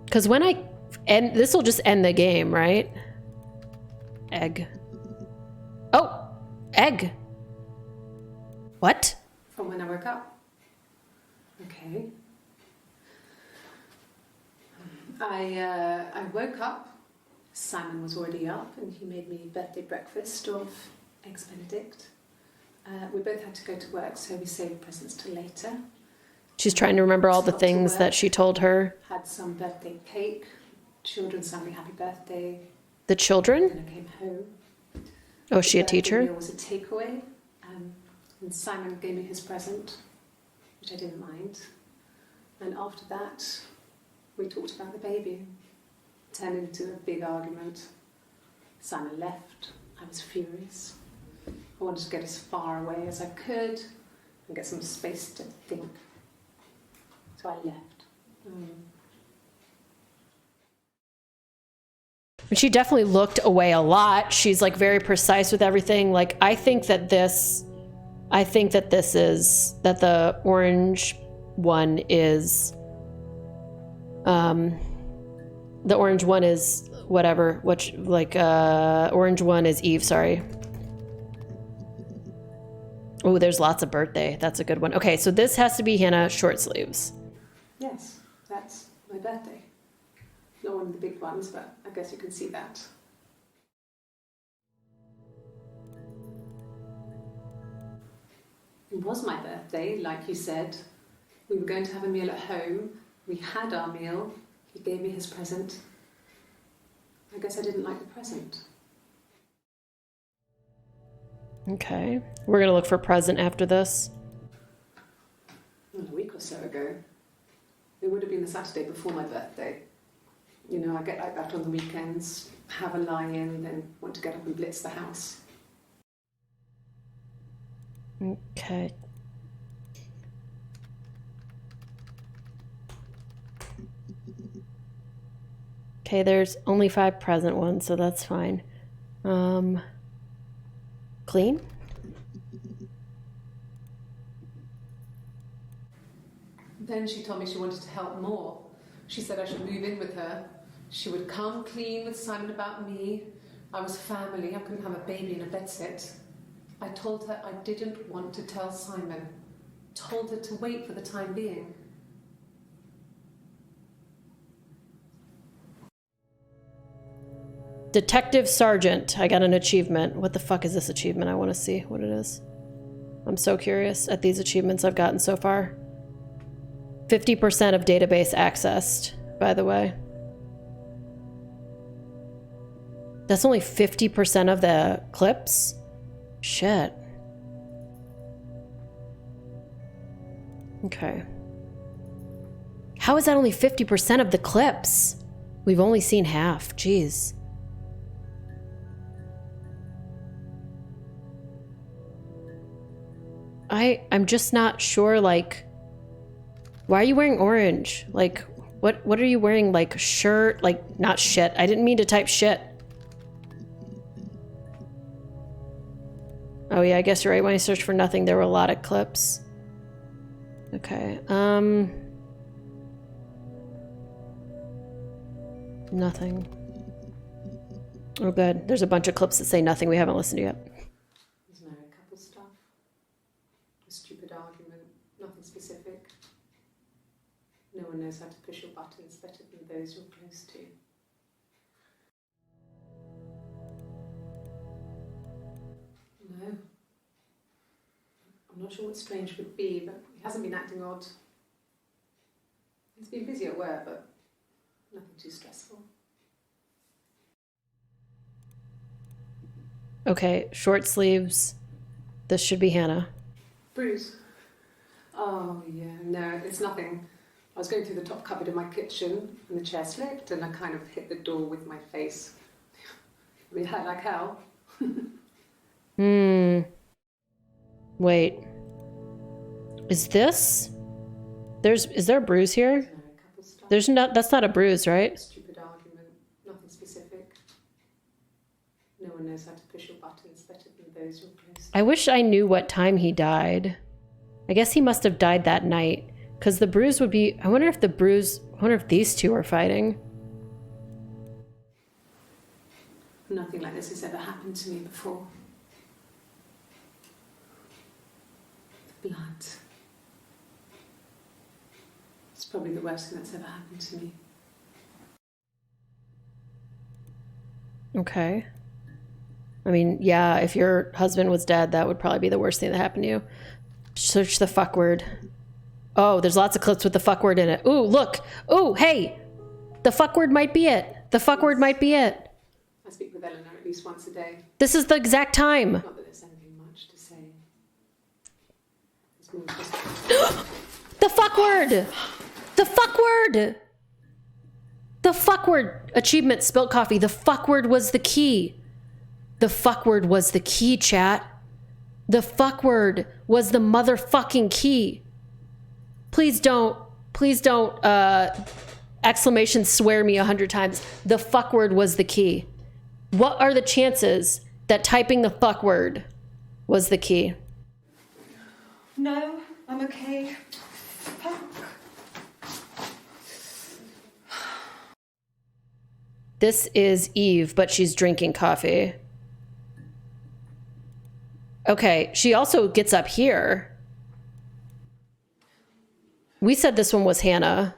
Because when I end, this will just end the game, right? Egg. Oh, egg. What? from when I woke up. Okay. I woke up. Simon was already up, and he made me birthday breakfast of eggs Benedict. We both had to go to work, so we saved presents till later. She's trying to remember all the things that she told her. Had some birthday cake. Children sang me happy birthday. The children? Then I came home. Oh, is she a teacher? It was a takeaway. And Simon gave me his present, which I didn't mind. And after that, we talked about the baby. It turned into a big argument. Simon left. I was furious. I wanted to get as far away as I could and get some space to think. So I left. She definitely looked away a lot. She's like very precise with everything. Like I think that the orange one is the orange one is whatever, which like orange one is Eve, sorry. Oh, there's lots of birthday. That's a good one. Okay, so this has to be Hannah short sleeves. Yes, that's my birthday. Not one of the big ones, but I guess you can see that. It was my birthday, like you said. We were going to have a meal at home. We had our meal. He gave me his present. I guess I didn't like the present. Okay. We're going to look for present after this. A week or so ago. It would have been the Saturday before my birthday. You know, I get like that on the weekends, have a lie-in, then want to get up and blitz the house. Okay. Okay, there's only 5 present ones, so that's fine. Clean? Then she told me she wanted to help more. She said I should move in with her. She would come clean with Simon about me. I was family. I couldn't have a baby in a bedsit. I told her I didn't want to tell Simon. Told her to wait for the time being. Detective Sergeant. I got an achievement. What the fuck is this achievement? I want to see what it is. I'm so curious at these achievements I've gotten so far. 50% of database accessed, by the way. That's only 50% of the clips? Shit. Okay. How is that only 50% of the clips? We've only seen half. Jeez. I'm just not sure, like, why are you wearing orange? Like, what are you wearing? Like, shirt? Like, not shit. I didn't mean to type shit. Oh yeah, I guess you're right. When I searched for nothing, there were a lot of clips. Okay, nothing. Oh good, there's a bunch of clips that say nothing we haven't listened to yet. There's married couple stuff. A stupid argument. Nothing specific. No one knows how to push your buttons better than those you're close to. No. I'm not sure what strange would be, but he hasn't been acting odd. He's been busy at work, but nothing too stressful. Okay, short sleeves. This should be Hannah. Bruce? Oh, yeah, no, it's nothing. I was going through the top cupboard in my kitchen, and the chair slipped, and I kind of hit the door with my face. We hurt like hell. Wait. Is this? Is there a bruise here? There's not, that's not a bruise, right? Stupid argument, nothing specific. No one knows how to push your buttons better than those you're close to. I wish I knew what time he died. I guess he must have died that night, because the bruise would be, I wonder if these two are fighting. Nothing like this has ever happened to me before. The blood. It's probably the worst thing that's ever happened to me. Okay. I mean, yeah, if your husband was dead, that would probably be the worst thing that happened to you. Search the fuck word. Oh, there's lots of clips with the fuck word in it. Ooh, look. Ooh, hey. The fuck word might be it. The fuck word might be it. I speak with Eleanor at least once a day. This is the exact time. Not that there's anything much to say. It's more just... The fuck word. The fuck word. The fuck word. Achievement, spilt coffee. The fuck word was the key. The fuck word was the key, chat. The fuck word was the motherfucking key. Please don't, exclamation swear me 100 times. The fuck word was the key. What are the chances that typing the fuck word was the key? No, I'm okay. Fuck. This is Eve, but she's drinking coffee. Okay, she also gets up here. We said this one was Hannah.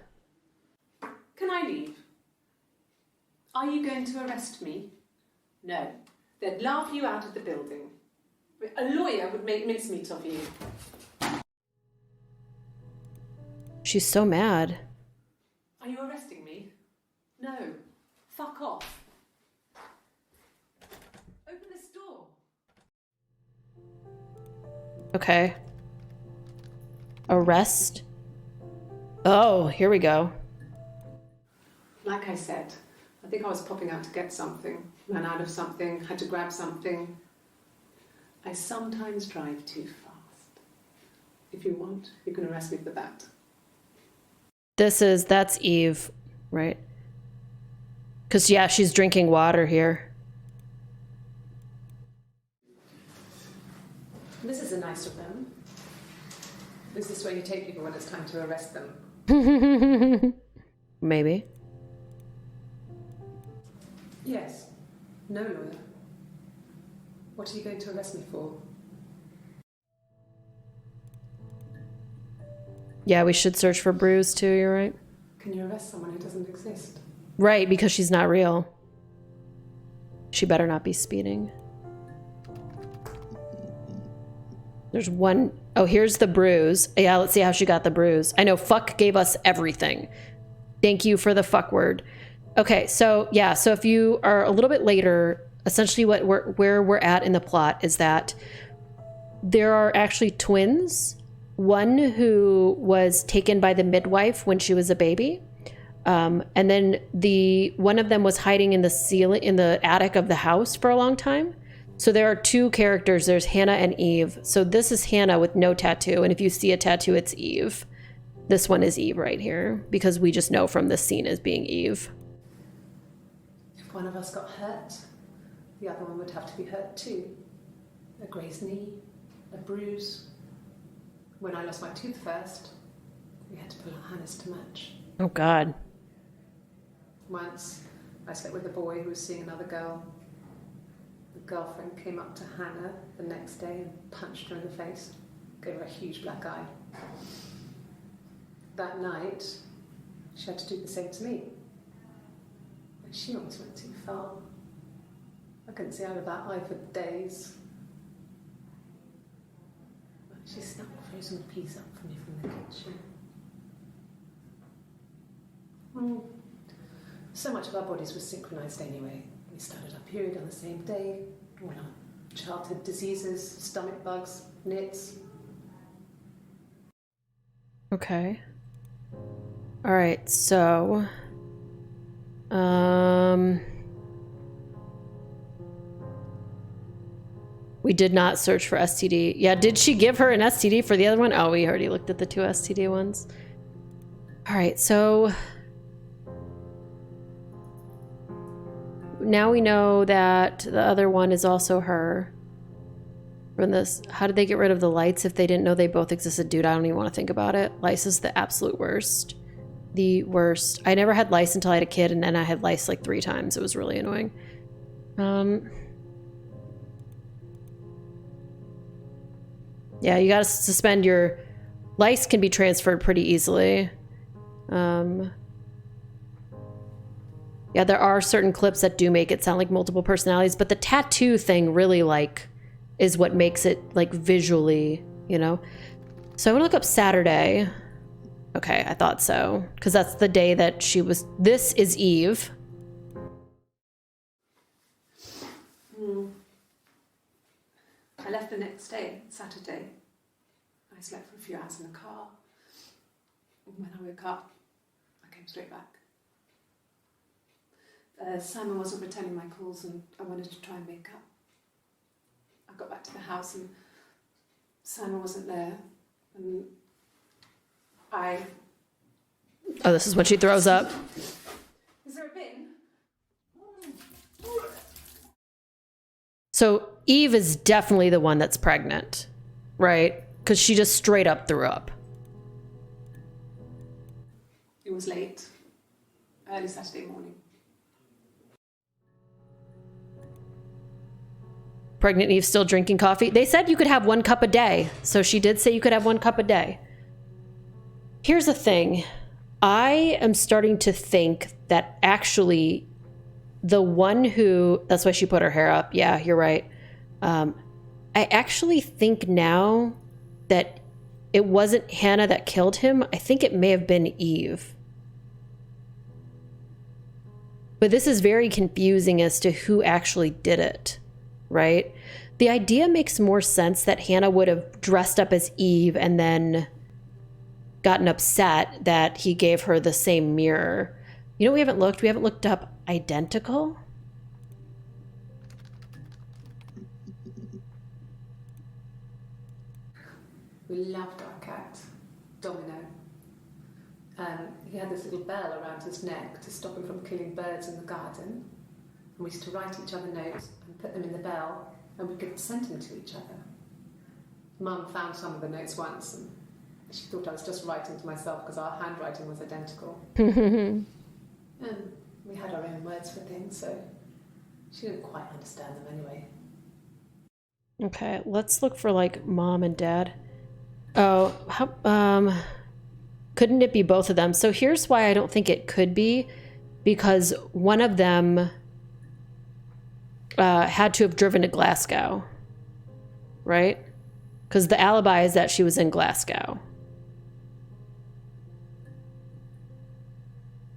Can I leave? Are you going to arrest me? No. They'd laugh you out of the building. A lawyer would make mincemeat of you. She's so mad. Are you arresting me? No. Fuck off. Open this door. Okay. Arrest. Oh, here we go. Like I said, I think I was popping out to get something, ran out of something, had to grab something. I sometimes drive too fast. If you want, you can arrest me for that. That's Eve, right? Because, yeah, she's drinking water here. This is a nicer room. Is this where you take people when it's time to arrest them? Maybe. Yes. No, lawyer. What are you going to arrest me for? Yeah, we should search for Bruce too, you're right. Can you arrest someone who doesn't exist? Right, because she's not real. She better not be speeding. There's one. Oh, here's the bruise. Yeah, let's see how she got the bruise. I know fuck gave us everything. Thank you for the fuck word. Okay, so yeah, so if you are a little bit later, essentially where we're at in the plot is that there are actually twins. One who was taken by the midwife when she was a baby. And then one of them was hiding in the attic of the house for a long time. So there are two characters. There's Hannah and Eve. So this is Hannah with no tattoo. And if you see a tattoo, it's Eve. This one is Eve right here because we just know from this scene as being Eve. If one of us got hurt, the other one would have to be hurt too. A grazed knee, a bruise. When I lost my tooth first, we had to pull out Hannah's to match. Oh, God. Once, I slept with a boy who was seeing another girl. The girlfriend came up to Hannah the next day and punched her in the face, gave her a huge black eye. That night, she had to do the same to me. And she almost went too far. I couldn't see out of that eye for days. She snuck frozen peas up for me from the kitchen. So much of our bodies was synchronised anyway. We started our period on the same day. All our childhood diseases, stomach bugs, nits. Okay. All right, so... we did not search for STD. Yeah, did she give her an STD for the other one? Oh, we already looked at the two STD ones. All right, so... now we know that the other one is also her. From this, how did they get rid of the lights if they didn't know they both existed? Dude, I don't even want to think about it. Lice is the absolute worst. The worst. I never had lice until I had a kid, and then I had lice like 3 times. It was really annoying. Yeah, you gotta suspend your... lice can be transferred pretty easily. Yeah, there are certain clips that do make it sound like multiple personalities, but the tattoo thing really, like, is what makes it, like, visually, you know? So I'm gonna look up Saturday. Okay, I thought so. Because that's the day that she was... this is Eve. I left the next day, Saturday. I slept for a few hours in the car. When I woke up, I came straight back. Simon wasn't returning my calls and I wanted to try and make up. I got back to the house and Simon wasn't there. And I... oh, this is when she throws up. Is there a bin? So Eve is definitely the one that's pregnant, right? Because she just straight up threw up. It was late. Early Saturday morning. Pregnant Eve still drinking coffee. They said you could have 1 cup a day. So she did say you could have 1 cup a day. Here's the thing. I am starting to think that actually the one who... that's why she put her hair up. Yeah, you're right. I actually think now that it wasn't Hannah that killed him. I think it may have been Eve. But this is very confusing as to who actually did it. Right? The idea makes more sense that Hannah would have dressed up as Eve and then gotten upset that he gave her the same mirror. You know, we haven't looked up identical. We loved our cat, Domino. He had this little bell around his neck to stop him from killing birds in the garden. And we used to write each other notes and put them in the bell, and we could send them to each other. Mum found some of the notes once, and She thought I was just writing to myself because our handwriting was identical. And we had our own words for things, so she didn't quite understand them anyway. Okay, let's look for like mom and dad. Oh, couldn't it be both of them? So here's why I don't think it could be, because one of them had to have driven to Glasgow, right? Because the alibi is that she was in Glasgow.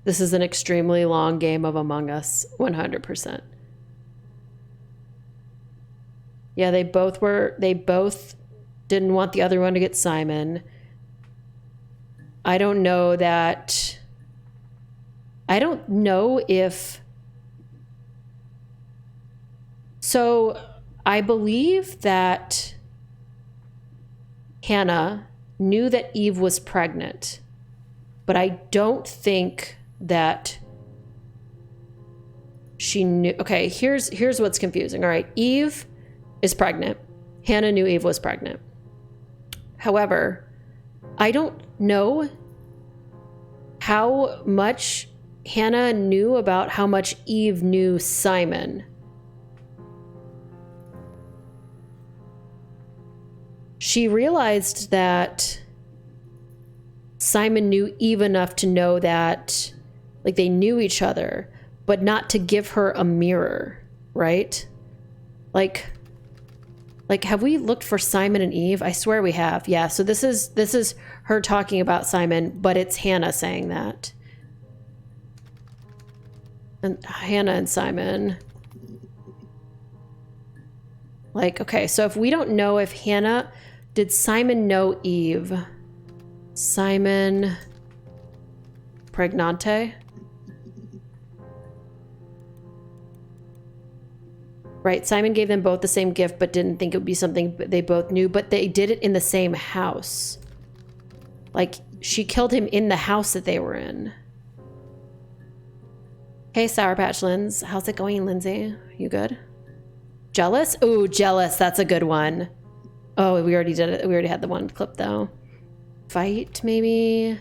This is an extremely long game of Among Us, 100%. Yeah, they both didn't want the other one to get Simon. I don't know if... So I believe that Hannah knew that Eve was pregnant, but I don't think that she knew. Okay, here's what's confusing. All right, Eve is pregnant. Hannah knew Eve was pregnant. However, I don't know how much Hannah knew about how much Eve knew Simon. She realized that Simon knew Eve enough to know that, like, they knew each other, but not to give her a mirror, right? Like, have we looked for Simon and Eve? I swear we have. Yeah, so this is her talking about Simon, but it's Hannah saying that. And Hannah and Simon. Like, okay, so if we don't know if Hannah... Did Simon know Eve? Simon Pregnante? Right, Simon gave them both the same gift but didn't think it would be something they both knew, but they did it in the same house. Like, she killed him in the house that they were in. Hey, Sour Patch Lins. How's it going, Lindsay? You good? Jealous? Ooh, jealous. That's a good one. Oh, we already did it. We already had the one clip, though. Fight, maybe?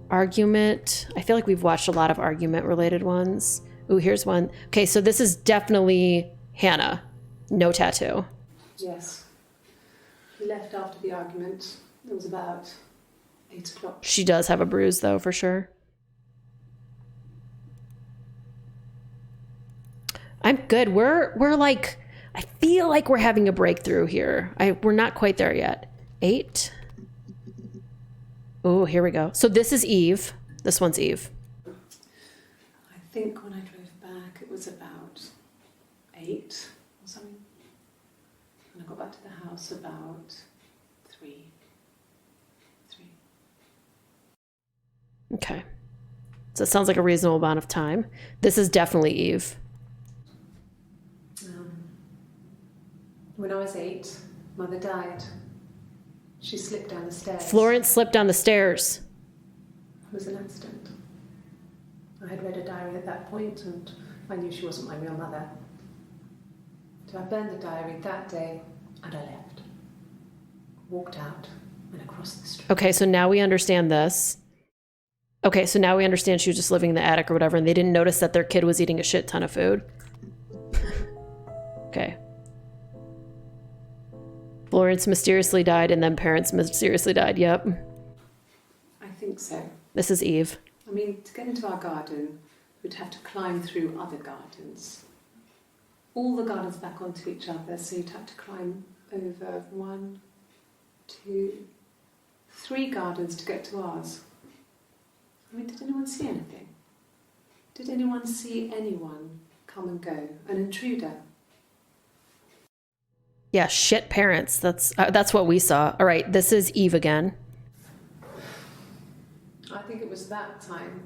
Argument. I feel like we've watched a lot of argument-related ones. Ooh, here's one. Okay, so this is definitely Hannah. No tattoo. Yes. He left after the argument. It was about 8 o'clock. She does have a bruise, though, for sure. I'm good. We're like... I feel like we're having a breakthrough here. We're not quite there yet. 8. Oh, here we go. So this is Eve. This one's Eve. I think when I drove back, it was about 8 or something. And I got back to the house about 3. Okay. So it sounds like a reasonable amount of time. This is definitely Eve. When I was 8, Mother died. She slipped down the stairs. Florence slipped down the stairs. It was an accident. I had read a diary at that point and I knew she wasn't my real mother. So I burned the diary that day and I left. Walked out and across the street. Okay, so now we understand this. Okay, so now we understand she was just living in the attic or whatever and they didn't notice that their kid was eating a shit ton of food. Okay. Florence mysteriously died and then parents mysteriously died. Yep. I think so. This is Eve. I mean, to get into our garden, we'd have to climb through other gardens. All the gardens back onto each other, so you'd have to climb over 1, 2, 3 gardens to get to ours. I mean, did anyone see anything? Did anyone see anyone come and go? An intruder? Yeah, shit parents. That's what we saw. All right, this is Eve again. I think it was that time,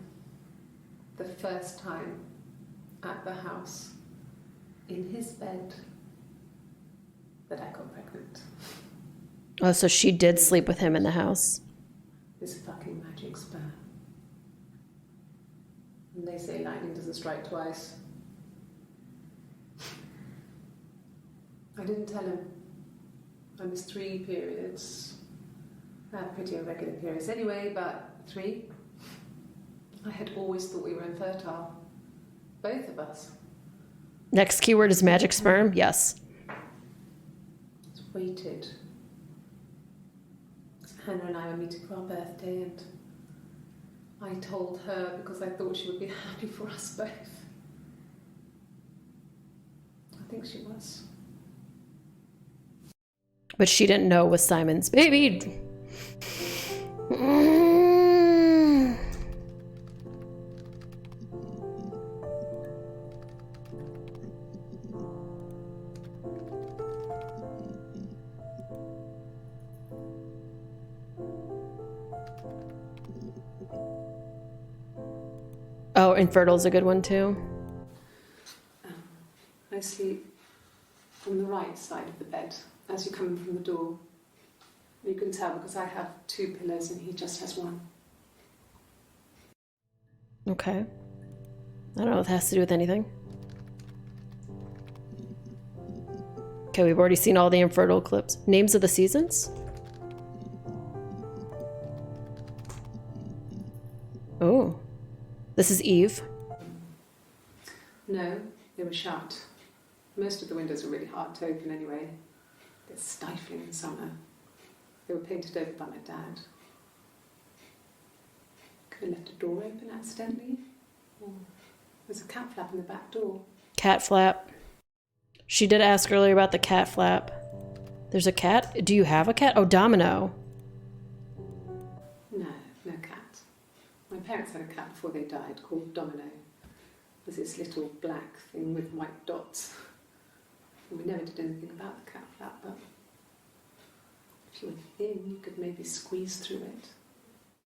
the first time at the house, in his bed, that I got pregnant. Oh, so she did sleep with him in the house. This fucking magic spell. And they say lightning doesn't strike twice. I didn't tell him. I missed 3 periods. I had pretty irregular periods anyway, but 3. I had always thought we were infertile. Both of us. Next keyword is magic sperm. Yes. Just waited. Hannah and I were meeting for our birthday, and I told her because I thought she would be happy for us both. I think she was. But she didn't know it was Simon's baby. Oh, infertile's a good one too. I sleep on the right side of the bed as you come in from the door. You can tell because I have 2 pillows and he just has 1. Okay. I don't know if it has to do with anything. Okay, we've already seen all the infertile clips. Names of the seasons? Oh. This is Eve. No, they were shut. Most of the windows are really hard to open anyway. They're stifling in summer. They were painted over by my dad. Could have left a door open accidentally. Or there's a cat flap in the back door. Cat flap. She did ask earlier about the cat flap. There's a cat? Do you have a cat? Oh, Domino. No, no cat. My parents had a cat before they died called Domino. It was this little black thing with white dots. And we never did anything about the cat flap, but if you were thin, you could maybe squeeze through it.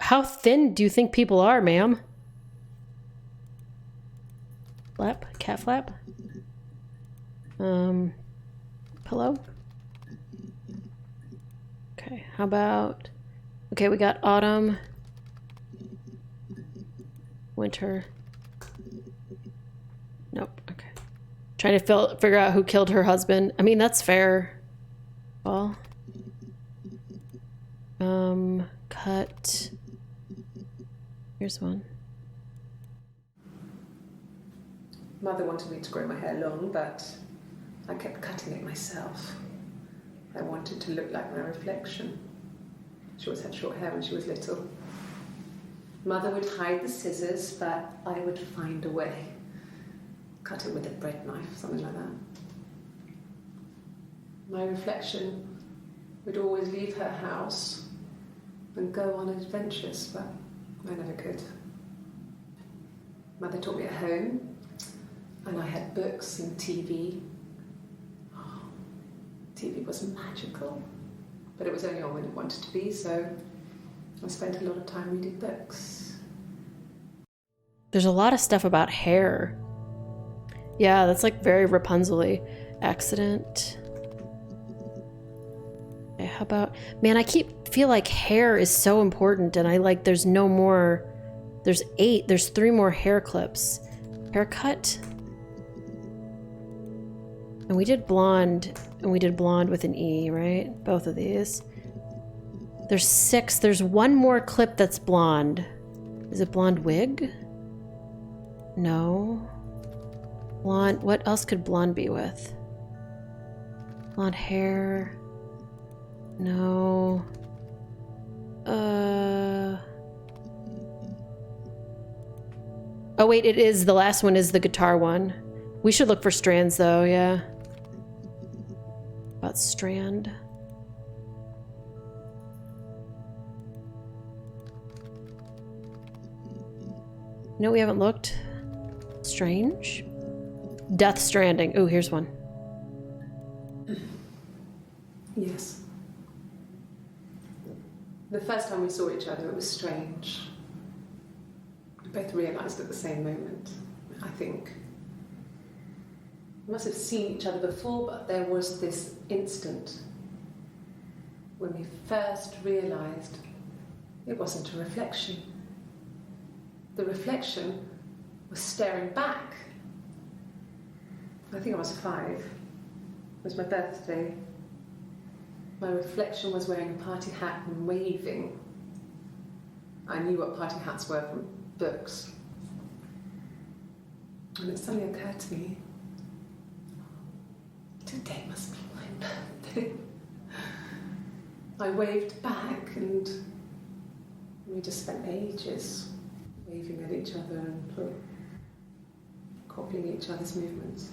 How thin do you think people are, ma'am? Flap? Cat flap? Pillow? Okay, how about... Okay, we got autumn. Winter. Nope, okay. Trying to figure out who killed her husband. I mean, that's fair. Well... cut. Here's one. Mother wanted me to grow my hair long, but I kept cutting it myself. I wanted to look like my reflection. She always had short hair when she was little. Mother would hide the scissors, but I would find a way. Cut it with a bread knife, something like that. My reflection would always leave her house and go on adventures, but I never could. Mother taught me at home, and I had books and TV. Oh, TV was magical, but it was only on when it wanted to be, so I spent a lot of time reading books. There's a lot of stuff about hair. Yeah, that's like very Rapunzel-y. Accident. Okay, how about... Man, I feel like hair is so important, and there's no more... There's 8. There's 3 more hair clips. Haircut. And we did blonde. And we did blonde with an E, right? Both of these. There's 6. There's 1 more clip that's blonde. Is it blonde wig? No. Blonde. What else could blonde be with? Blonde hair. No. Oh wait, it is, the last one is the guitar one. We should look for strands though, yeah. About strand. No, we haven't looked. Strange. Death Stranding. Oh, here's one. Yes. The first time we saw each other, it was strange. We both realised at the same moment, I think. We must have seen each other before, but there was this instant when we first realised it wasn't a reflection. The reflection was staring back. I think I was 5. It was my birthday. My reflection was wearing a party hat and waving. I knew what party hats were from books. And it suddenly occurred to me, today must be my birthday. I waved back and we just spent ages waving at each other and copying each other's movements.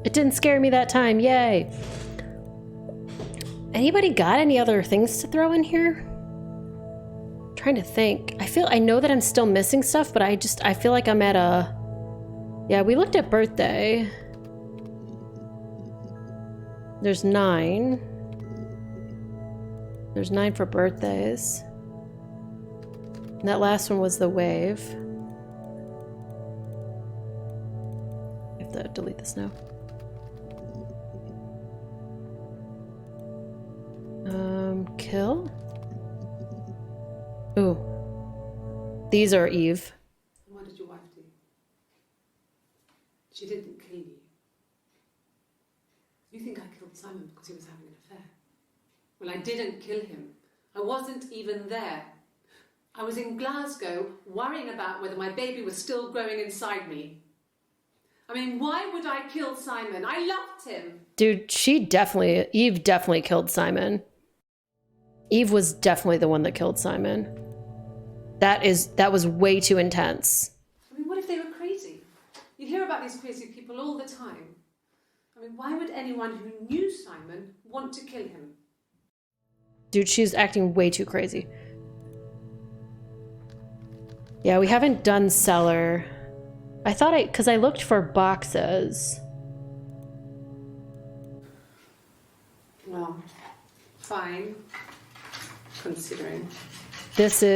It didn't scare me that time. Yay. Anybody got any other things to throw in here? Trying to think. I know that I'm still missing stuff, but I feel like I'm at a... Yeah, we looked at birthday. There's 9. There's 9 for birthdays. And that last one was the wave. I have to delete this now. Kill? Ooh. These are Eve. What did your wife do? She didn't kill you. You think I killed Simon because he was having an affair? Well, I didn't kill him. I wasn't even there. I was in Glasgow worrying about whether my baby was still growing inside me. I mean, why would I kill Simon? I loved him. Dude, Eve definitely killed Simon. Eve was definitely the one that killed Simon. That was way too intense. I mean, what if they were crazy? You hear about these crazy people all the time. I mean, why would anyone who knew Simon want to kill him? Dude, she's acting way too crazy. Yeah, we haven't done cellar. Because I looked for boxes. Well, fine. Considering. This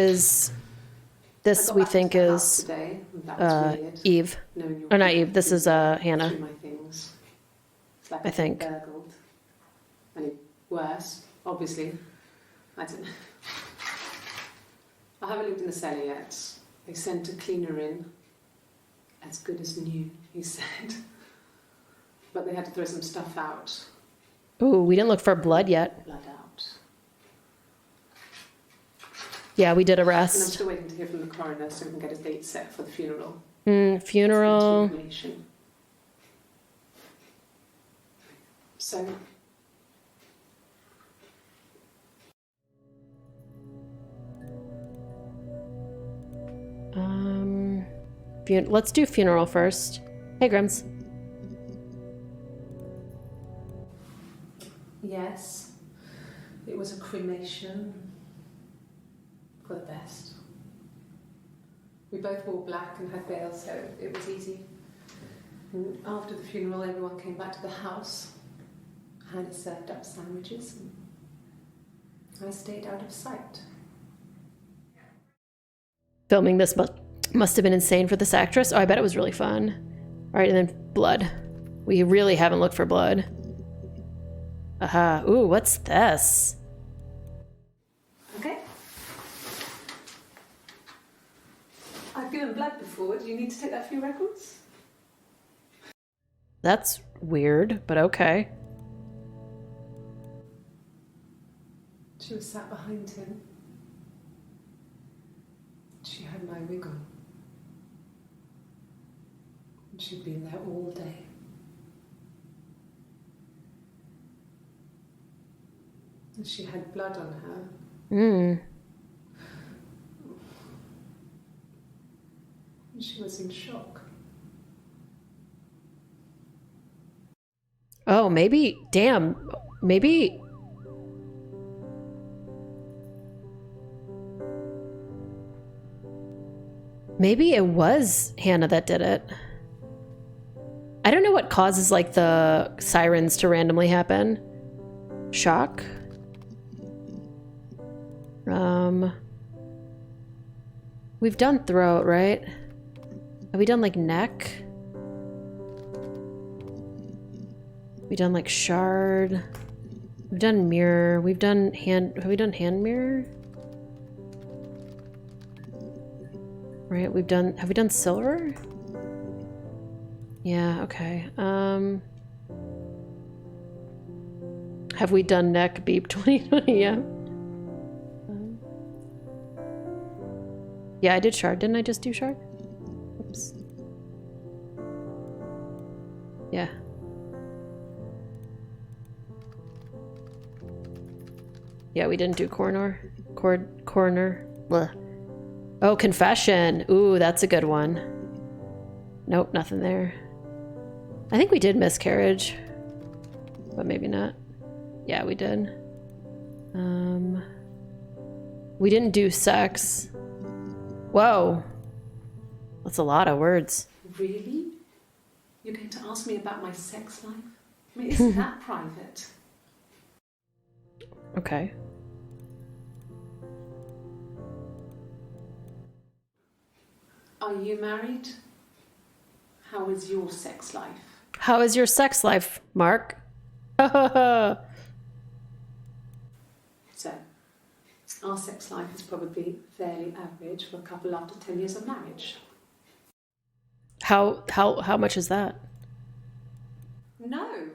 we think is today, that was weird. Eve. Or not Eve, this is Hannah. My things. It's like I think. burgled. And worse, obviously. I don't know. I haven't looked in the cellar yet. They sent a cleaner in. As good as new, he said. But they had to throw some stuff out. Ooh, we didn't look for blood yet. Blood out. Yeah, we did And I'm arrest. still waiting to hear from the coroner so we can get a date set for the funeral. Funeral. Information. So, Let's do funeral first. Hey, Grims. yes, it was a cremation for the best. We both wore black and had veils, so it was easy. And after the funeral, everyone came back to the house. Hannah served up sandwiches, and I stayed out of sight. Filming this must have been insane for this actress. Oh, I bet it was really fun. All right, and then blood. We really haven't looked for blood. Aha. Ooh, what's this? Okay. I've given blood before. Do you need to take that for your records? That's weird, but okay. She was sat behind him. She had my wig on. And she'd been there all day. And she had blood on her. Mm. And she was in shock. Oh, maybe. Damn. Maybe. Maybe it was Hannah that did it. I don't know what causes like the sirens to randomly happen. Shock. We've done throat, right? Have we done like neck? We done like shard. We've done mirror. We've done hand. Have we done hand mirror? Right. We've done. Have we done silver? Yeah, okay. Have we done neck beep 2020? Yeah. Yeah, I did shard. Didn't I just do shard? Oops. Yeah. Yeah, we didn't do corner. Corner. Blech. Oh, confession. Ooh, that's a good one. Nope, nothing there. I think we did miscarriage, but maybe not. Yeah, we did. We didn't do sex. Whoa. That's a lot of words. Really? You're going to ask me about my sex life? I mean, isn't that private? Okay. Are you married? How is your sex life? How is your sex life, Mark? So, our sex life is probably fairly average for a couple after 10 years of marriage. How much is that? No,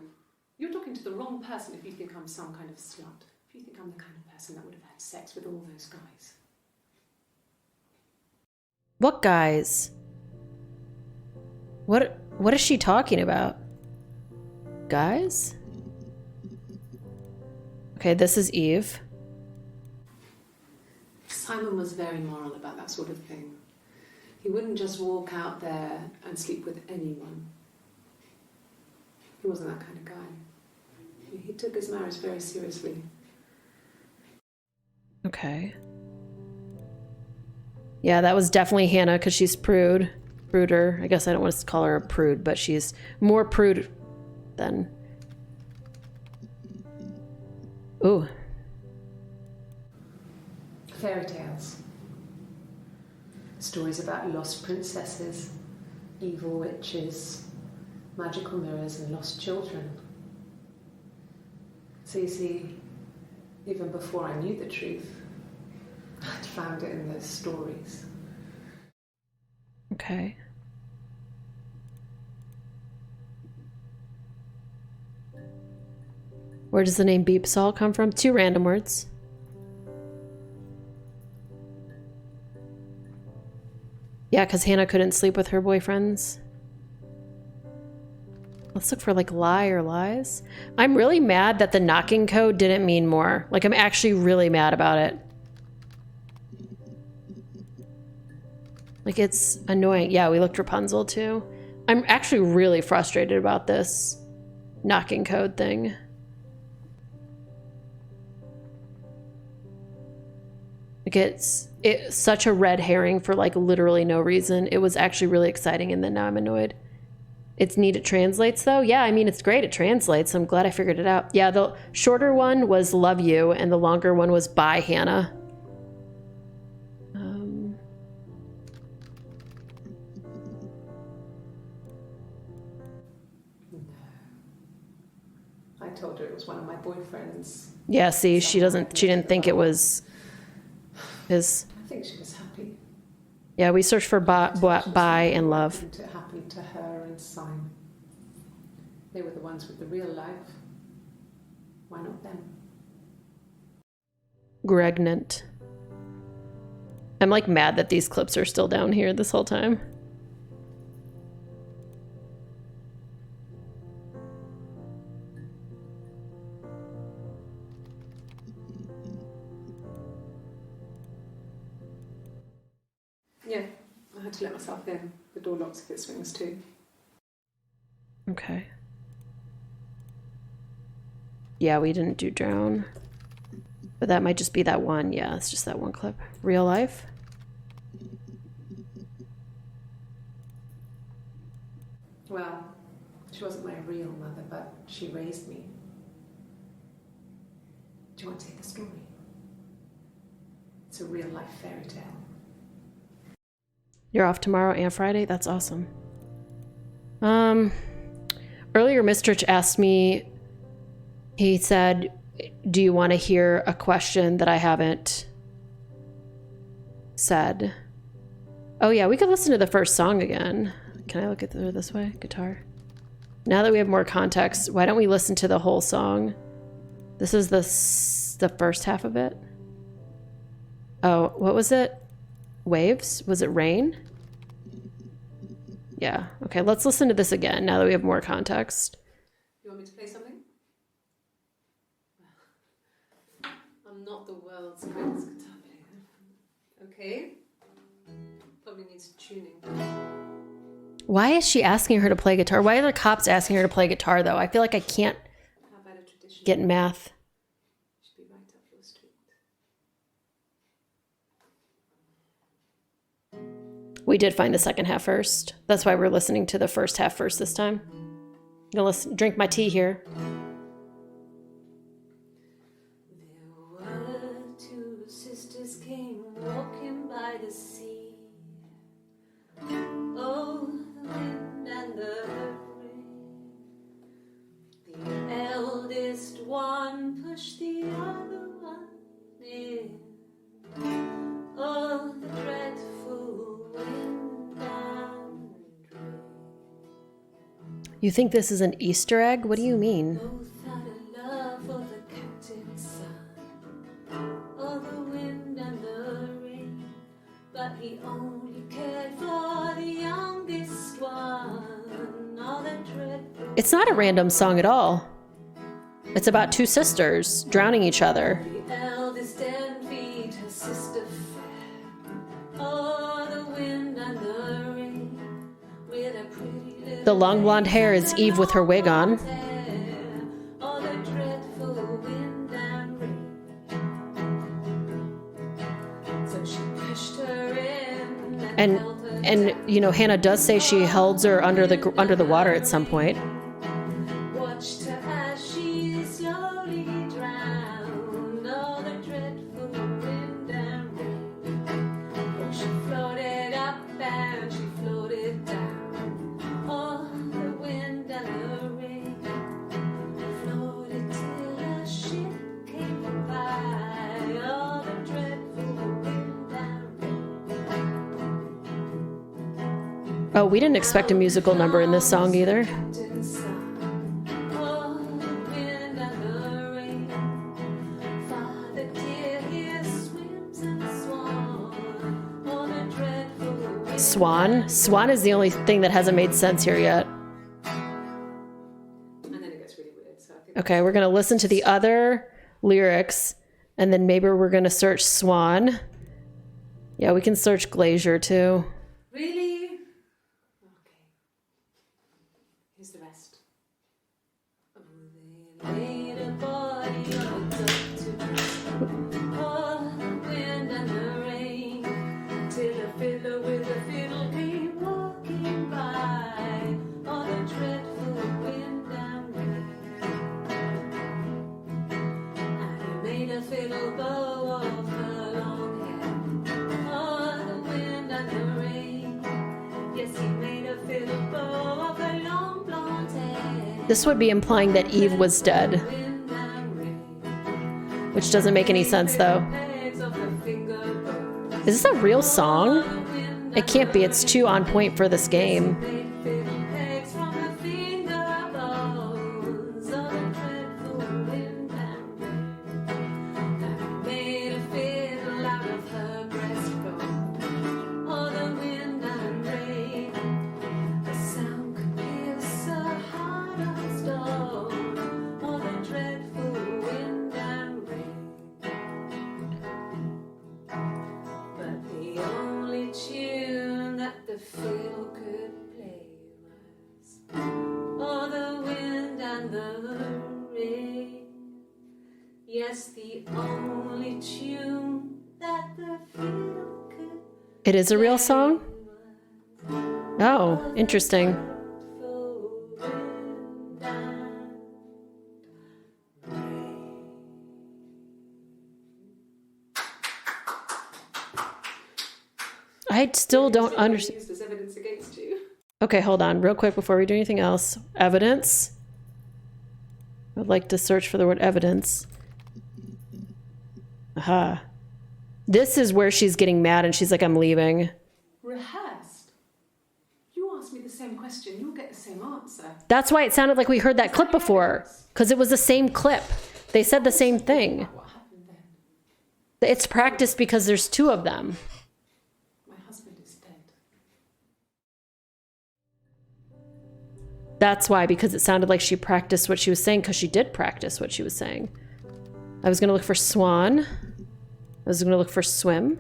you're talking to the wrong person if you think I'm some kind of slut. If you think I'm the kind of person that would have had sex with all those guys. What guys? What is she talking about? Guys? Okay, this is Eve. Simon was very moral about that sort of thing. He wouldn't just walk out there and sleep with anyone. He wasn't that kind of guy. He took his marriage very seriously. Okay. Yeah, that was definitely Hannah because she's pruder. I guess I don't want to call her a prude, but she's more prude than... Ooh. Fairy tales. Stories about lost princesses, evil witches, magical mirrors and lost children. So you see, even before I knew the truth, I'd found it in those stories. Okay. Where does the name Beep Sol come from? 2 random words. Yeah, because Hannah couldn't sleep with her boyfriends. Let's look for like lie or lies. I'm really mad that the knocking code didn't mean more. Like, I'm actually really mad about it. Like, it's annoying. Yeah, we looked Rapunzel too. I'm actually really frustrated about this knocking code thing. Like, it's such a red herring for like literally no reason. It was actually really exciting, and then now I'm annoyed. It's neat it translates though. Yeah, I mean, it's great it translates. I'm glad I figured it out. Yeah, the shorter one was love you, and the longer one was bye, Hannah. I told her it was one of my boyfriends. Yeah, see, she didn't think it was his. I think she was happy. Yeah, we searched for bye and love. It happened to her and Simon. They were the ones with the real life. Why not them? Gregnant. I'm like mad that these clips are still down here this whole time. Yeah, I had to let myself in. The door locks if it swings too. Okay. Yeah, we didn't do drown. But that might just be that one. Yeah, it's just that one clip. Real life? Well, she wasn't my real mother, but she raised me. Do you want to hear the story? It's a real life fairy tale. You're off tomorrow and Friday? That's awesome. Earlier, Mistrich asked me, he said, do you want to hear a question that I haven't said? Oh yeah, we could listen to the first song again. Can I look at through this way? Guitar. Now that we have more context, why don't we listen to the whole song? This is the first half of it. Oh, what was it? Waves? Was it rain? Yeah. Okay, let's listen to this again now that we have more context. You want me to play something? I'm not the world's greatest guitar player. Okay. Probably needs tuning. Why is she asking her to play guitar? Why are the cops asking her to play guitar, though? I feel like I can't How about a tradition? get math. Should be right up your street. We did find the second half first. That's why we're listening to the first half first this time. I'm gonna drink my tea here. There were two sisters came walking by the sea. Oh, the wind and the rain. The eldest one pushed the other one in. Oh, the dreadful wind and rain. You think this is an Easter egg? What do you mean? Both had a love for the captain's son. Oh, the wind and the rain. But he only cared for the youngest one. Oh, the dreadful. It's not a random song at all. It's about two sisters drowning each other. The eldest envied her sister fair. Oh, the wind and the rain. With a pretty little The long blonde hair is Eve with her wig on. oh, the dreadful wind and rain. So she pushed her in and held her And you know, Hannah does say she held her under the water at some point. watched her as she slowly drowned. Oh, the dreadful wind and rain. Oh, she floated up and she floated down. Oh, the wind and the rain. Floated till a ship came by. Oh, the dreadful wind and rain. Oh, we didn't expect a musical number in this song either. Captain's son. Oh, the wind and the rain. Father dear, here swims a swan. Oh, the dreadful wind. Swan? Swan is the only thing that hasn't made sense here yet. And then it gets really weird. So I think Okay, we're going to listen to the other lyrics, and then maybe we're going to search Swan. Yeah, we can search Glacier too. really? Okay. Here's the rest. Oh, they laid a body on a duck to rest. Oh, the wind and the rain. Till a fiddler with a fiddle came walking by. Oh, the dreadful wind and rain. And he made a fiddle bow of her long hair. Oh, the wind and the rain. Yes, he made a fiddle bow of her long blonde hair. This would be implying that Eve was dead, Wind and rain. which doesn't make any sense though. Pegs of her finger bones. Is this a real song? The wind It can't be, it's too on point for this game. made fiddle pegs from her finger bones. Oh, the dreadful wind and rain. And he made a fiddle out of her breastbone. Oh, the wind and rain. The sound could pierce a heart of stone. Oh, the dreadful wind and rain. But the only tune that the fiddle could play was oh, the wind and the rain. Yes, the only tune that the fiddle could It is a real song? was Oh, interesting. for wind and rain. I still don't understand. Used as evidence against you. Okay, hold on, real quick before we do anything else. Evidence. I'd like to search for the word evidence. Aha. This is where she's getting mad and she's like, I'm leaving. Rehearsed? You asked me the same question, you'll get the same answer. That's why it sounded like we heard that clip before, because it was the same clip. They said the same thing. What happened then? It's practice because there's two of them. My husband is dead. That's why, because it sounded like she practiced what she was saying, because she did practice what she was saying. I was going to look for swan. I was going to look for swim.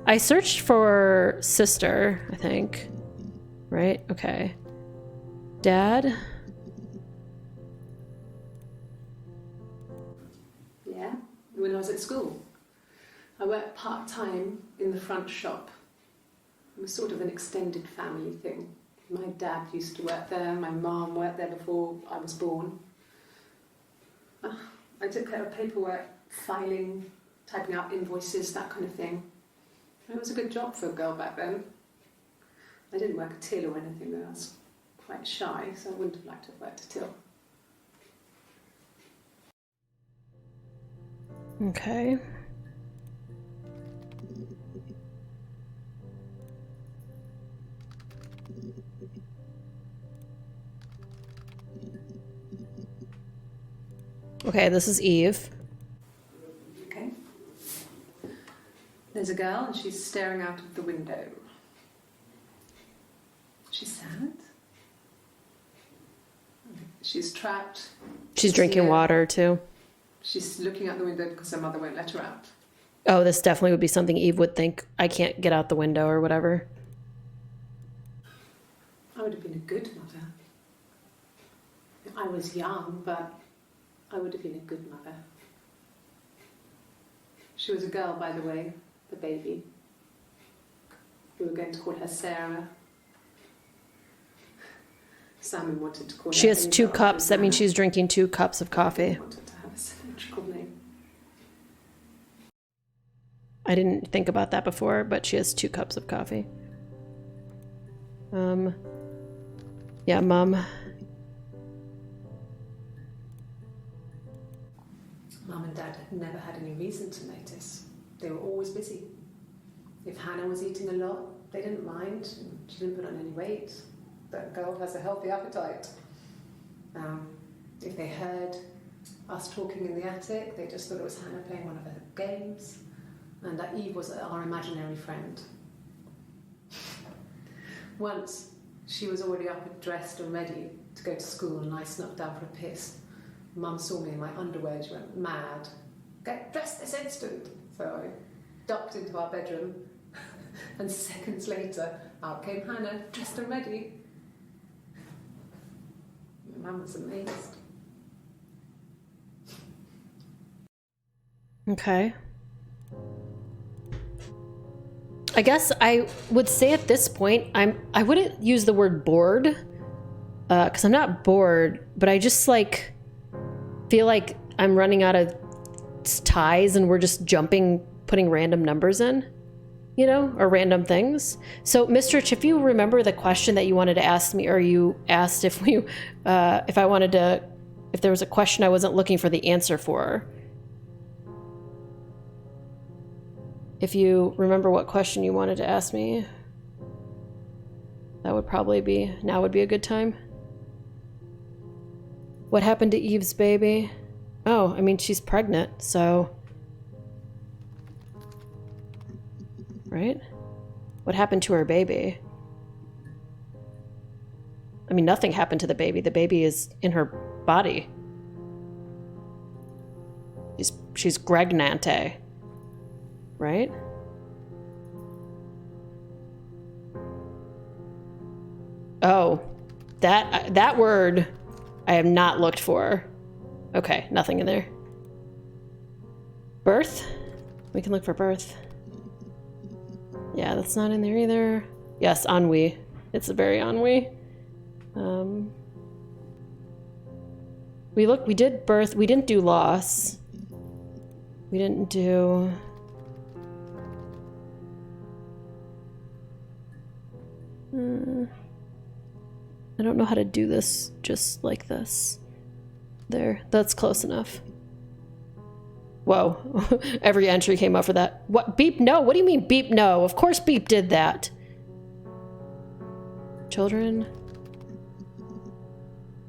I searched for sister, I think. Right? Okay. Dad? Yeah, when I was at school. I worked part-time in the front shop. It was sort of an extended family thing. My dad used to work there, my mum worked there before I was born. I took care of paperwork, filing, typing out invoices, that kind of thing. It was a good job for a girl back then. I didn't work a till or anything, though. I was quite shy, so I wouldn't have liked to have worked a till. Okay. Okay, this is Eve. Okay. There's a girl and she's staring out of the window. She's sad. She's trapped. She's drinking here. water, too. She's looking out the window because her mother won't let her out. Oh, this definitely would be something Eve would think. I can't get out the window or whatever. I would have been a good mother. I was young, but I would have been a good mother. She was a girl, by the way, the baby. We were going to call her Sarah. Simon wanted to call her She has 2 Ava cups. That means Anna. she's drinking 2 cups of coffee. He wanted to have a symmetrical name. I didn't think about that before, but she has 2 cups of coffee. Yeah, Mum. Mum and Dad had never had any reason to notice. They were always busy. If Hannah was eating a lot, they didn't mind. She didn't put on any weight. That girl has a healthy appetite. If they heard us talking in the attic, they just thought it was Hannah playing one of her games, and that Eve was our imaginary friend. Once, she was already up and dressed and ready to go to school, and I snuck down for a piss. Mum saw me in my underwear, she went mad. Get dressed this instant! So I ducked into our bedroom, and seconds later, out came Hannah, dressed and ready. My mum was amazed. Okay. I guess I would say at this point, I wouldn't use the word bored, because I'm not bored, but I just like feel like I'm running out of ties and we're just putting random numbers in, you know, or random things. So, Mistrich, if you remember the question that you wanted to ask me, or you asked if if there was a question I wasn't looking for the answer for. If you remember what question you wanted to ask me, that would probably be, now would be a good time. What happened to Eve's baby? Oh, I mean, she's pregnant, so... Right? What happened to her baby? I mean, nothing happened to the baby. The baby is in her body. She's pregnante. Right? Oh, that word I have not looked for. Okay, nothing in there. Birth? We can look for birth. Yeah, that's not in there either. Yes, ennui. It's a very ennui. We did birth. We didn't do loss. We didn't do... I don't know how to do this just like this. There, that's close enough. Whoa. Every entry came up for that. What? Beep no? What do you mean beep no? Of course Beep did that. Children?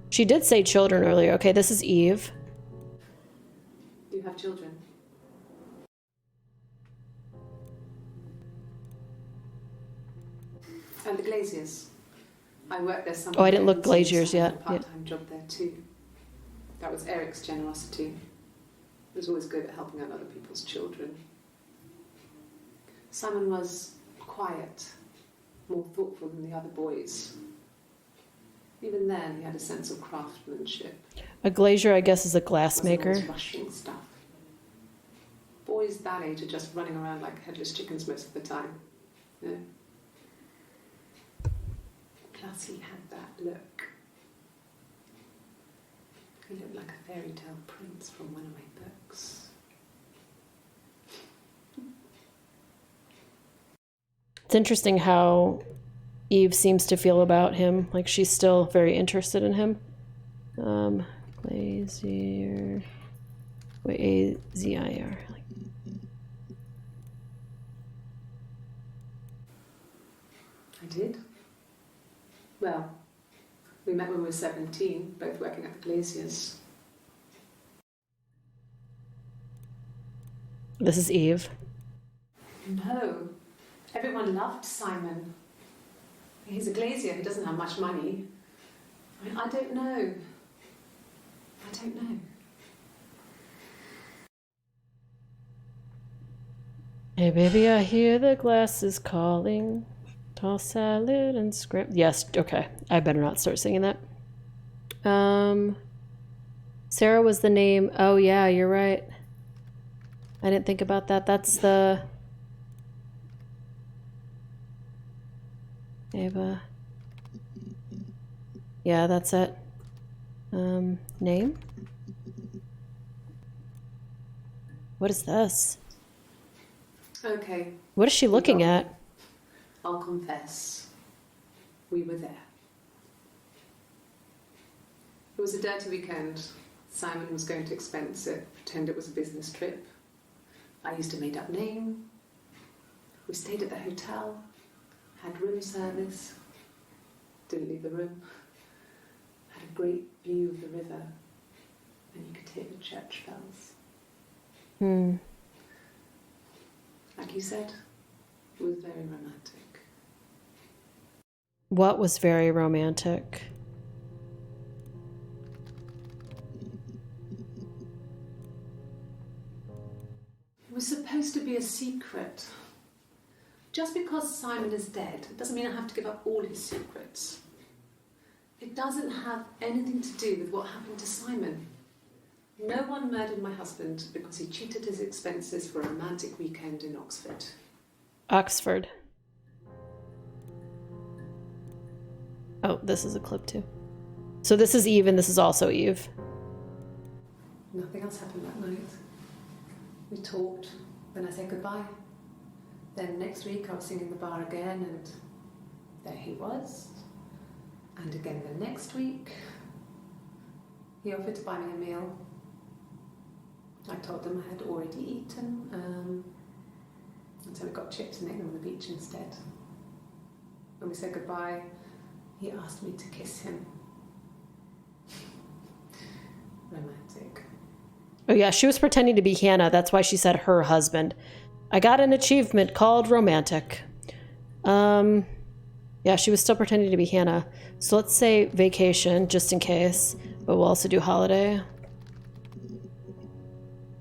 She did say children earlier. Okay, this is Eve. Do you have children? And the Glaziers. I worked there some. Oh, I didn't look Glaziers yet. A part-time job there too. That was Eric's generosity. He was always good at helping out other people's children. Simon was quiet, more thoughtful than the other boys. Even then, he had a sense of craftsmanship. A glazier, I guess, is a glass Wasn't maker. always rushing stuff. Boys that age are just running around like headless chickens most of the time. You know? Plus, he had that look. He looked like a fairy tale prince from one of my books. It's interesting how Eve seems to feel about him. Like she's still very interested in him. Glazier. Wait, A-Z-I-R. I did. Well, we met when we were 17, both working at the Glaziers. This is Eve. No. Everyone loved Simon. He's a glazier. He doesn't have much money. I don't know. I don't know. Hey baby, I hear the glasses calling. Tall salad and scrimp. Yes, okay. I better not start singing that. Sarah was the name. Oh yeah, you're right. I didn't think about that. That's the Ava. Yeah, that's it. Name? What is this? Okay, What is she looking at? I'll confess. We were there. It was a dirty weekend. Simon was going to expense it, pretend it was a business trip. I used a made-up name. We stayed at the hotel, had room service, didn't leave the room, had a great view of the river, and you could hear the church bells. Like you said, it was very romantic. What was very romantic? It was supposed to be a secret. Just because Simon is dead doesn't mean I have to give up all his secrets. It doesn't have anything to do with what happened to Simon. No one murdered my husband because he cheated his expenses for a romantic weekend in Oxford. Oxford. Oh, this is a clip too. So this is Eve and this is also Eve. Nothing else happened that night. We talked, then I said goodbye. Then next week I was singing in the bar again and there he was. And again the next week, he offered to buy me a meal. I told them I had already eaten, and so we got chips and ate them on the beach instead. When we said goodbye, he asked me to kiss him. Romantic. Oh yeah, she was pretending to be Hannah. That's why she said her husband. I got an achievement called romantic. Yeah, she was still pretending to be Hannah. So let's say vacation, just in case. But we'll also do holiday.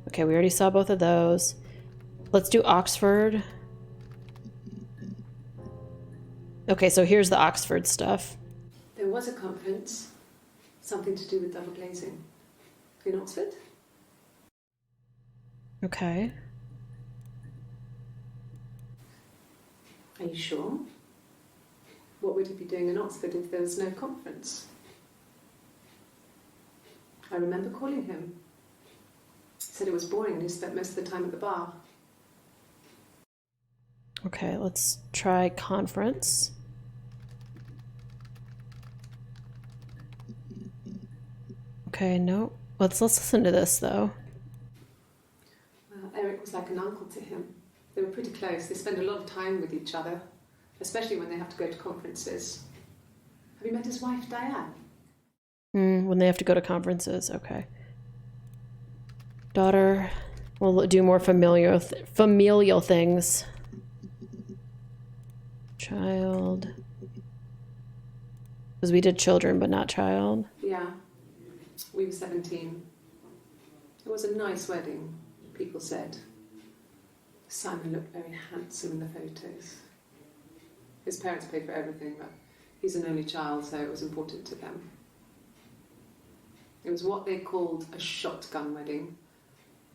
Okay, we already saw both of those. Let's do Oxford. Okay, so here's the Oxford stuff. There was a conference, something to do with double glazing, in Oxford. Okay. Are you sure? What would he be doing in Oxford if there was no conference? I remember calling him. He said it was boring and he spent most of the time at the bar. Okay, let's try conference. Okay, no. Let's listen to this though. Eric was like an uncle to him. They were pretty close. They spend a lot of time with each other, especially when they have to go to conferences. Have you met his wife, Diane? When they have to go to conferences, okay. Daughter, we'll do more familial things. Child. Because we did children, but not child. Yeah. We were 17. It was a nice wedding, people said. Simon looked very handsome in the photos. His parents paid for everything, but he's an only child, so it was important to them. It was what they called a shotgun wedding,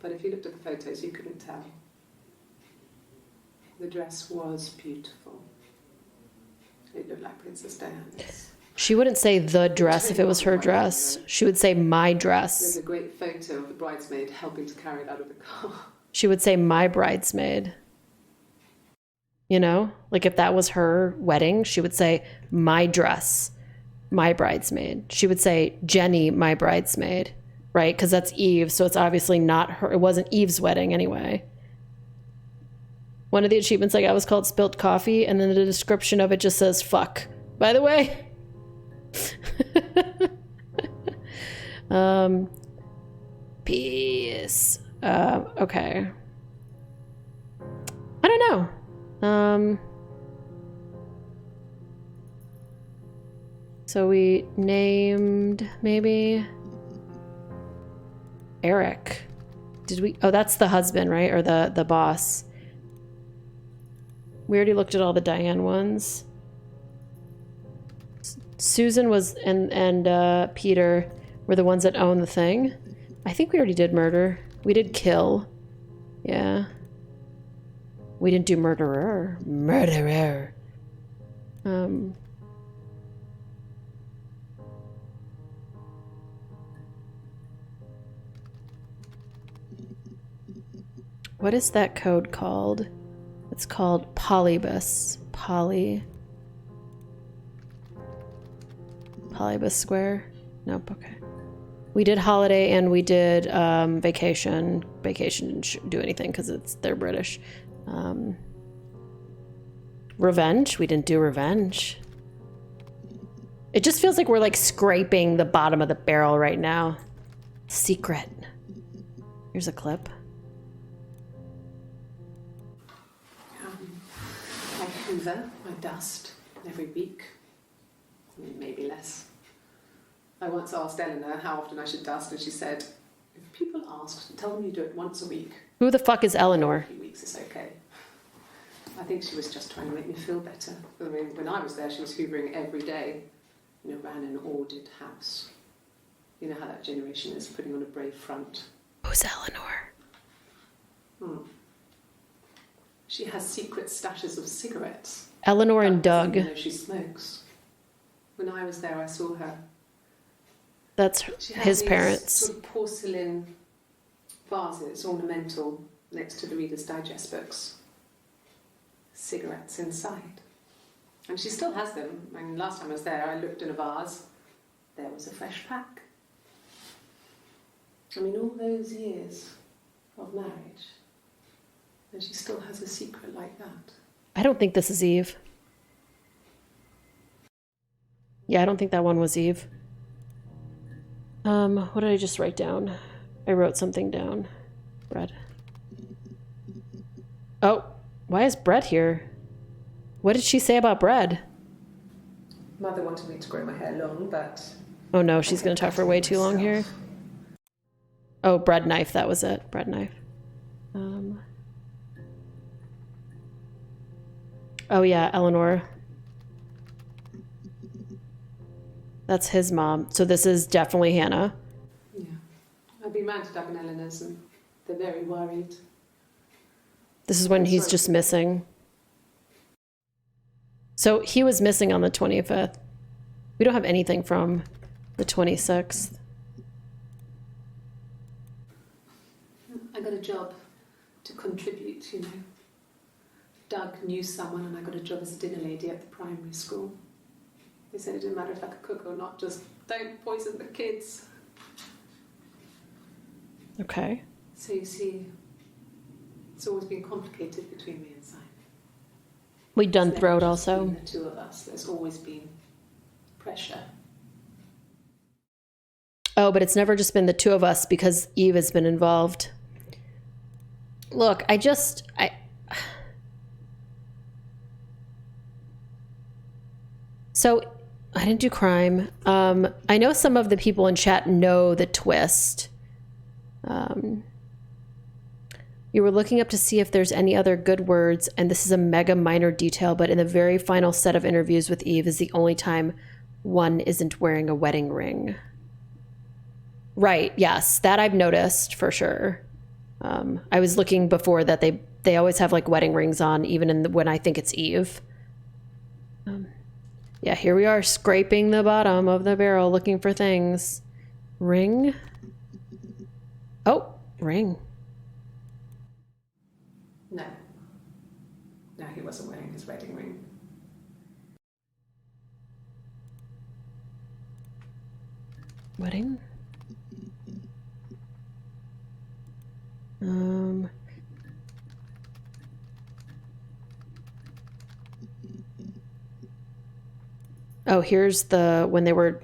but if you looked at the photos, you couldn't tell. The dress was beautiful. It looked like Princess Diana's. She wouldn't say the dress if it was her dress. She would say my There's dress. a great photo of the bridesmaid helping to carry it out of the car. She would say my bridesmaid. You know? Like if that was her wedding, she would say my dress, my bridesmaid. She would say Jenny, my bridesmaid, right? Because that's Eve, so it's obviously not her. It wasn't Eve's wedding anyway. One of the achievements I got was called Spilt Coffee, and then the description of it just says fuck. By the way. Peace. Okay. I don't know. So we named maybe Eric. Did we? Oh, that's the husband, right? Or the boss. We already looked at all the Diane ones. Susan was and Peter were the ones that own the thing. I think we already did murder. We did kill. Yeah. We didn't do murderer. Murderer. What is that code called? It's called Polybus. Polybus Square? Nope, okay. We did holiday and we did vacation. Vacation didn't do anything because they're British. Revenge? We didn't do revenge. It just feels like we're like scraping the bottom of the barrel right now. Secret. Here's a clip. I hoover my dust every week. Maybe less. I once asked Eleanor how often I should dust, and she said, if people ask, tell them you do it once a week. Who the fuck is Eleanor? A few weeks is okay. I think she was just trying to make me feel better. I mean, when I was there, she was hoovering every day. You know, ran an ordered house. You know how that generation is, putting on a brave front. Who's Eleanor? She has secret stashes of cigarettes. Eleanor and Doug. You know, she smokes. When I was there, I saw her. That's She had his these parents. sort of porcelain vases, ornamental, next to the Reader's Digest books. Cigarettes inside. And she still has them. I mean, last time I was there, I looked in a vase. There was a fresh pack. I mean, all those years of marriage, and she still has a secret like that. I don't think this is Eve. Yeah, I don't think that one was Eve. What did I just write down? I wrote something down. Bread. Oh, why is Bread here? What did she say about Bread? Mother wanted me to grow my hair long, but... Oh no, she's gonna talk for way too long here. Oh, bread knife, that was it. Bread knife. Oh yeah, Eleanor. That's his mom. So this is definitely Hannah. Yeah. I've been round to Doug and Eleanor's and they're very worried. This is when he's just missing. So he was missing on the 25th. We don't have anything from the 26th. I got a job to contribute, you know. Doug knew someone and I got a job as a dinner lady at the primary school. They said it didn't matter if I could cook or not, just don't poison the kids. Okay. So you see, It's always been complicated between me and Simon. We've done It's never throat just also. been the two of us. There's always been pressure. Oh, but it's never just been the two of us because Eve has been involved. Look, So, I didn't do crime. I know some of the people in chat know the twist. You were looking up to see if there's any other good words, and this is a mega minor detail, but in the very final set of interviews with Eve is the only time one isn't wearing a wedding ring. Right, yes, that I've noticed for sure. I was looking before that they always have like wedding rings on, even when I think it's Eve. Yeah, here we are scraping the bottom of the barrel looking for things. Ring. Oh, ring. No. No, he wasn't wearing his wedding ring. Wedding? Oh, here's when they were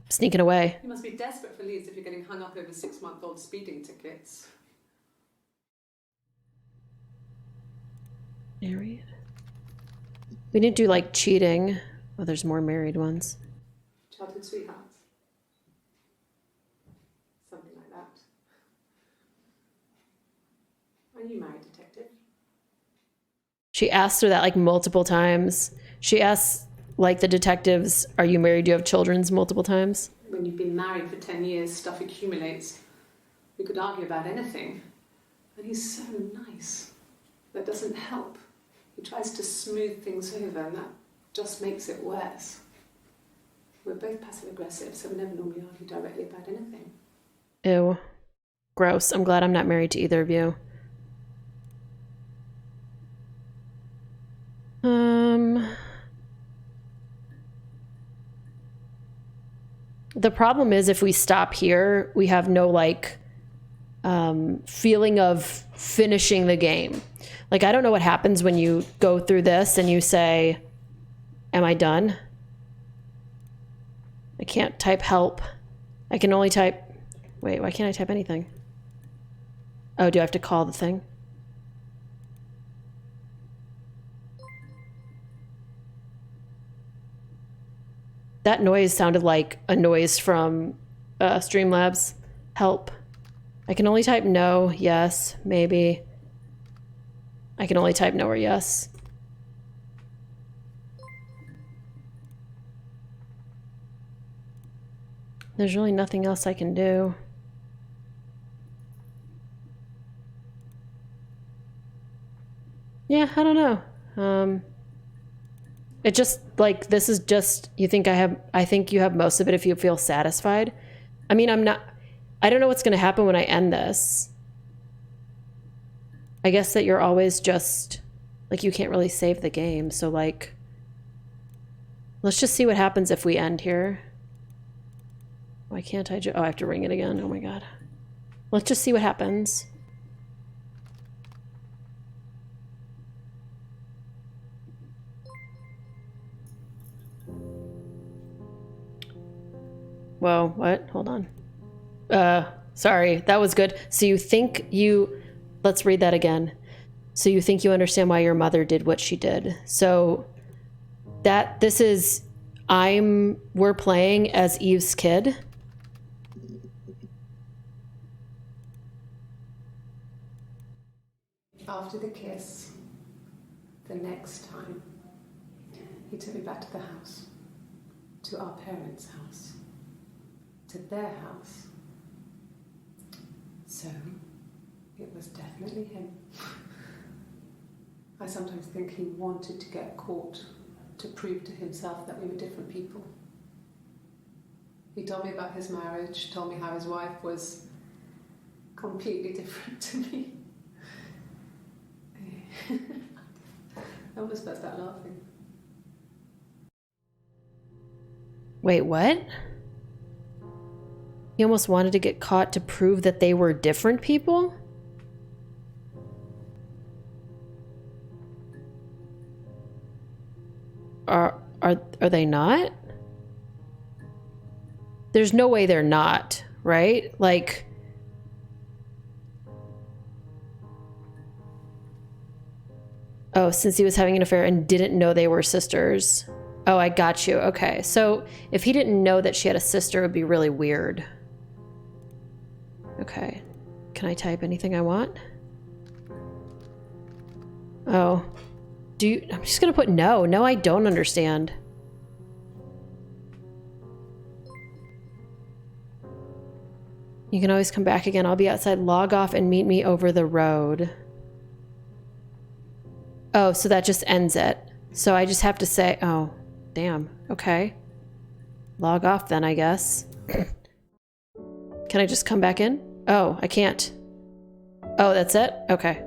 sneaking away. You must be desperate for leads if you're getting hung up over 6-month-old speeding tickets. Married? We didn't do like cheating. Oh, there's more married ones. Childhood sweethearts. Something like that. Are you married, detective? She asked her that like multiple times. She asked like the detectives, are you married? Do you have children's multiple times? When you've been married for 10 years, stuff accumulates. We could argue about anything. And he's so nice. That doesn't help. He tries to smooth things over, and that just makes it worse. We're both passive-aggressive, so we never normally argue directly about anything. Ew. Gross. I'm glad I'm not married to either of you. The problem is if we stop here, we have no like feeling of finishing the game. Like, I don't know what happens when you go through this and you say, am I done? I can't type help. I can only type, wait, why can't I type anything? Oh, do I have to call the thing? That noise sounded like a noise from Streamlabs. Help. I can only type no, yes, maybe. I can only type no or yes. There's really nothing else I can do. Yeah, I don't know. It just, like, this is just, I think you have most of it if you feel satisfied. I mean, I don't know what's going to happen when I end this. I guess that you're always just, like, you can't really save the game. So, like, let's just see what happens if we end here. Why can't I I have to ring it again. Oh my God. Let's just see what happens. Whoa, what? Hold on. Sorry, that was good. So let's read that again. So you think you understand why your mother did what she did. So we're playing as Eve's kid. After the kiss, the next time, he took me back to the house, to our parents' house, to their house. So, it was definitely him. I sometimes think he wanted to get caught to prove to himself that we were different people. He told me about his marriage, told me how his wife was completely different to me. I almost burst out laughing. Wait, what? He almost wanted to get caught to prove that they were different people? are they not? There's no way they're not, right? Like, oh, since he was having an affair and didn't know they were sisters. Oh, I got you. Okay. So if he didn't know that she had a sister, it would be really weird. Okay. Can I type anything I want? Oh. I'm just gonna put no. No, I don't understand. You can always come back again. I'll be outside. Log off and meet me over the road. Oh, so that just ends it. So I just have to say, oh, damn. Okay. Log off then, I guess. Can I just come back in? Oh, I can't. Oh, that's it? Okay.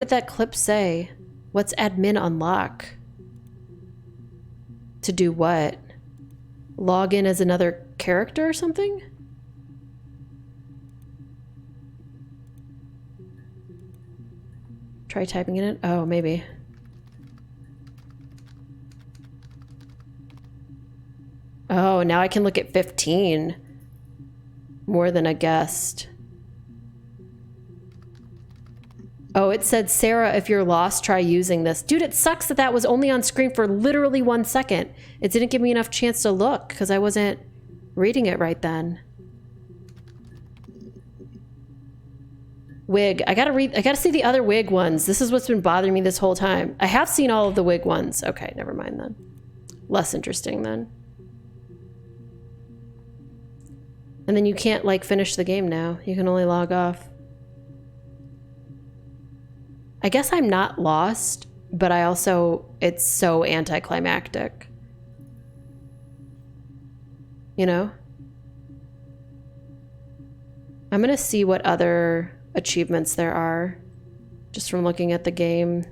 What did that clip say? What's admin unlock? To do what? Log in as another character or something? Try typing in it? Oh, maybe. Oh, now I can look at 15. More than a guest. Oh, it said, Sarah, if you're lost, try using this. Dude, it sucks that that was only on screen for literally 1 second. It didn't give me enough chance to look because I wasn't reading it right then. Wig. I gotta see the other wig ones. This is what's been bothering me this whole time. I have seen all of the wig ones. Okay, never mind then. Less interesting then. And then you can't, like, finish the game now. You can only log off. I guess I'm not lost. but it's so anticlimactic. You know? I'm gonna see what other achievements there are just from looking at the game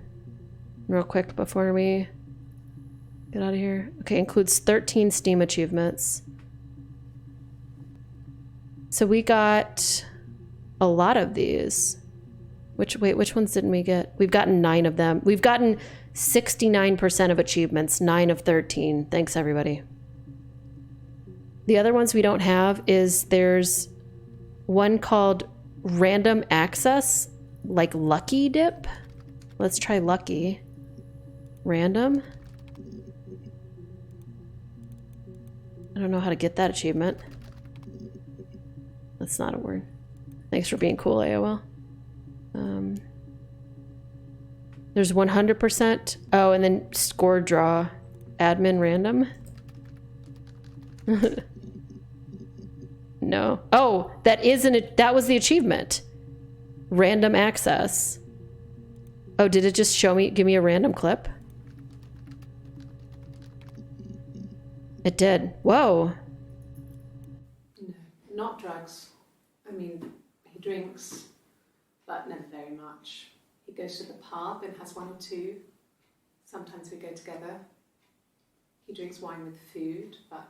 real quick before we get out of here. Okay, includes 13 Steam achievements. So we got a lot of these. Which ones didn't we get? We've gotten 9 of them. We've gotten 69% of achievements, 9 of 13. Thanks, everybody. The other ones we don't have is there's one called Random Access, like Lucky Dip. Let's try Lucky. Random. I don't know how to get that achievement. That's not a word. Thanks for being cool, AOL. There's 100%. Oh, and then score draw. Admin random. No. Oh, that was the achievement. Random access. Oh, did it just give me a random clip? It did. Whoa. No, not drugs. I mean, he drinks, but never very much. He goes to the pub and has 1 or 2. Sometimes we go together. He drinks wine with food, but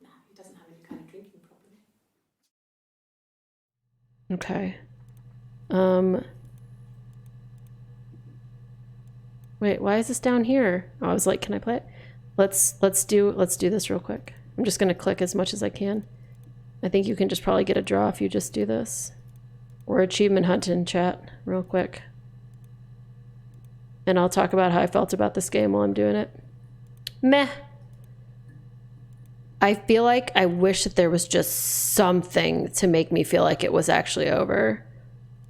no, he doesn't have any kind of drinking problem. Okay. Wait, why is this down here? Oh, I was like, can I play it? Let's do this real quick. I'm just gonna click as much as I can. I think you can just probably get a draw if you just do this. We're achievement hunting, chat, real quick. And I'll talk about how I felt about this game while I'm doing it. Meh. I feel like I wish that there was just something to make me feel like it was actually over.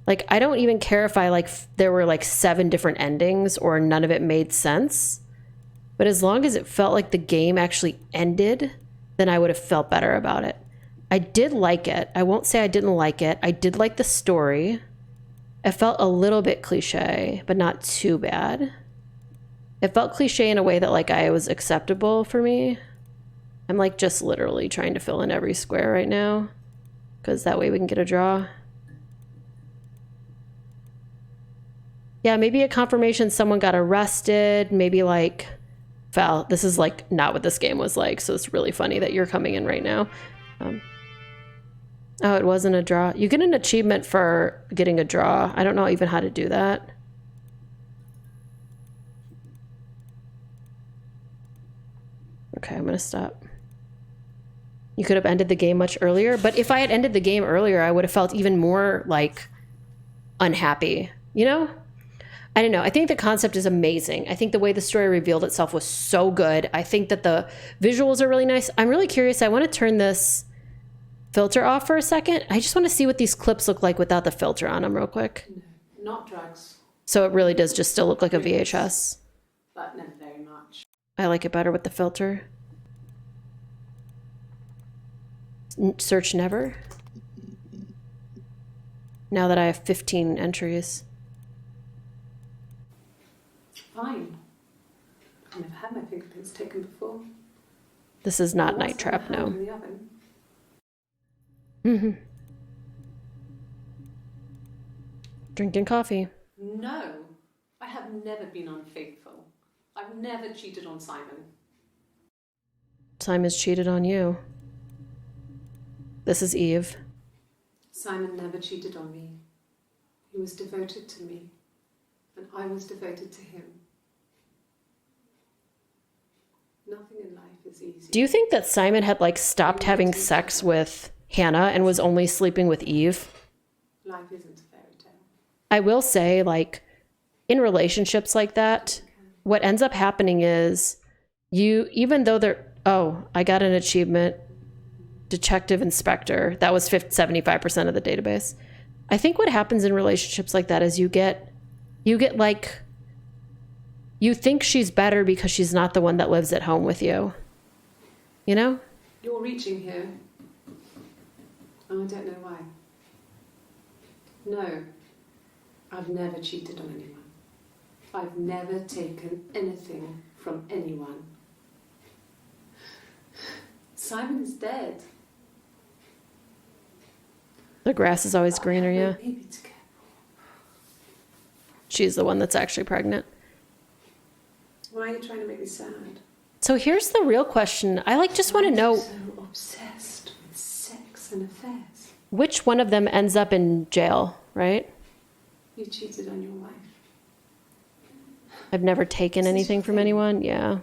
Like, I don't even care if there were like 7 different endings or none of it made sense. But as long as it felt like the game actually ended, then I would have felt better about it. I did like it. I won't say I didn't like it. I did like the story. It felt a little bit cliche, but not too bad. It felt cliche in a way that like I was acceptable for me. I'm like just literally trying to fill in every square right now, because that way we can get a draw. Yeah, maybe a confirmation someone got arrested. Maybe like, Val, this is like not what this game was like, so it's really funny that you're coming in right now. Oh, it wasn't a draw. You get an achievement for getting a draw. I don't know even how to do that. Okay, I'm gonna stop. You could have ended the game much earlier, but if I had ended the game earlier, I would have felt even more like unhappy, you know? I don't know. I think the concept is amazing. I think the way the story revealed itself was so good. I think that the visuals are really nice. I'm really curious. I want to turn this filter off for a second. I just want to see what these clips look like without the filter on them real quick. No, not drugs. So it really does just still look like a VHS. But never very much. I like it better with the filter. Search never. Now that I have 15 entries. Fine. I've never had my fingerprints taken before. This is not There Night was Trap, no hand no. in the oven. Mm-hmm. Drinking coffee. No, I have never been unfaithful. I've never cheated on Simon. Simon's cheated on you. This is Eve. Simon never cheated on me. He was devoted to me, and I was devoted to him. Nothing in life is easy. Do you think that Simon had like stopped having sex with Hannah and was only sleeping with Eve? Life isn't a fairy tale. I will say, like, in relationships like that, what ends up happening is even though I got an achievement, Detective Inspector. That was 75% of the database. I think what happens in relationships like that is you get like, you think she's better because she's not the one that lives at home with you. You know? You're reaching here. Oh, I don't know why. No, I've never cheated on anyone. I've never taken anything from anyone. Simon is dead. The grass is always greener, I have yeah. my baby to care She's the one that's actually pregnant. for. Why are you trying to make me sad? So here's the real question. I just want to know So obsessed with sex and affairs. which one of them ends up in jail, right? You cheated on your wife. I've never taken anything from anyone. Yeah.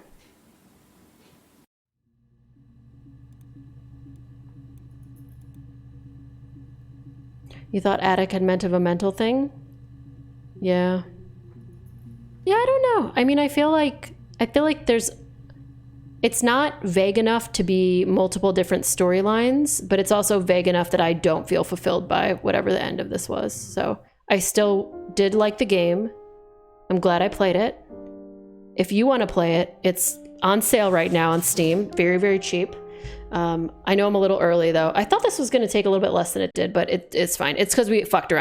You thought attic had meant of a mental thing? Yeah. Yeah, I don't know. I mean, I feel like there's it's not vague enough to be multiple different storylines, but it's also vague enough that I don't feel fulfilled by whatever the end of this was. So, I still did like the game. I'm glad I played it. If you want to play it, it's on sale right now on Steam. Very, very cheap. I know I'm a little early, though. I thought this was going to take a little bit less than it did, but it's fine. It's because we fucked around